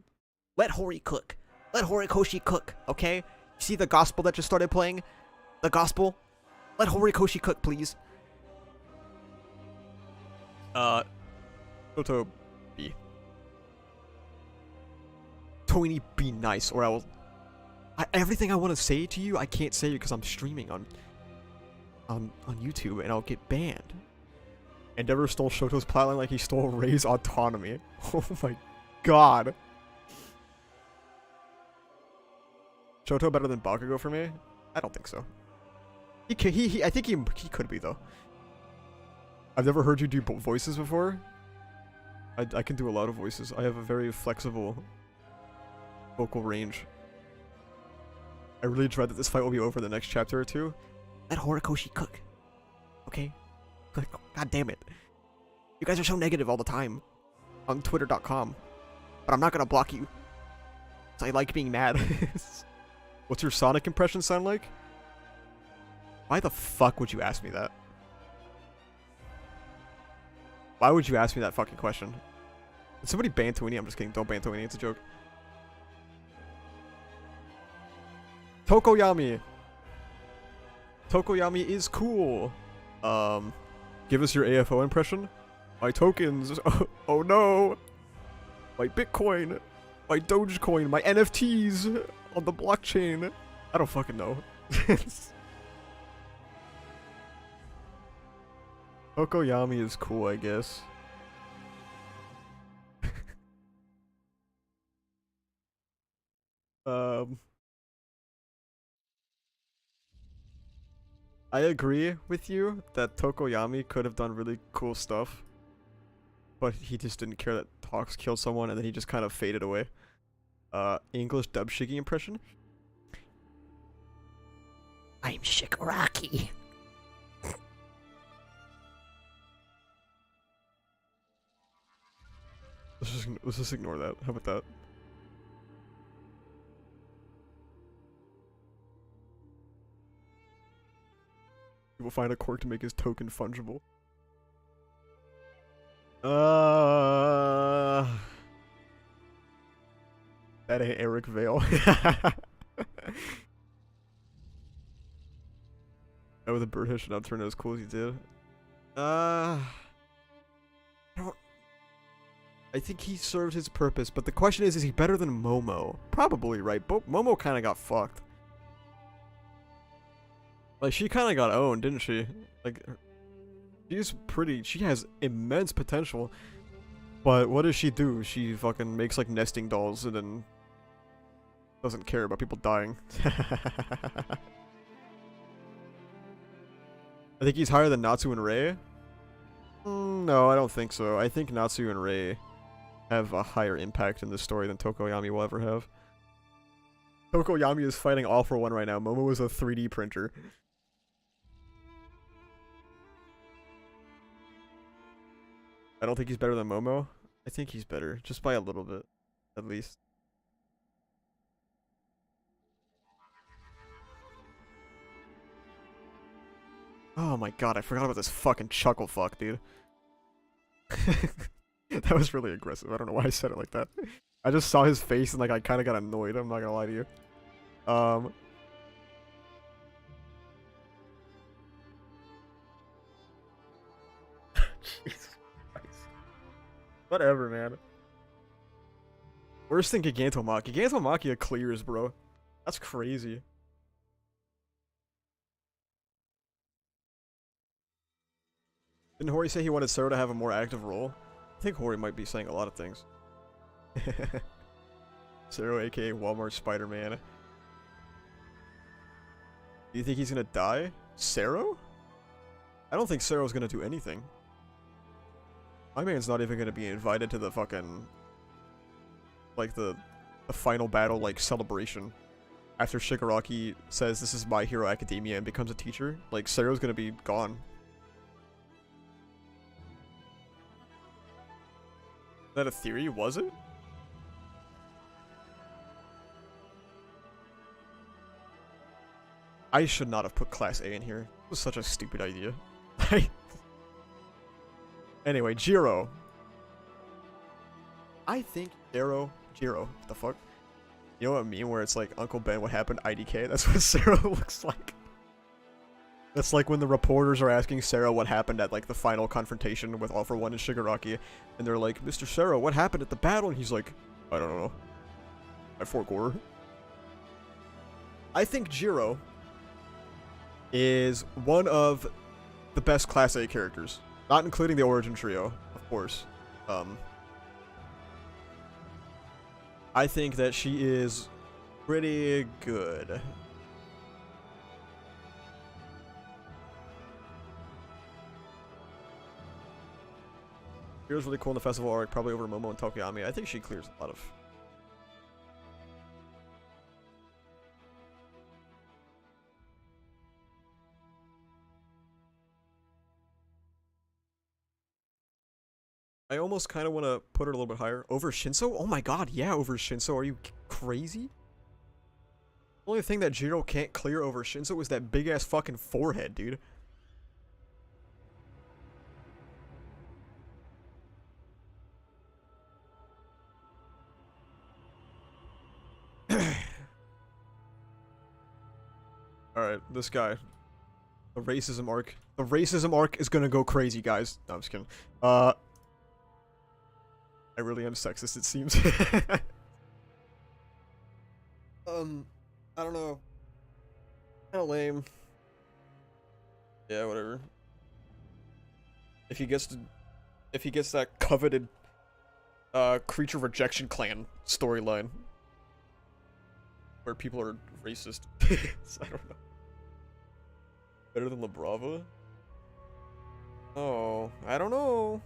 Let Hori cook. Let Horikoshi cook, okay? You see the gospel that just started playing? The gospel? Let Horikoshi cook, please. Shoto B. Tony, be nice, or I will... everything I want to say to you, I can't say because I'm streaming on YouTube, and I'll get banned. Endeavor stole Shoto's plotline like he stole Rei's autonomy. Oh my god. Shoto better than Bakugo for me? I don't think so. I think he could be though. I've never heard you do voices before. I can do a lot of voices. I have a very flexible vocal range. I really dread that this fight will be over the next chapter or two. Let Horikoshi cook. Okay? God damn it. You guys are so negative all the time. On Twitter.com. But I'm not gonna block you. 'Cause I like being mad. What's your Sonic impression sound like? Why the fuck would you ask me that? Why would you ask me that fucking question? Did somebody ban Twinny? I'm just kidding. Don't ban Twinny. It's a joke. Tokoyami. Tokoyami is cool. Give us your AFO impression. My tokens. Oh no. My Bitcoin. My Dogecoin. My NFTs on the blockchain. I don't fucking know. Tokoyami is cool, I guess. I agree with you that Tokoyami could have done really cool stuff, but he just didn't care that Tox killed someone, and then he just kind of faded away. English dub Shiggy impression? I'm Shigaraki. Let's just ignore that. How about that? He will find a quirk to make his token fungible. That ain't Eric Vale. Oh, the bird head should not turn out as cool as he did. I think he served his purpose, but the question is he better than Momo? Probably, right? Momo kind of got fucked. Like, she kind of got owned, didn't she? Like, she has immense potential. But what does she do? She fucking makes, like, nesting dolls and then doesn't care about people dying. I think he's higher than Natsu and Rei. No, I don't think so. I think Natsu and Rei have a higher impact in this story than Tokoyami will ever have. Tokoyami is fighting All For One right now. Momo is a 3D printer. I don't think he's better than Momo. I think he's better, just by a little bit, at least. Oh my god, I forgot about this fucking chuckle fuck, dude. That was really aggressive. I don't know why I said it like that. I just saw his face and like I kind of got annoyed. I'm not gonna lie to you. Jesus Christ. Whatever, man. Worst thing Gigantomachia. Gigantomachia clears, bro. That's crazy. Didn't Hori say he wanted Sero to have a more active role? I think Hori might be saying a lot of things. Sero, aka Walmart Spider-Man. Do you think he's gonna die? Sero? I don't think Sero's gonna do anything. My man's not even gonna be invited to the fucking... like the final battle, like, celebration. After Shigaraki says this is My Hero Academia and becomes a teacher, like, Sero's gonna be gone. Is that a theory? Was it? I should not have put Class A in here. It was such a stupid idea. Anyway, Jiro. I think Jiro, what the fuck? You know what I mean? Where it's like, Uncle Ben, what happened? IDK? That's what Sero looks like. That's like when the reporters are asking Sero what happened at like the final confrontation with All For One and Shigaraki. And they're like, Mr. Sero, what happened at the battle? And he's like, I don't know. I forgot. I think Jiro is one of the best Class A characters. Not including the Origin Trio, of course. I think that she is pretty good. Jiro's really cool in the festival arc, probably over Momo and Tokoyami. I think she clears a lot of... I almost kind of want to put her a little bit higher. Over Shinso? Oh my god, yeah, over Shinso. Are you crazy? The only thing that Jiro can't clear over Shinso is that big-ass fucking forehead, dude. Alright, this guy. The racism arc. The racism arc is gonna go crazy, guys. No, I'm just kidding. I really am sexist, it seems. I don't know. Kinda lame. Yeah, whatever. If he gets that coveted creature rejection clan storyline where people are racist. I don't know. Better than La Brava? Oh, I don't know.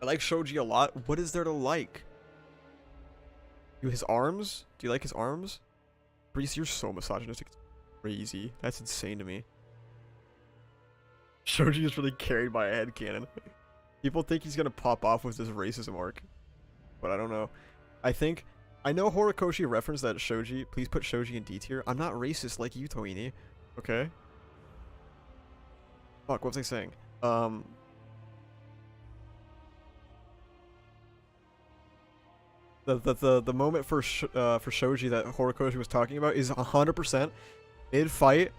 I like Shoji a lot. What is there to like? His arms? Do you like his arms? Reese, you're so misogynistic. It's crazy. That's insane to me. Shoji is really carried by a headcanon. People think he's gonna pop off with this racism arc. But I don't know. I know Horikoshi referenced that Shoji. Please put Shoji in D tier. I'm not racist like you, Toini. Okay? Fuck, what was I saying? The moment for Shoji that Horikoshi was talking about is 100% mid-fight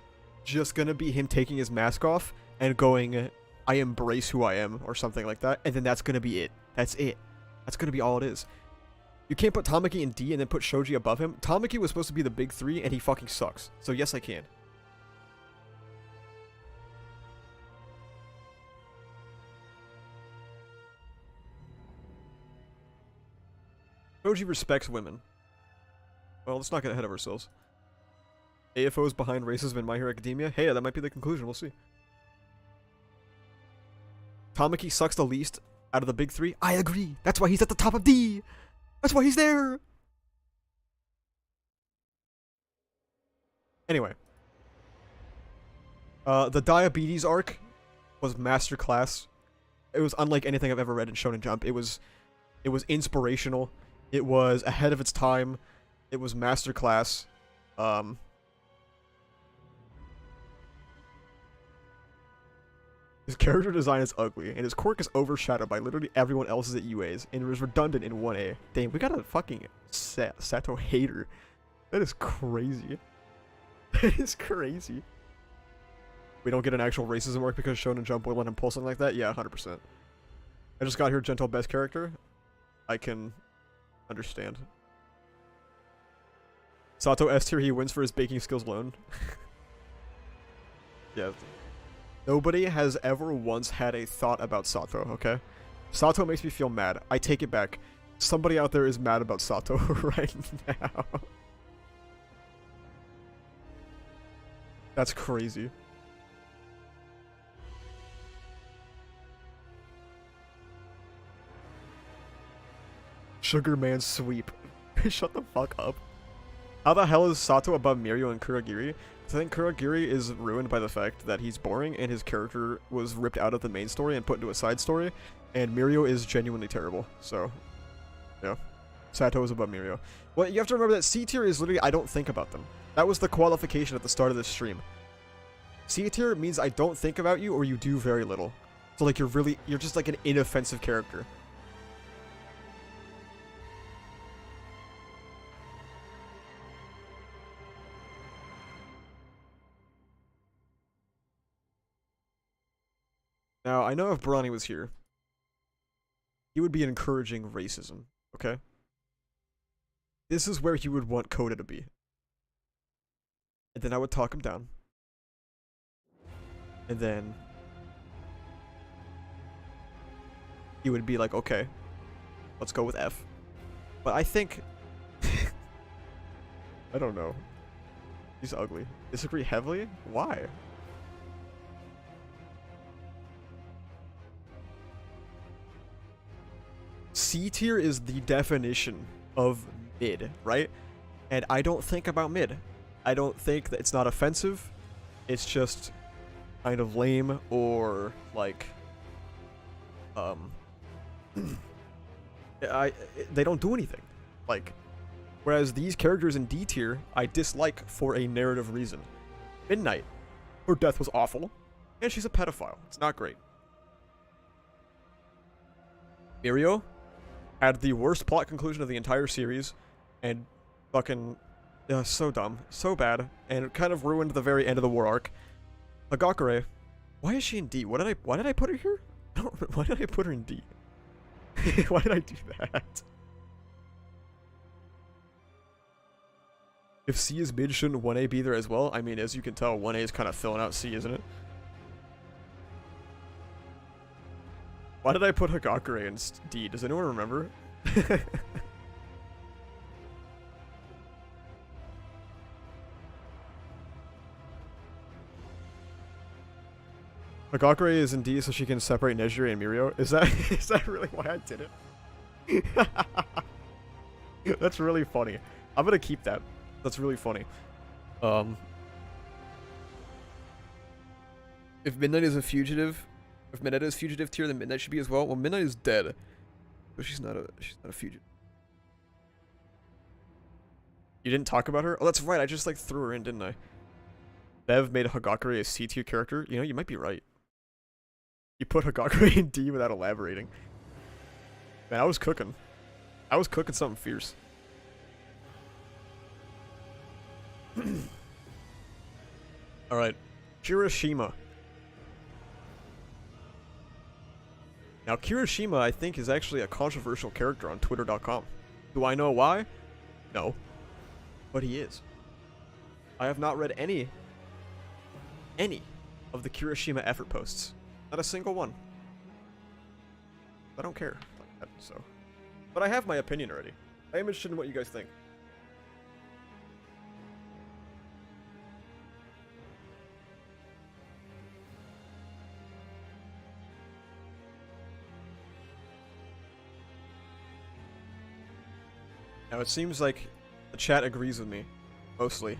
just gonna be him taking his mask off and going, I embrace who I am, or something like that, and then that's gonna be it. That's it. That's gonna be all it is. You can't put Tamaki in D and then put Shoji above him. Tamaki was supposed to be the big three, and he fucking sucks. So yes, I can. Shoji respects women. Well, let's not get ahead of ourselves. AFO's behind racism in My Hero Academia? Hey, that might be the conclusion. We'll see. Tamaki sucks the least out of the big three. I agree. That's why he's at the top of D. That's why he's there. Anyway. The diabetes arc was masterclass. it was unlike anything I've ever read in Shonen Jump. It was inspirational. It was ahead of its time. It was masterclass. His character design is ugly, and his quirk is overshadowed by literally everyone else's at UA's, and it was redundant in 1A. Damn, we got a fucking Sato hater. That is crazy. That is crazy. We don't get an actual racism arc because Shonen Jump will let him pull something like that? Yeah, 100%. I just got here gentle best character. I can understand. Sato S tier, he wins for his baking skills alone. Yeah. Nobody has ever once had a thought about Sato, okay? Sato makes me feel mad. I take it back. Somebody out there is mad about Sato right now. That's crazy. Sugar Man sweep. Shut the fuck up. How the hell is Sato above Mirio and Kurogiri? I think Kurogiri is ruined by the fact that he's boring and his character was ripped out of the main story and put into a side story, and Mirio is genuinely terrible. So, yeah. Sato is above Mirio. Well, you have to remember that C tier is literally I don't think about them. That was the qualification at the start of this stream. C tier means I don't think about you or you do very little. So like you're just like an inoffensive character. Now, I know if Bronny was here, he would be encouraging racism, okay? This is where he would want Koda to be. And then I would talk him down. And then he would be like, okay, let's go with F. But I think... I don't know. He's ugly. Disagree heavily? Why? C tier is the definition of mid, right? And I don't think about mid. I don't think that it's not offensive. It's just kind of lame or like they don't do anything. Like whereas these characters in D tier I dislike for a narrative reason. Midnight, her death was awful and she's a pedophile. It's not great. Mirio had the worst plot conclusion of the entire series, and fucking, so dumb, so bad, and it kind of ruined the very end of the war arc. Hagakure, why is she in D? Why did I put her here? I don't, why did I put her in D? Why did I do that? If C is mid, shouldn't 1A be there as well? I mean, as you can tell, 1A is kind of filling out C, isn't it? Why did I put Hagakure in D? Does anyone remember? Hagakure is in D so she can separate Nejire and Mirio. Is that really why I did it? That's really funny. I'm gonna keep that. That's really funny. If Midnight is a fugitive, if Midnight is fugitive tier, then Midnight should be as well. Well, Midnight is dead, but she's not a fugitive. You didn't talk about her? Oh, that's right. I just like threw her in, didn't I? Bev made Hagakure a C tier character. You know, you might be right. You put Hagakure in D without elaborating. Man, I was cooking. I was cooking something fierce. Alright. Kirishima. Now, Kirishima, I think, is actually a controversial character on Twitter.com. Do I know why? No. But he is. I have not read any of the Kirishima effort posts. Not a single one. I don't care like that, so. But I have my opinion already. I am interested in what you guys think. Now, it seems like the chat agrees with me, mostly.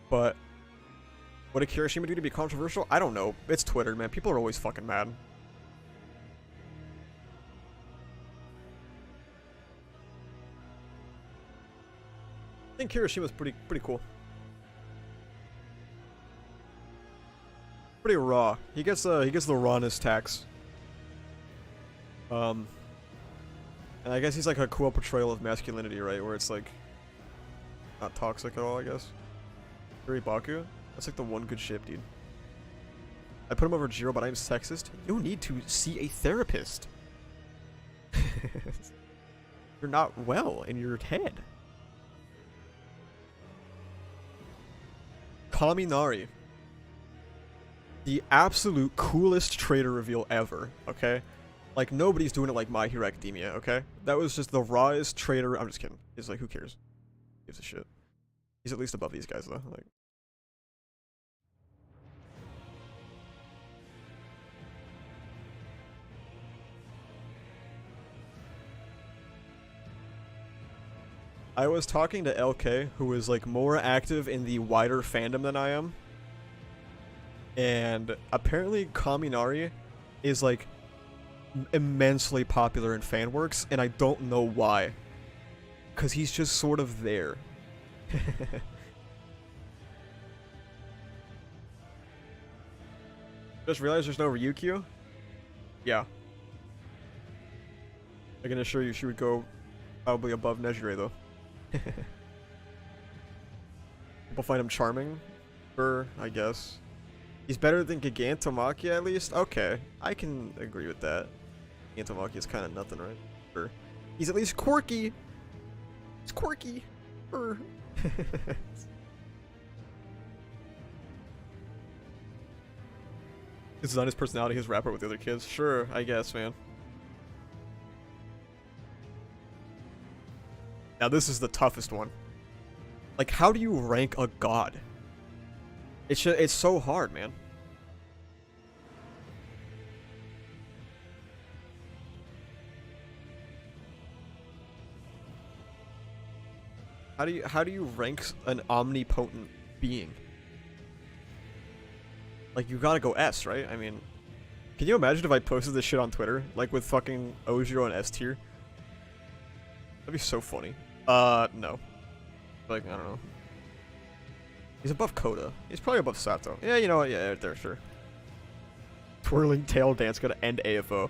But What did Kirishima do to be controversial? I don't know. It's Twitter, man. People are always fucking mad. I think Kirishima's pretty cool. Pretty raw. He gets the rawness tax. And I guess he's like a cool portrayal of masculinity, right? Where it's like not toxic at all, I guess. Baku? That's like the one good ship, dude. I put him over Jiro, but I'm sexist. You need to see a therapist. You're not well in your head. Kaminari. The absolute coolest trader reveal ever, okay? Like, nobody's doing it like My Hero Academia, okay? That was just the rawest trader. I'm just kidding. He's like, who cares? Gives a shit. He's at least above these guys, though. Like, I was talking to LK, who is like more active in the wider fandom than I am. And apparently Kaminari is like immensely popular in fanworks, and I don't know why. Cause he's just sort of there. Just realized there's no Ryukyu? Yeah. I can assure you she would go probably above Nejire though. People find him charming? Sure, I guess. He's better than Gigantomachia at least? Okay, I can agree with that. Gigantomachia is kind of nothing, right? Sure. He's at least quirky! He's quirky! Sure. This is not his personality, his rapper with the other kids. Sure, I guess, man. Now this is the toughest one. Like, how do you rank a god? It's so hard, man. How do you rank an omnipotent being? Like, you gotta go S, right? I mean, can you imagine if I posted this shit on Twitter? Like, with fucking Ojiro and S tier? That'd be so funny. No. Like, I don't know. He's above Koda. He's probably above Sato. Yeah, you know what? Yeah, right there, sure. Twirling tail dance gonna end AFO.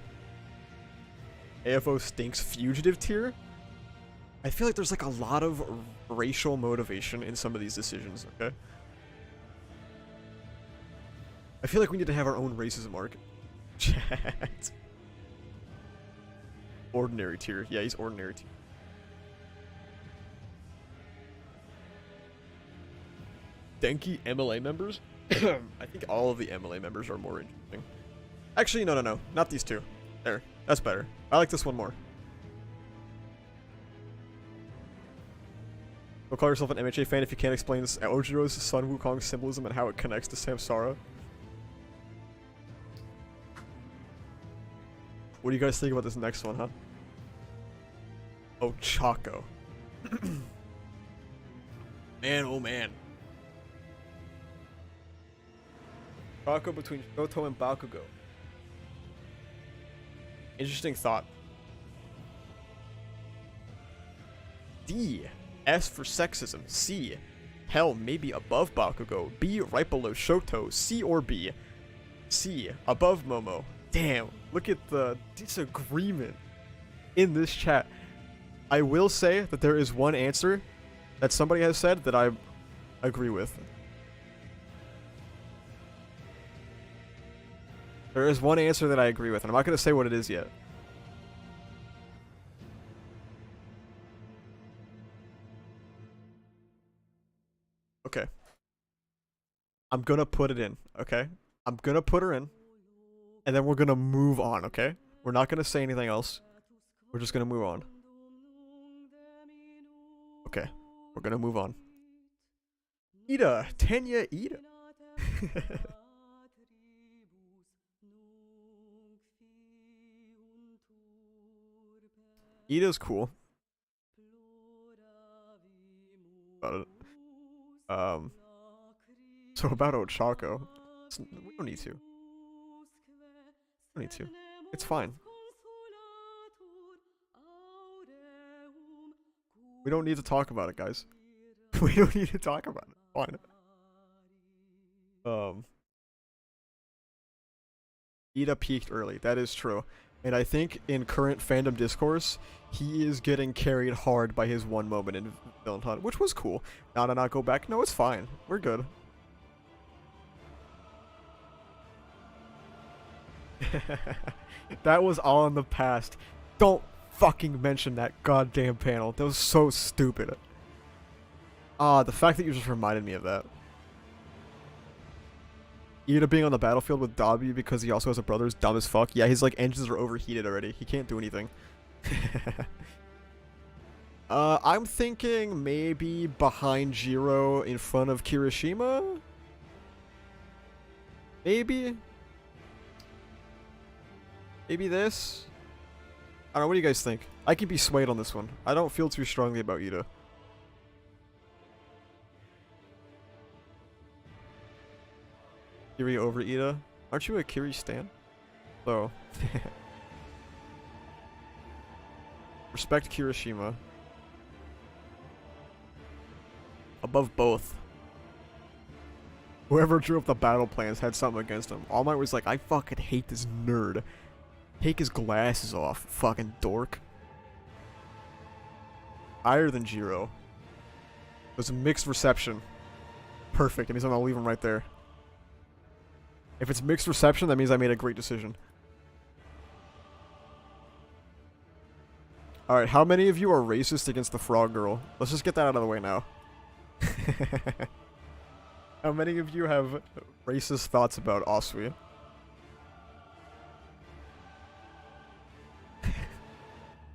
AFO stinks. Fugitive tier? I feel like there's like a lot of racial motivation in some of these decisions, okay? I feel like we need to have our own racism arc. Chat. Ordinary tier. Yeah, he's ordinary tier. Denki MLA members? I think all of the MLA members are more interesting. Actually, no. Not these two. There. That's better. I like this one more. Don't call yourself an MHA fan if you can't explain this Ojiro's Sun Wukong symbolism and how it connects to Samsara. What do you guys think about this next one, huh? Oh, Chaco. Man, oh man. Chaco between Shoto and Bakugo. Interesting thought. D. S for sexism. C. Hell, maybe above Bakugo. B. Right below Shoto. C or B. C. Above Momo. Damn, look at the disagreement in this chat. I will say that there is one answer that somebody has said that I agree with. There is one answer that I agree with, and I'm not going to say what it is yet. Okay. I'm going to put it in, okay? I'm going to put her in, and then we're going to move on, okay? We're not going to say anything else. We're just going to move on. Okay. We're going to move on. Ida. Tenya Ida. Ida's cool. About it. So about Ochako, we don't need to. We don't need to. It's fine. We don't need to talk about it, guys. We don't need to talk about it. Fine. Ida peaked early. That is true. And I think in current fandom discourse, he is getting carried hard by his one moment in Villain Hunt, which was cool. Now to not go back. No, it's fine. We're good. That was all in the past. Don't fucking mention that goddamn panel. That was so stupid. The fact that you just reminded me of that. Ida being on the battlefield with Dabi because he also has a brother is dumb as fuck. Yeah, his like engines are overheated already. He can't do anything. I'm thinking maybe behind Jiro in front of Kirishima? Maybe? Maybe this? I don't know, what do you guys think? I can be swayed on this one. I don't feel too strongly about Ida. Kiri over Ida? Aren't you a Kiri stan? So. Respect Kirishima. Above both. Whoever drew up the battle plans had something against him. All Might was like, I fucking hate this nerd. Take his glasses off, fucking dork. Higher than Jiro. It was a mixed reception. Perfect, it means I'm gonna leave him right there. If it's mixed reception, that means I made a great decision. Alright, how many of you are racist against the frog girl? Let's just get that out of the way now. How many of you have racist thoughts about Asui?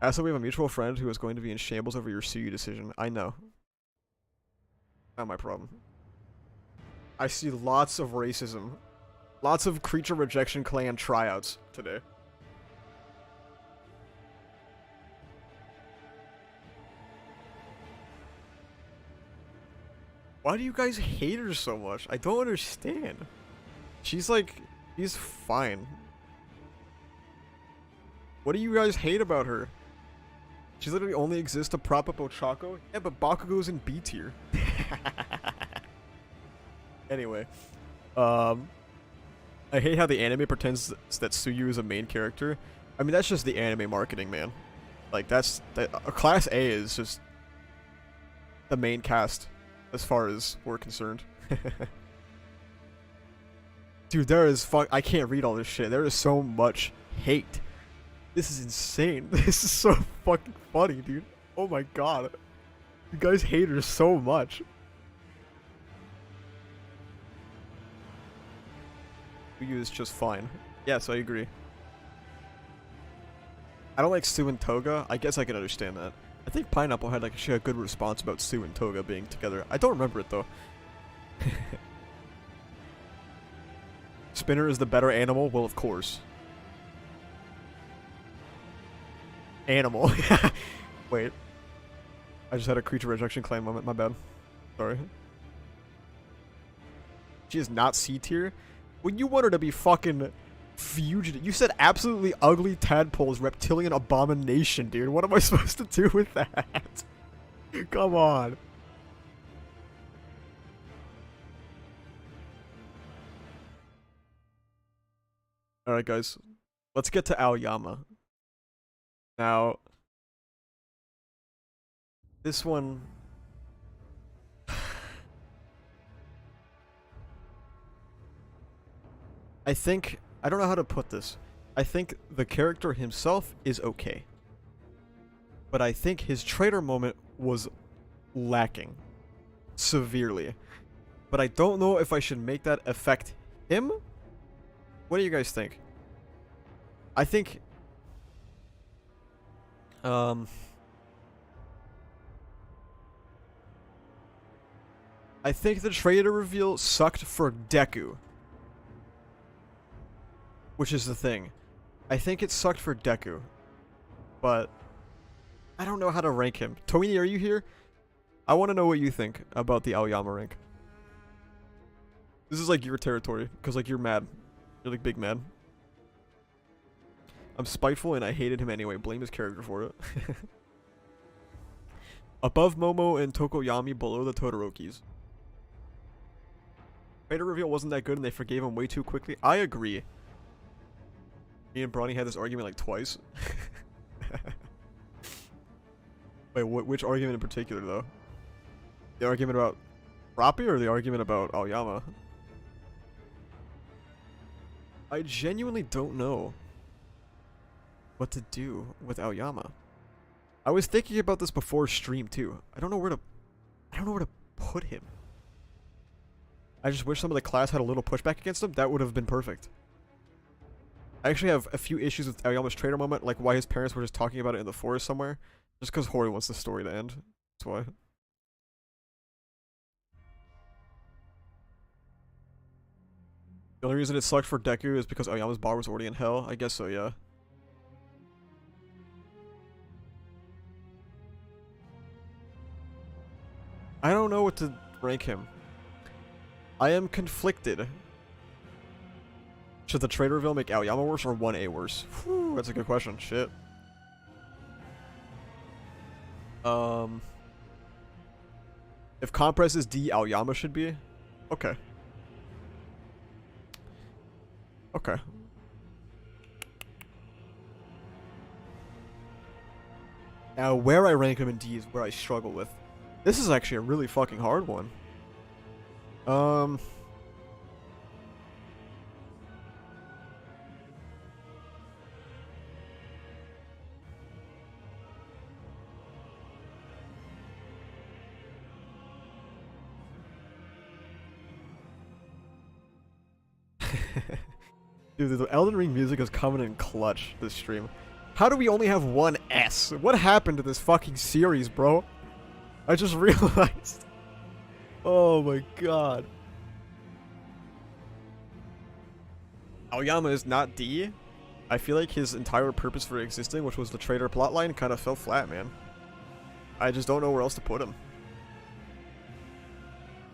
Also, we have a mutual friend who is going to be in shambles over your Suyu decision. I know. Not my problem. I see lots of racism. Lots of Creature Rejection Clan tryouts today. Why do you guys hate her so much? I don't understand. She's like, she's fine. What do you guys hate about her? She literally only exists to prop up Ochako? Yeah, but Bakugo's in B tier. Anyway. I hate how the anime pretends that Suyu is a main character. I mean, that's just the anime marketing, man. Like, that's... Class A is just the main cast, as far as we're concerned. Dude, there is I can't read all this shit. There is so much hate. This is insane. This is so fucking funny, dude. Oh my god. You guys hate her so much. Suyu is just fine. Yes, I agree. I don't like Sue and Toga. I guess I can understand that. I think Pineapple had like a good response about Sue and Toga being together. I don't remember it though. Spinner is the better animal? Well, of course. Animal. Wait. I just had a Creature Rejection Clan moment. My bad. Sorry. She is not C tier? When you want her to be fucking fugitive. You said absolutely ugly tadpoles, reptilian abomination, dude. What am I supposed to do with that? Come on. Alright, guys. Let's get to Aoyama. Now, this one... I think... I don't know how to put this. I think the character himself is okay. But I think his traitor moment was lacking. Severely. But I don't know if I should make that affect him? What do you guys think? I think... I think the traitor reveal sucked for Deku. Which is the thing. I think it sucked for Deku. But I don't know how to rank him. Toini, are you here? I want to know what you think about the Aoyama rank. This is like your territory, because like you're mad. You're like big mad. I'm spiteful and I hated him anyway. Blame his character for it. Above Momo and Tokoyami, below the Todorokis. Trader reveal wasn't that good and they forgave him way too quickly. I agree. Me and Bronny had this argument like twice. Wait, which argument in particular though? The argument about Rappi or the argument about Aoyama? I genuinely don't know what to do with Aoyama. I was thinking about this before stream too. I don't know where to put him. I just wish some of the class had a little pushback against him. That would have been perfect. I actually have a few issues with Aoyama's traitor moment, like why his parents were just talking about it in the forest somewhere. Just because Hori wants the story to end. That's why. The only reason it sucked for Deku is because Aoyama's bar was already in hell. I guess so, yeah. I don't know what to rank him. I am conflicted. Should the traitor reveal make Aoyama worse or 1A worse? Whew, that's a good question. Shit. If Compress is D, Aoyama should be? Okay. Okay. Now, where I rank him in D is where I struggle with. This is actually a really fucking hard one. Dude, the Elden Ring music is coming in clutch this stream. How do we only have one S? What happened to this fucking series, bro? I just realized. Oh my god. Aoyama is not D. I feel like his entire purpose for existing, which was the traitor plotline, kind of fell flat, man. I just don't know where else to put him.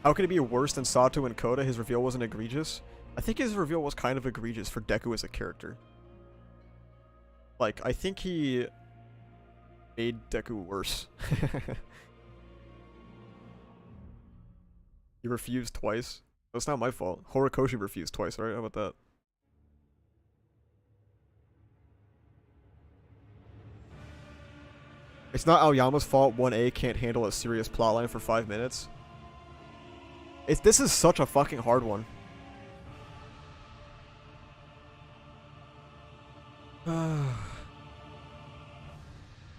How can it be worse than Sato and Koda? His reveal wasn't egregious. I think his reveal was kind of egregious for Deku as a character. Like, I think he made Deku worse. He refused twice. That's not my fault. Horikoshi refused twice, right? How about that? It's not Aoyama's fault 1A can't handle a serious plotline for 5 minutes. This is such a fucking hard one.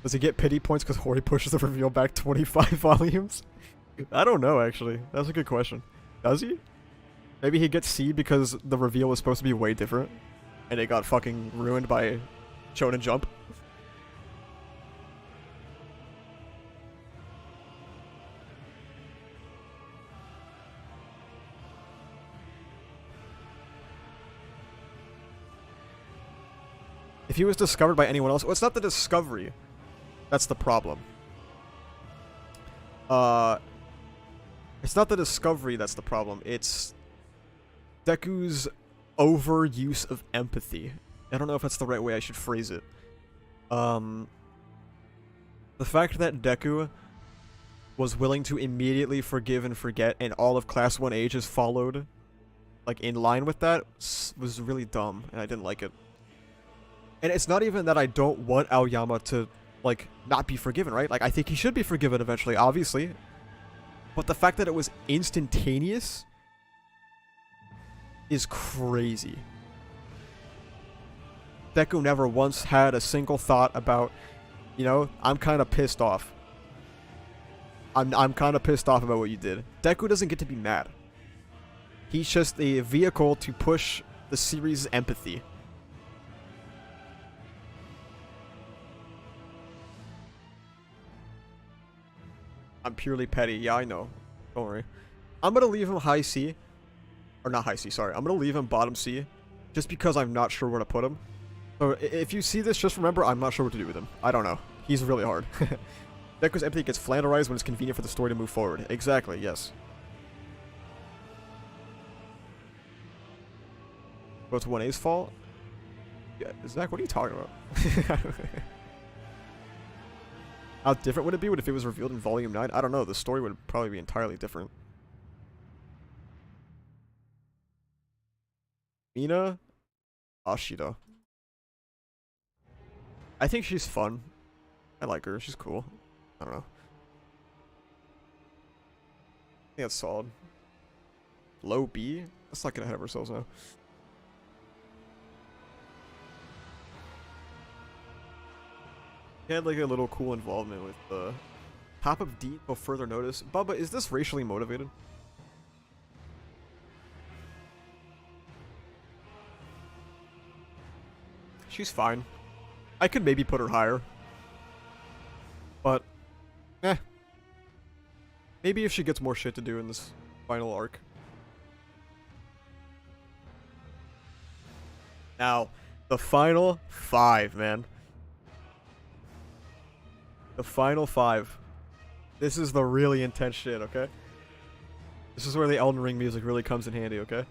Does he get pity points because Hori pushes the reveal back 25 volumes? I don't know, actually. That's a good question. Does he? Maybe he gets C because the reveal was supposed to be way different, and it got fucking ruined by Shonen Jump. If he was discovered by anyone else... Well, it's not the discovery. That's the problem. It's not the discovery that's the problem. It's Deku's overuse of empathy. I don't know if that's the right way I should phrase it. The fact that Deku was willing to immediately forgive and forget, and all of Class 1A just followed, like, in line with that, was really dumb, and I didn't like it. And it's not even that I don't want Aoyama to, like, not be forgiven, right? Like, I think he should be forgiven eventually, obviously. But the fact that it was instantaneous is crazy. Deku never once had a single thought about, you know, I'm kind of pissed off. I'm kind of pissed off about what you did. Deku doesn't get to be mad. He's just a vehicle to push the series' empathy. I'm purely petty. Yeah, I know. Don't worry. I'm gonna leave him high C. Or not high C, sorry. I'm gonna leave him bottom C. Just because I'm not sure where to put him. So if you see this, just remember I'm not sure what to do with him. I don't know. He's really hard. Deku's empathy gets flanderized when it's convenient for the story to move forward. Exactly, yes. But it's 1A's fault? Yeah, Zach, what are you talking about? How different would it be if it was revealed in Volume 9? I don't know. The story would probably be entirely different. Mina Ashida. I think she's fun. I like her. She's cool. I don't know. I think that's solid. Low B? Let's not get ahead of ourselves now. He had like a little cool involvement with the top of D till further notice. Bubba, is this racially motivated? She's fine. I could maybe put her higher. But, eh. Maybe if she gets more shit to do in this final arc. Now, the final 5, man. The final 5. This is the really intense shit, okay? This is where the Elden Ring music really comes in handy, okay?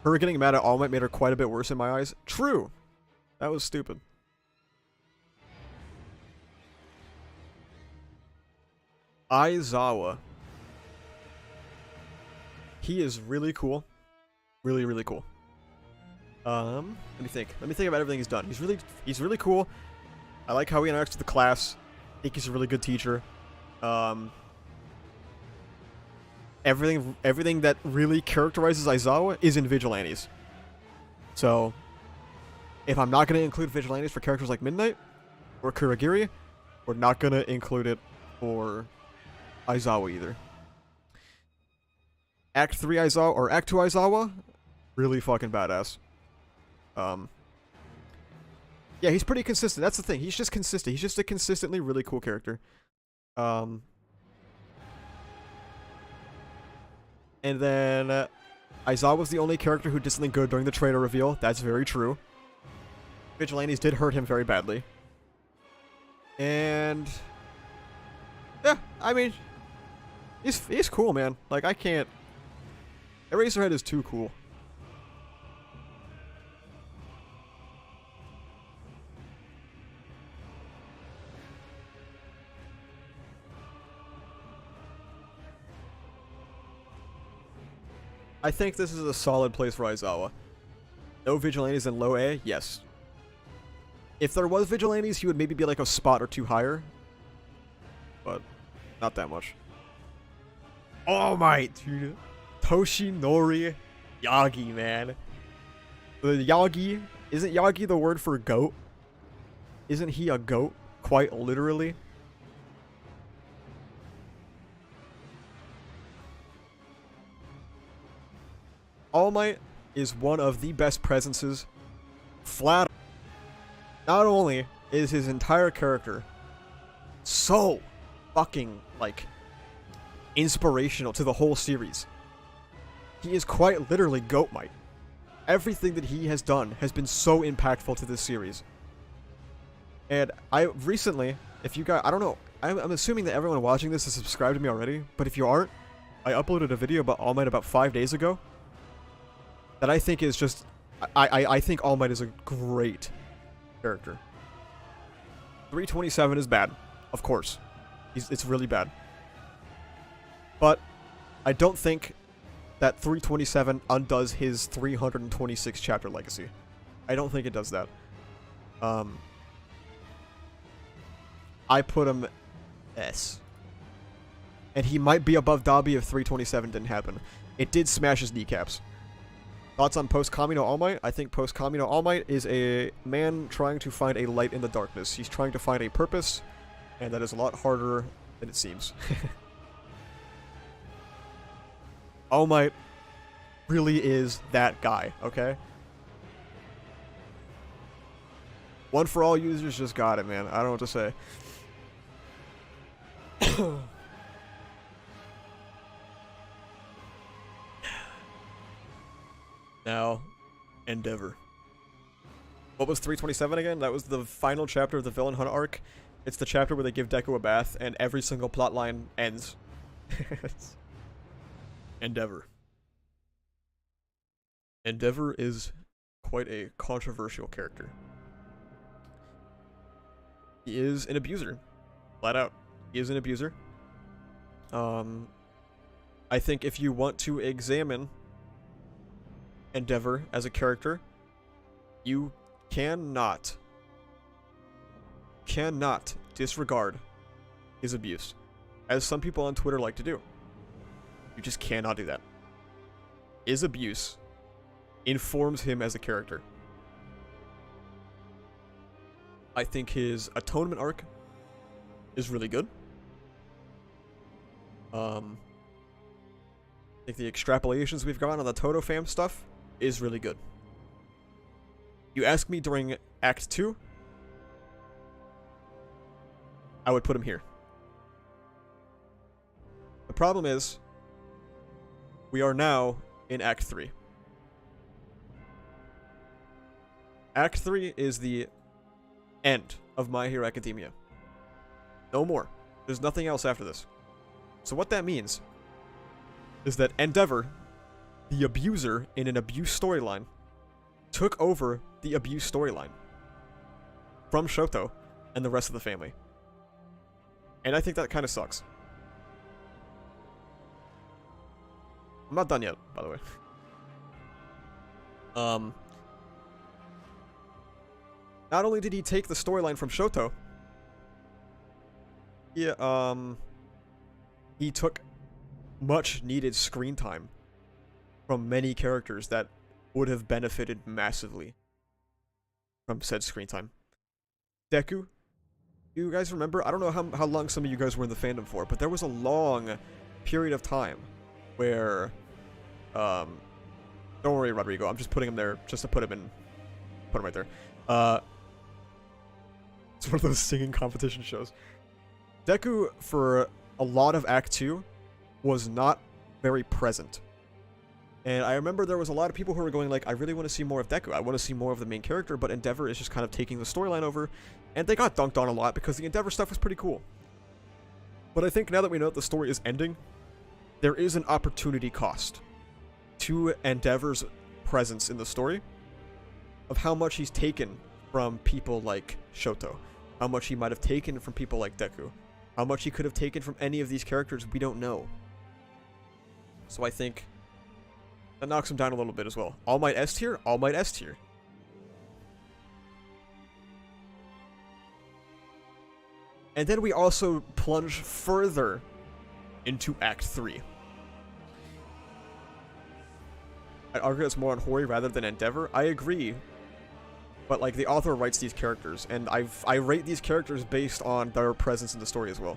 Her getting mad at All Might made her quite a bit worse in my eyes. True! That was stupid. Aizawa. He is really cool. Really, really cool. Let me think. Let me think about everything he's done. He's really cool. I like how he interacts with the class. I think he's a really good teacher. Everything that really characterizes Aizawa is in Vigilantes. So, if I'm not going to include Vigilantes for characters like Midnight or Kurogiri, we're not going to include it for Aizawa either. Act 3 Aizawa, or Act 2 Aizawa, really fucking badass. Yeah, he's pretty consistent. That's the thing. He's just consistent. He's just a consistently really cool character. And then Aizawa's the only character who did something good during the trailer reveal. That's very true. Vigilantes did hurt him very badly. And yeah, I mean, he's cool, man. Like, I can't. Eraserhead is too cool. I think this is a solid place for Aizawa. No Vigilantes and low A? Yes. If there was Vigilantes, he would maybe be like a spot or 2 higher. But not that much. All Might, dude. Toshinori Yagi, man. The Yagi, isn't Yagi the word for goat? Isn't he a goat, quite literally? All Might is one of the best presences. Flat. Not only is his entire character so fucking, like, inspirational to the whole series, he is quite literally Goat Might. Everything that he has done has been so impactful to this series. And I recently, if you guys, I don't know, I'm assuming that everyone watching this is subscribed to me already, but if you aren't, I uploaded a video about All Might about 5 days ago that I think is just, I think All Might is a great character. 327 is bad, of course. It's really bad. But I don't think that 327 undoes his 326 chapter legacy. I don't think it does that. I put him S. And he might be above Dabi if 327 didn't happen. It did smash his kneecaps. Thoughts on Post-Kamino All Might? I think Post-Kamino All Might is a man trying to find a light in the darkness. He's trying to find a purpose, and that is a lot harder than it seems. All Might really is that guy, okay? One for all users just got it, man. I don't know what to say. Now, Endeavor. What was 327 again? That was the final chapter of the Villain Hunt arc. It's the chapter where they give Deku a bath and every single plotline ends. Endeavor. Endeavor is quite a controversial character. He is an abuser, flat out. He is an abuser. I think if you want to examine Endeavor as a character, you cannot disregard his abuse, as some people on Twitter like to do. You just cannot do that. His abuse informs him as a character. I think his atonement arc is really good. I think the extrapolations we've gotten on the Toto fam stuff is really good. You ask me during Act 2, I would put him here. The problem is, we are now in Act 3. Act 3 is the end of My Hero Academia. No more. There's nothing else after this. So what that means is that Endeavor, the abuser in an abuse storyline, took over the abuse storyline from Shoto and the rest of the family. And I think that kind of sucks. I'm not done yet, by the way. Not only did he take the storyline from Shoto, he took much needed screen time from many characters that would have benefited massively from said screen time. Deku, you guys remember? I don't know how long some of you guys were in the fandom for, but there was a long period of time where, don't worry, Rodrigo, I'm just putting him there just to put him right there. It's one of those singing competition shows. Deku, for a lot of Act 2, was not very present. And I remember there was a lot of people who were going like, I really want to see more of Deku. I want to see more of the main character, but Endeavor is just kind of taking the storyline over. And they got dunked on a lot because the Endeavor stuff was pretty cool. But I think now that we know that the story is ending, there is an opportunity cost to Endeavor's presence in the story of how much he's taken from people like Shoto, how much he might have taken from people like Deku, how much he could have taken from any of these characters we don't know. So I think that knocks him down a little bit as well. All Might S tier? All Might S tier. And then we also plunge further into Act 3. I'd argue it's more on Hori rather than Endeavor. I agree. But, like, the author writes these characters, and I rate these characters based on their presence in the story as well.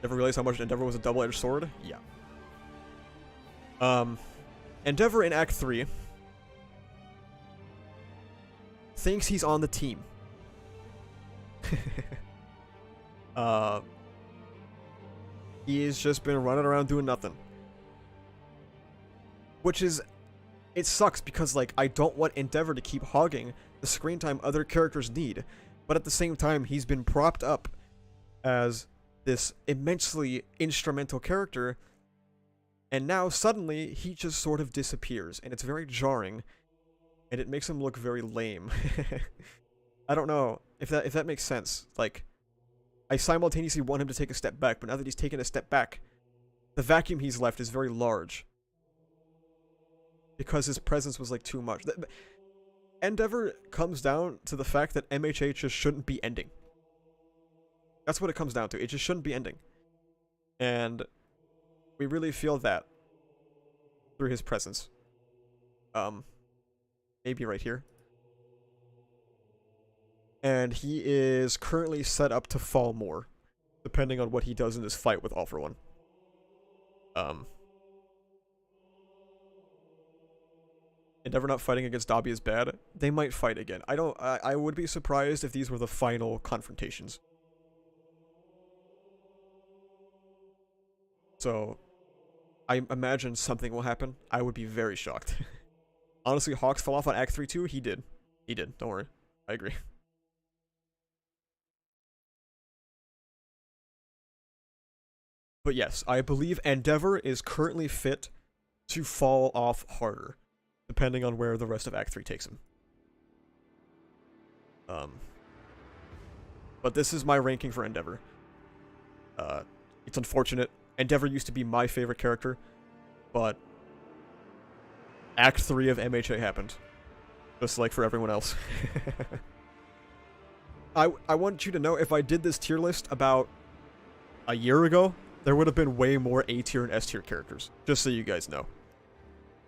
Never realized how much Endeavor was a double-edged sword? Yeah. Endeavor in Act 3 thinks he's on the team. He's just been running around doing nothing. Which is... It sucks because, like, I don't want Endeavor to keep hogging the screen time other characters need. But at the same time, he's been propped up as this immensely instrumental character. And now, suddenly, he just sort of disappears. And it's very jarring. And it makes him look very lame. I don't know if that makes sense. Like, I simultaneously want him to take a step back, but now that he's taken a step back, the vacuum he's left is very large. Because his presence was, like, too much. Endeavor comes down to the fact that MHA just shouldn't be ending. That's what it comes down to. It just shouldn't be ending. And we really feel that through his presence. Maybe right here. And he is currently set up to fall more, depending on what he does in this fight with All For One. Endeavor not fighting against Dabi is bad. They might fight again. I would be surprised if these were the final confrontations. So, I imagine something will happen. I would be very shocked. Honestly, Hawks fell off on Act 3 too? He did. He did. Don't worry. I agree. But yes, I believe Endeavor is currently fit to fall off harder, depending on where the rest of Act 3 takes him. But this is my ranking for Endeavor. It's unfortunate. Endeavor used to be my favorite character, but Act 3 of MHA happened. Just like for everyone else. I want you to know, if I did this tier list about a year ago, there would have been way more A tier and S tier characters. Just so you guys know.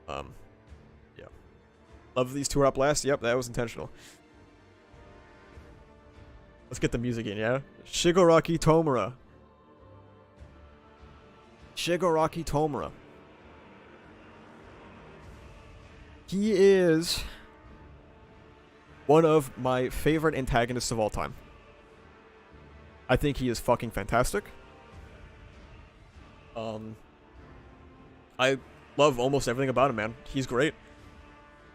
Yeah. Love these two are up last. Yep, that was intentional. Let's get the music in, yeah? Shigaraki Tomura. Shigaraki Tomura. He is one of my favorite antagonists of all time. I think he is fucking fantastic. I love almost everything about him, man. He's great.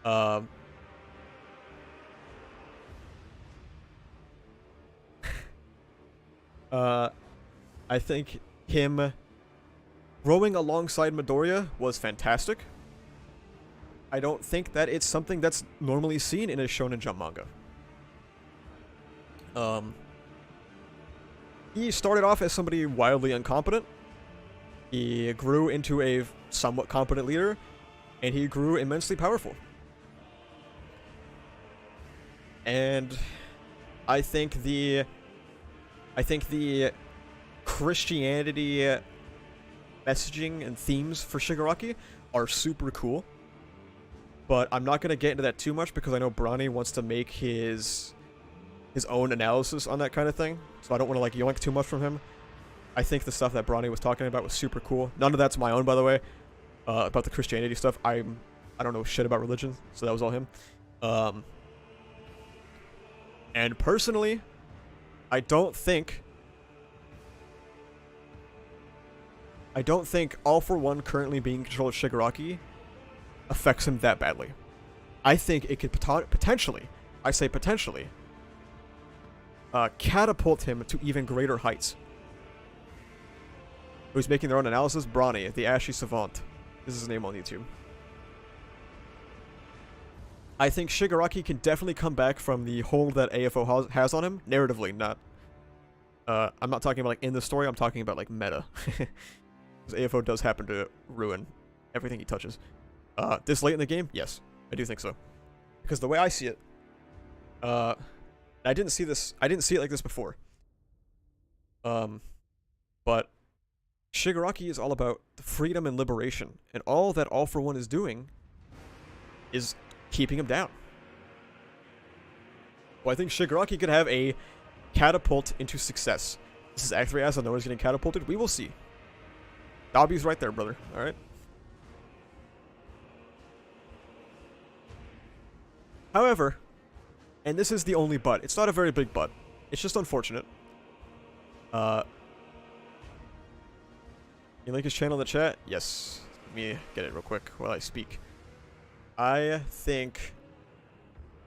I think him rowing alongside Midoriya was fantastic. I don't think that it's something that's normally seen in a Shonen Jump manga. He started off as somebody wildly incompetent. He grew into a somewhat competent leader, and he grew immensely powerful. And I think the Christianity messaging and themes for Shigaraki are super cool. But I'm not going to get into that too much because I know Bronny wants to make his own analysis on that kind of thing. So I don't want to like yoink too much from him. I think the stuff that Bronny was talking about was super cool. None of that's my own, by the way. About the Christianity stuff, I don't know shit about religion, so that was all him. And personally, I don't think All For One currently being in control of Shigaraki affects him that badly. I think it could potentially, I say potentially, catapult him to even greater heights. Who's making their own analysis? Bronny, the Ashy Savant. This is his name on YouTube. I think Shigaraki can definitely come back from the hold that AFO has on him, narratively, not... I'm not talking about, like, in the story, I'm talking about, like, meta. Because AFO does happen to ruin everything he touches. This late in the game? Yes, I do think so. Because the way I see it... I didn't see it like this before. But... Shigaraki is all about freedom and liberation, and all that All For One is doing is keeping him down. Well, I think Shigaraki could have a catapult into success. This is Act 3 as I know he's getting catapulted. We will see. Dobby's right there, brother. Alright? However, and this is the only but, it's not a very big but. It's just unfortunate. You link his channel in the chat? Yes. Let me get it real quick while I speak. I think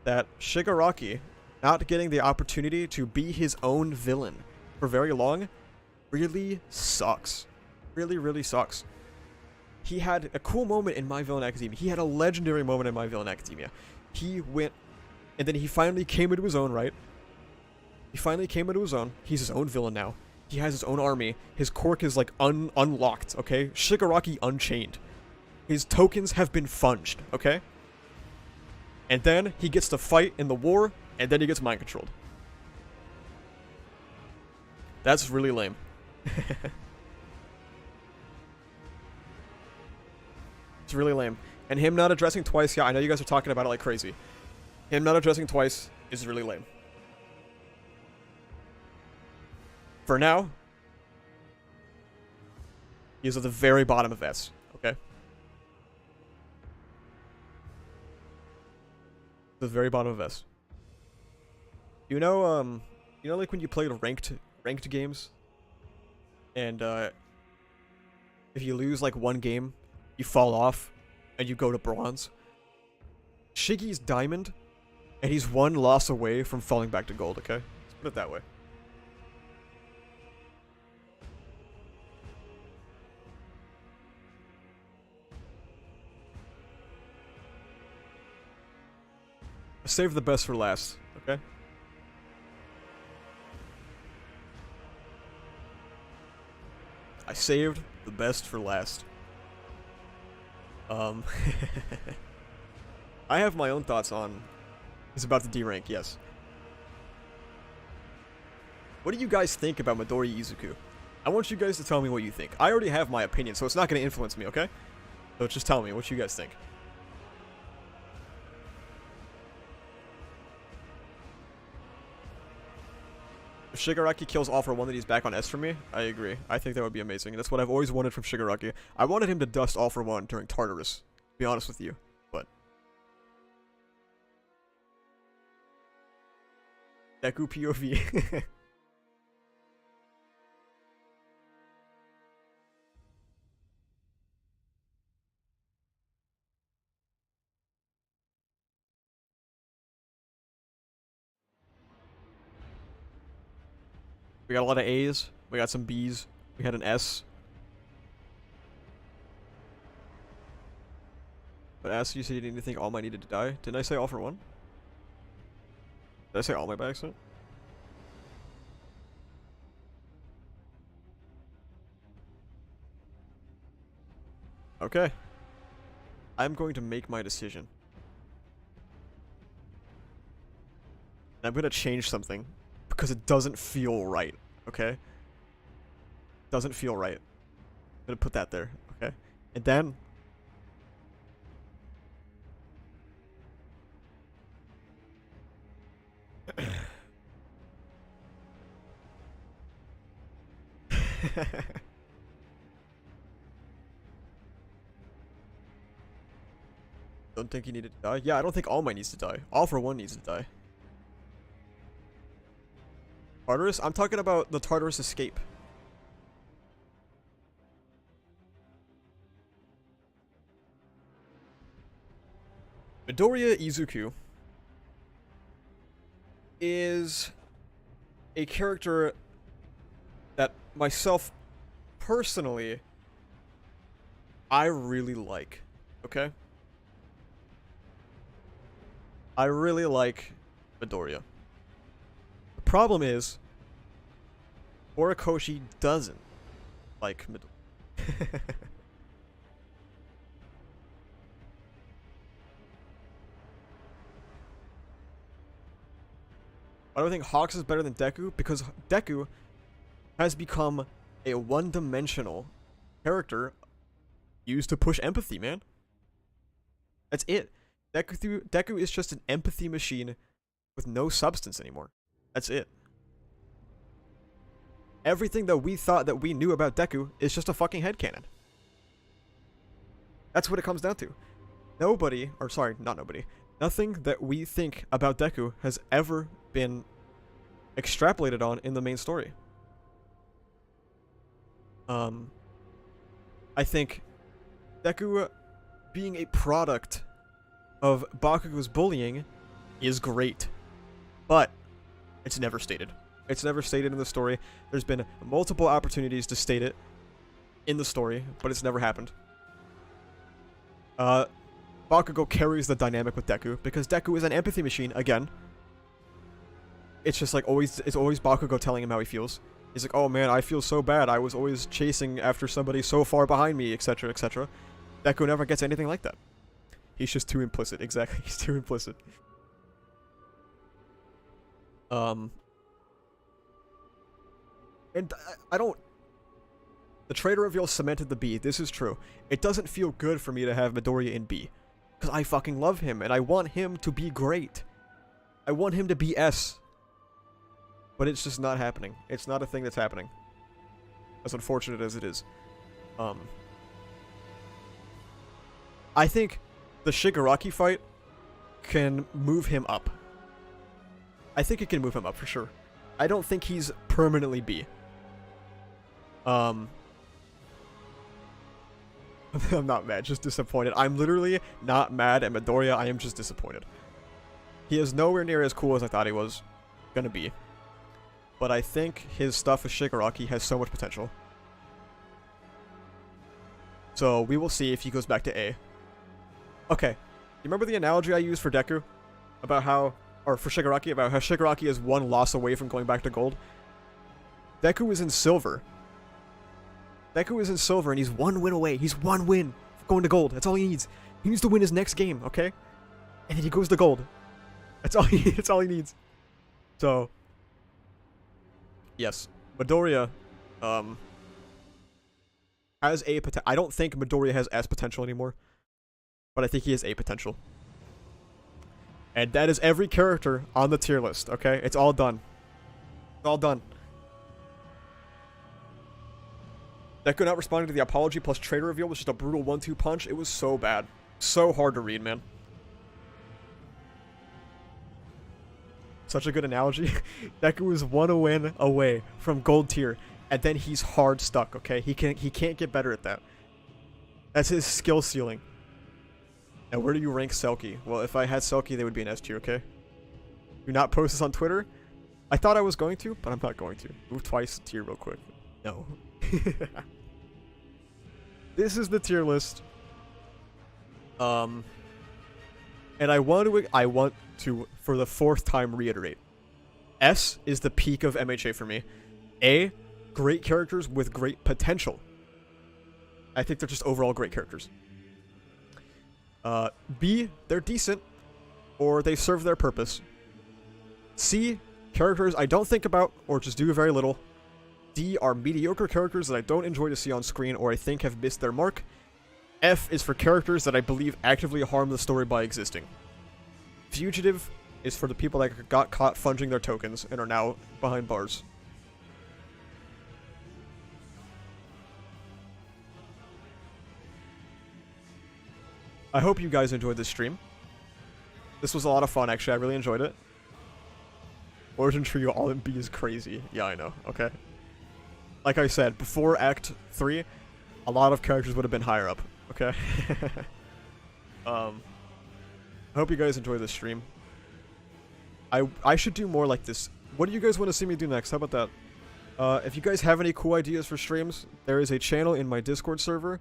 that Shigaraki not getting the opportunity to be his own villain for very long really sucks. Really, really sucks. He had a cool moment in My Villain Academia. He had a legendary moment in My Villain Academia. He went, and then he finally came into his own, right? He finally came into his own. He's his own villain now. He has his own army. His quirk is, like, unlocked, okay? Shigaraki Unchained. His tokens have been funged, okay? And then he gets to fight in the war, and then he gets mind-controlled. That's really lame. It's really lame. And him not addressing twice, yeah, I know you guys are talking about it like crazy. Him not addressing twice is really lame. For now, he is at the very bottom of S, okay? The very bottom of S. You know, like when you played ranked games, and if you lose like one game, you fall off, and you go to bronze. Shiggy's diamond, and he's one loss away from falling back to gold. Okay, let's put it that way. Save the best for last, okay? I saved the best for last. I have my own thoughts on... He's about to D-rank, yes. What do you guys think about Midoriya Izuku? I want you guys to tell me what you think. I already have my opinion, so it's not going to influence me, okay? So just tell me what you guys think. If Shigaraki kills all for one, that he's back on S for me, I agree. I think that would be amazing. That's what I've always wanted from Shigaraki. I wanted him to dust all for one during Tartarus, to be honest with you. But Deku POV. We got a lot of A's. We got some B's. We had an S. But asked you said you didn't think All Might needed to die. Didn't I say all for one? Did I say All Might by accident? Okay. I'm going to make my decision. And I'm going to change something. Because it doesn't feel right, okay? Doesn't feel right. I'm gonna put that there, okay? And then... Don't think he needed to die? Yeah, I don't think All Might needs to die. All for one needs to die. Tartarus? I'm talking about the Tartarus escape. Midoriya Izuku is a character that myself personally I really like, okay? I really like Midoriya. The problem is, Horikoshi doesn't like Midoriya. Why do I think Hawks is better than Deku? Because Deku has become a one-dimensional character used to push empathy, man. That's it. Deku is just an empathy machine with no substance anymore. That's it. Everything that we thought that we knew about Deku is just a fucking headcanon. That's what it comes down to. Nobody, or sorry, not nobody, nothing that we think about Deku has ever been extrapolated on in the main story. I think Deku being a product of Bakugo's bullying is great, but it's never stated. It's never stated in the story. There's been multiple opportunities to state it in the story, but it's never happened. Bakugo carries the dynamic with Deku because Deku is an empathy machine again. It's just like it's always Bakugo telling him how he feels. He's like, oh man, I feel so bad. I was always chasing after somebody so far behind me, etc., etc. Deku never gets anything like that. He's just too implicit. Exactly, he's too implicit. And I don't... The traitor reveal cemented the B. This is true. It doesn't feel good for me to have Midoriya in B. Because I fucking love him, and I want him to be great. I want him to be S. But it's just not happening. It's not a thing that's happening. As unfortunate as it is. I think the Shigaraki fight can move him up. I think it can move him up for sure. I don't think he's permanently B. I'm not mad, just disappointed. I'm literally not mad at Midoriya, I am just disappointed. He is nowhere near as cool as I thought he was gonna be. But I think his stuff with Shigaraki has so much potential. So we will see if he goes back to A. Okay, you remember the analogy I used for Deku? about how, or for Shigaraki, about how Shigaraki is one loss away from going back to gold. Deku is in silver. Deku is in silver, and he's one win away. He's one win from going to gold. That's all he needs. He needs to win his next game, okay? And then he goes to gold. That's all he needs. So, yes, Midoriya, has a potential. I don't think Midoriya has S potential anymore, but I think he has A potential. And that is every character on the tier list, okay? It's all done. It's all done. Deku not responding to the apology plus traitor reveal was just a brutal 1-2 punch. It was so bad. So hard to read, man. Such a good analogy. Deku is one win away from gold tier, and then he's hard stuck, okay? He can't get better at that. That's his skill ceiling. And where do you rank Selkie? Well, if I had Selkie, they would be an S tier, okay? Do not post this on Twitter. I thought I was going to, but I'm not going to. Move twice tier real quick. No. This is the tier list. And I want to, for the 4th time, reiterate. S is the peak of MHA for me. A, great characters with great potential. I think they're just overall great characters. B, they're decent, or they serve their purpose. C, characters I don't think about, or just do very little. D are mediocre characters that I don't enjoy to see on screen, or I think have missed their mark. F is for characters that I believe actively harm the story by existing. Fugitive is for the people that got caught funging their tokens and are now behind bars. I hope you guys enjoyed this stream. This was a lot of fun, actually. I really enjoyed it. Origin Trio all in B is crazy. Yeah, I know. Okay. Like I said, before Act 3, a lot of characters would have been higher up. Okay? I hope you guys enjoy this stream. I should do more like this. What do you guys want to see me do next? How about that? If you guys have any cool ideas for streams, there is a channel in my Discord server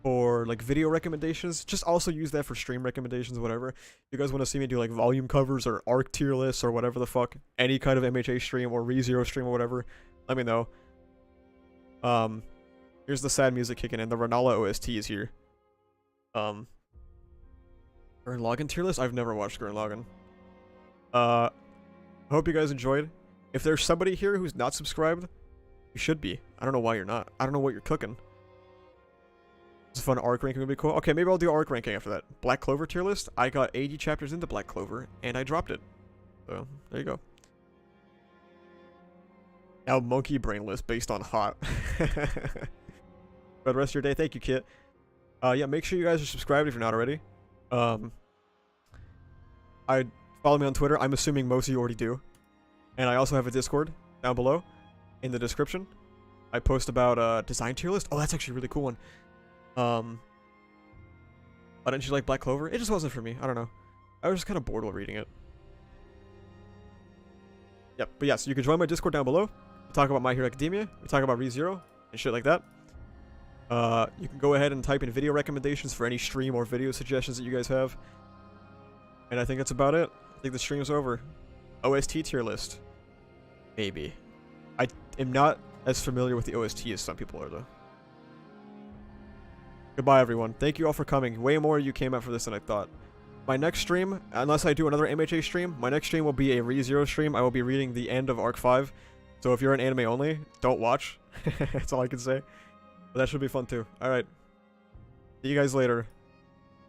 for like video recommendations. Just also use that for stream recommendations, whatever. If you guys want to see me do like volume covers or arc tier lists or whatever the fuck, any kind of MHA stream or ReZero stream or whatever, let me know. Here's the sad music kicking in. The Renala OST is here. Gurren Lagann tier list? I've never watched Gurren Lagann. I hope you guys enjoyed. If there's somebody here who's not subscribed, you should be. I don't know why you're not. I don't know what you're cooking. It's a fun arc ranking would be cool. Okay, maybe I'll do arc ranking after that. Black Clover tier list. I got 80 chapters into Black Clover, and I dropped it. So, there you go. Now Monkey Brain list based on Hot. For the rest of your day, thank you, Kit. Yeah, make sure you guys are subscribed if you're not already. I follow me on Twitter. I'm assuming most of you already do. And I also have a Discord down below in the description. I post about design tier list. Oh, that's actually a really cool one. Why didn't you like Black Clover? It just wasn't for me. I don't know. I was just kind of bored while reading it. Yep, but yeah, so you can join my Discord down below. We talk about My Hero Academia. We talk about ReZero and shit like that. You can go ahead and type in video recommendations for any stream or video suggestions that you guys have. And I think that's about it. I think the stream's over. OST tier list. Maybe. I am not as familiar with the OST as some people are, though. Goodbye, everyone. Thank you all for coming. Way more of you came out for this than I thought. My next stream, unless I do another MHA stream, my next stream will be a ReZero stream. I will be reading the end of Arc 5. So if you're an anime only, don't watch. That's all I can say. But that should be fun too. Alright. See you guys later.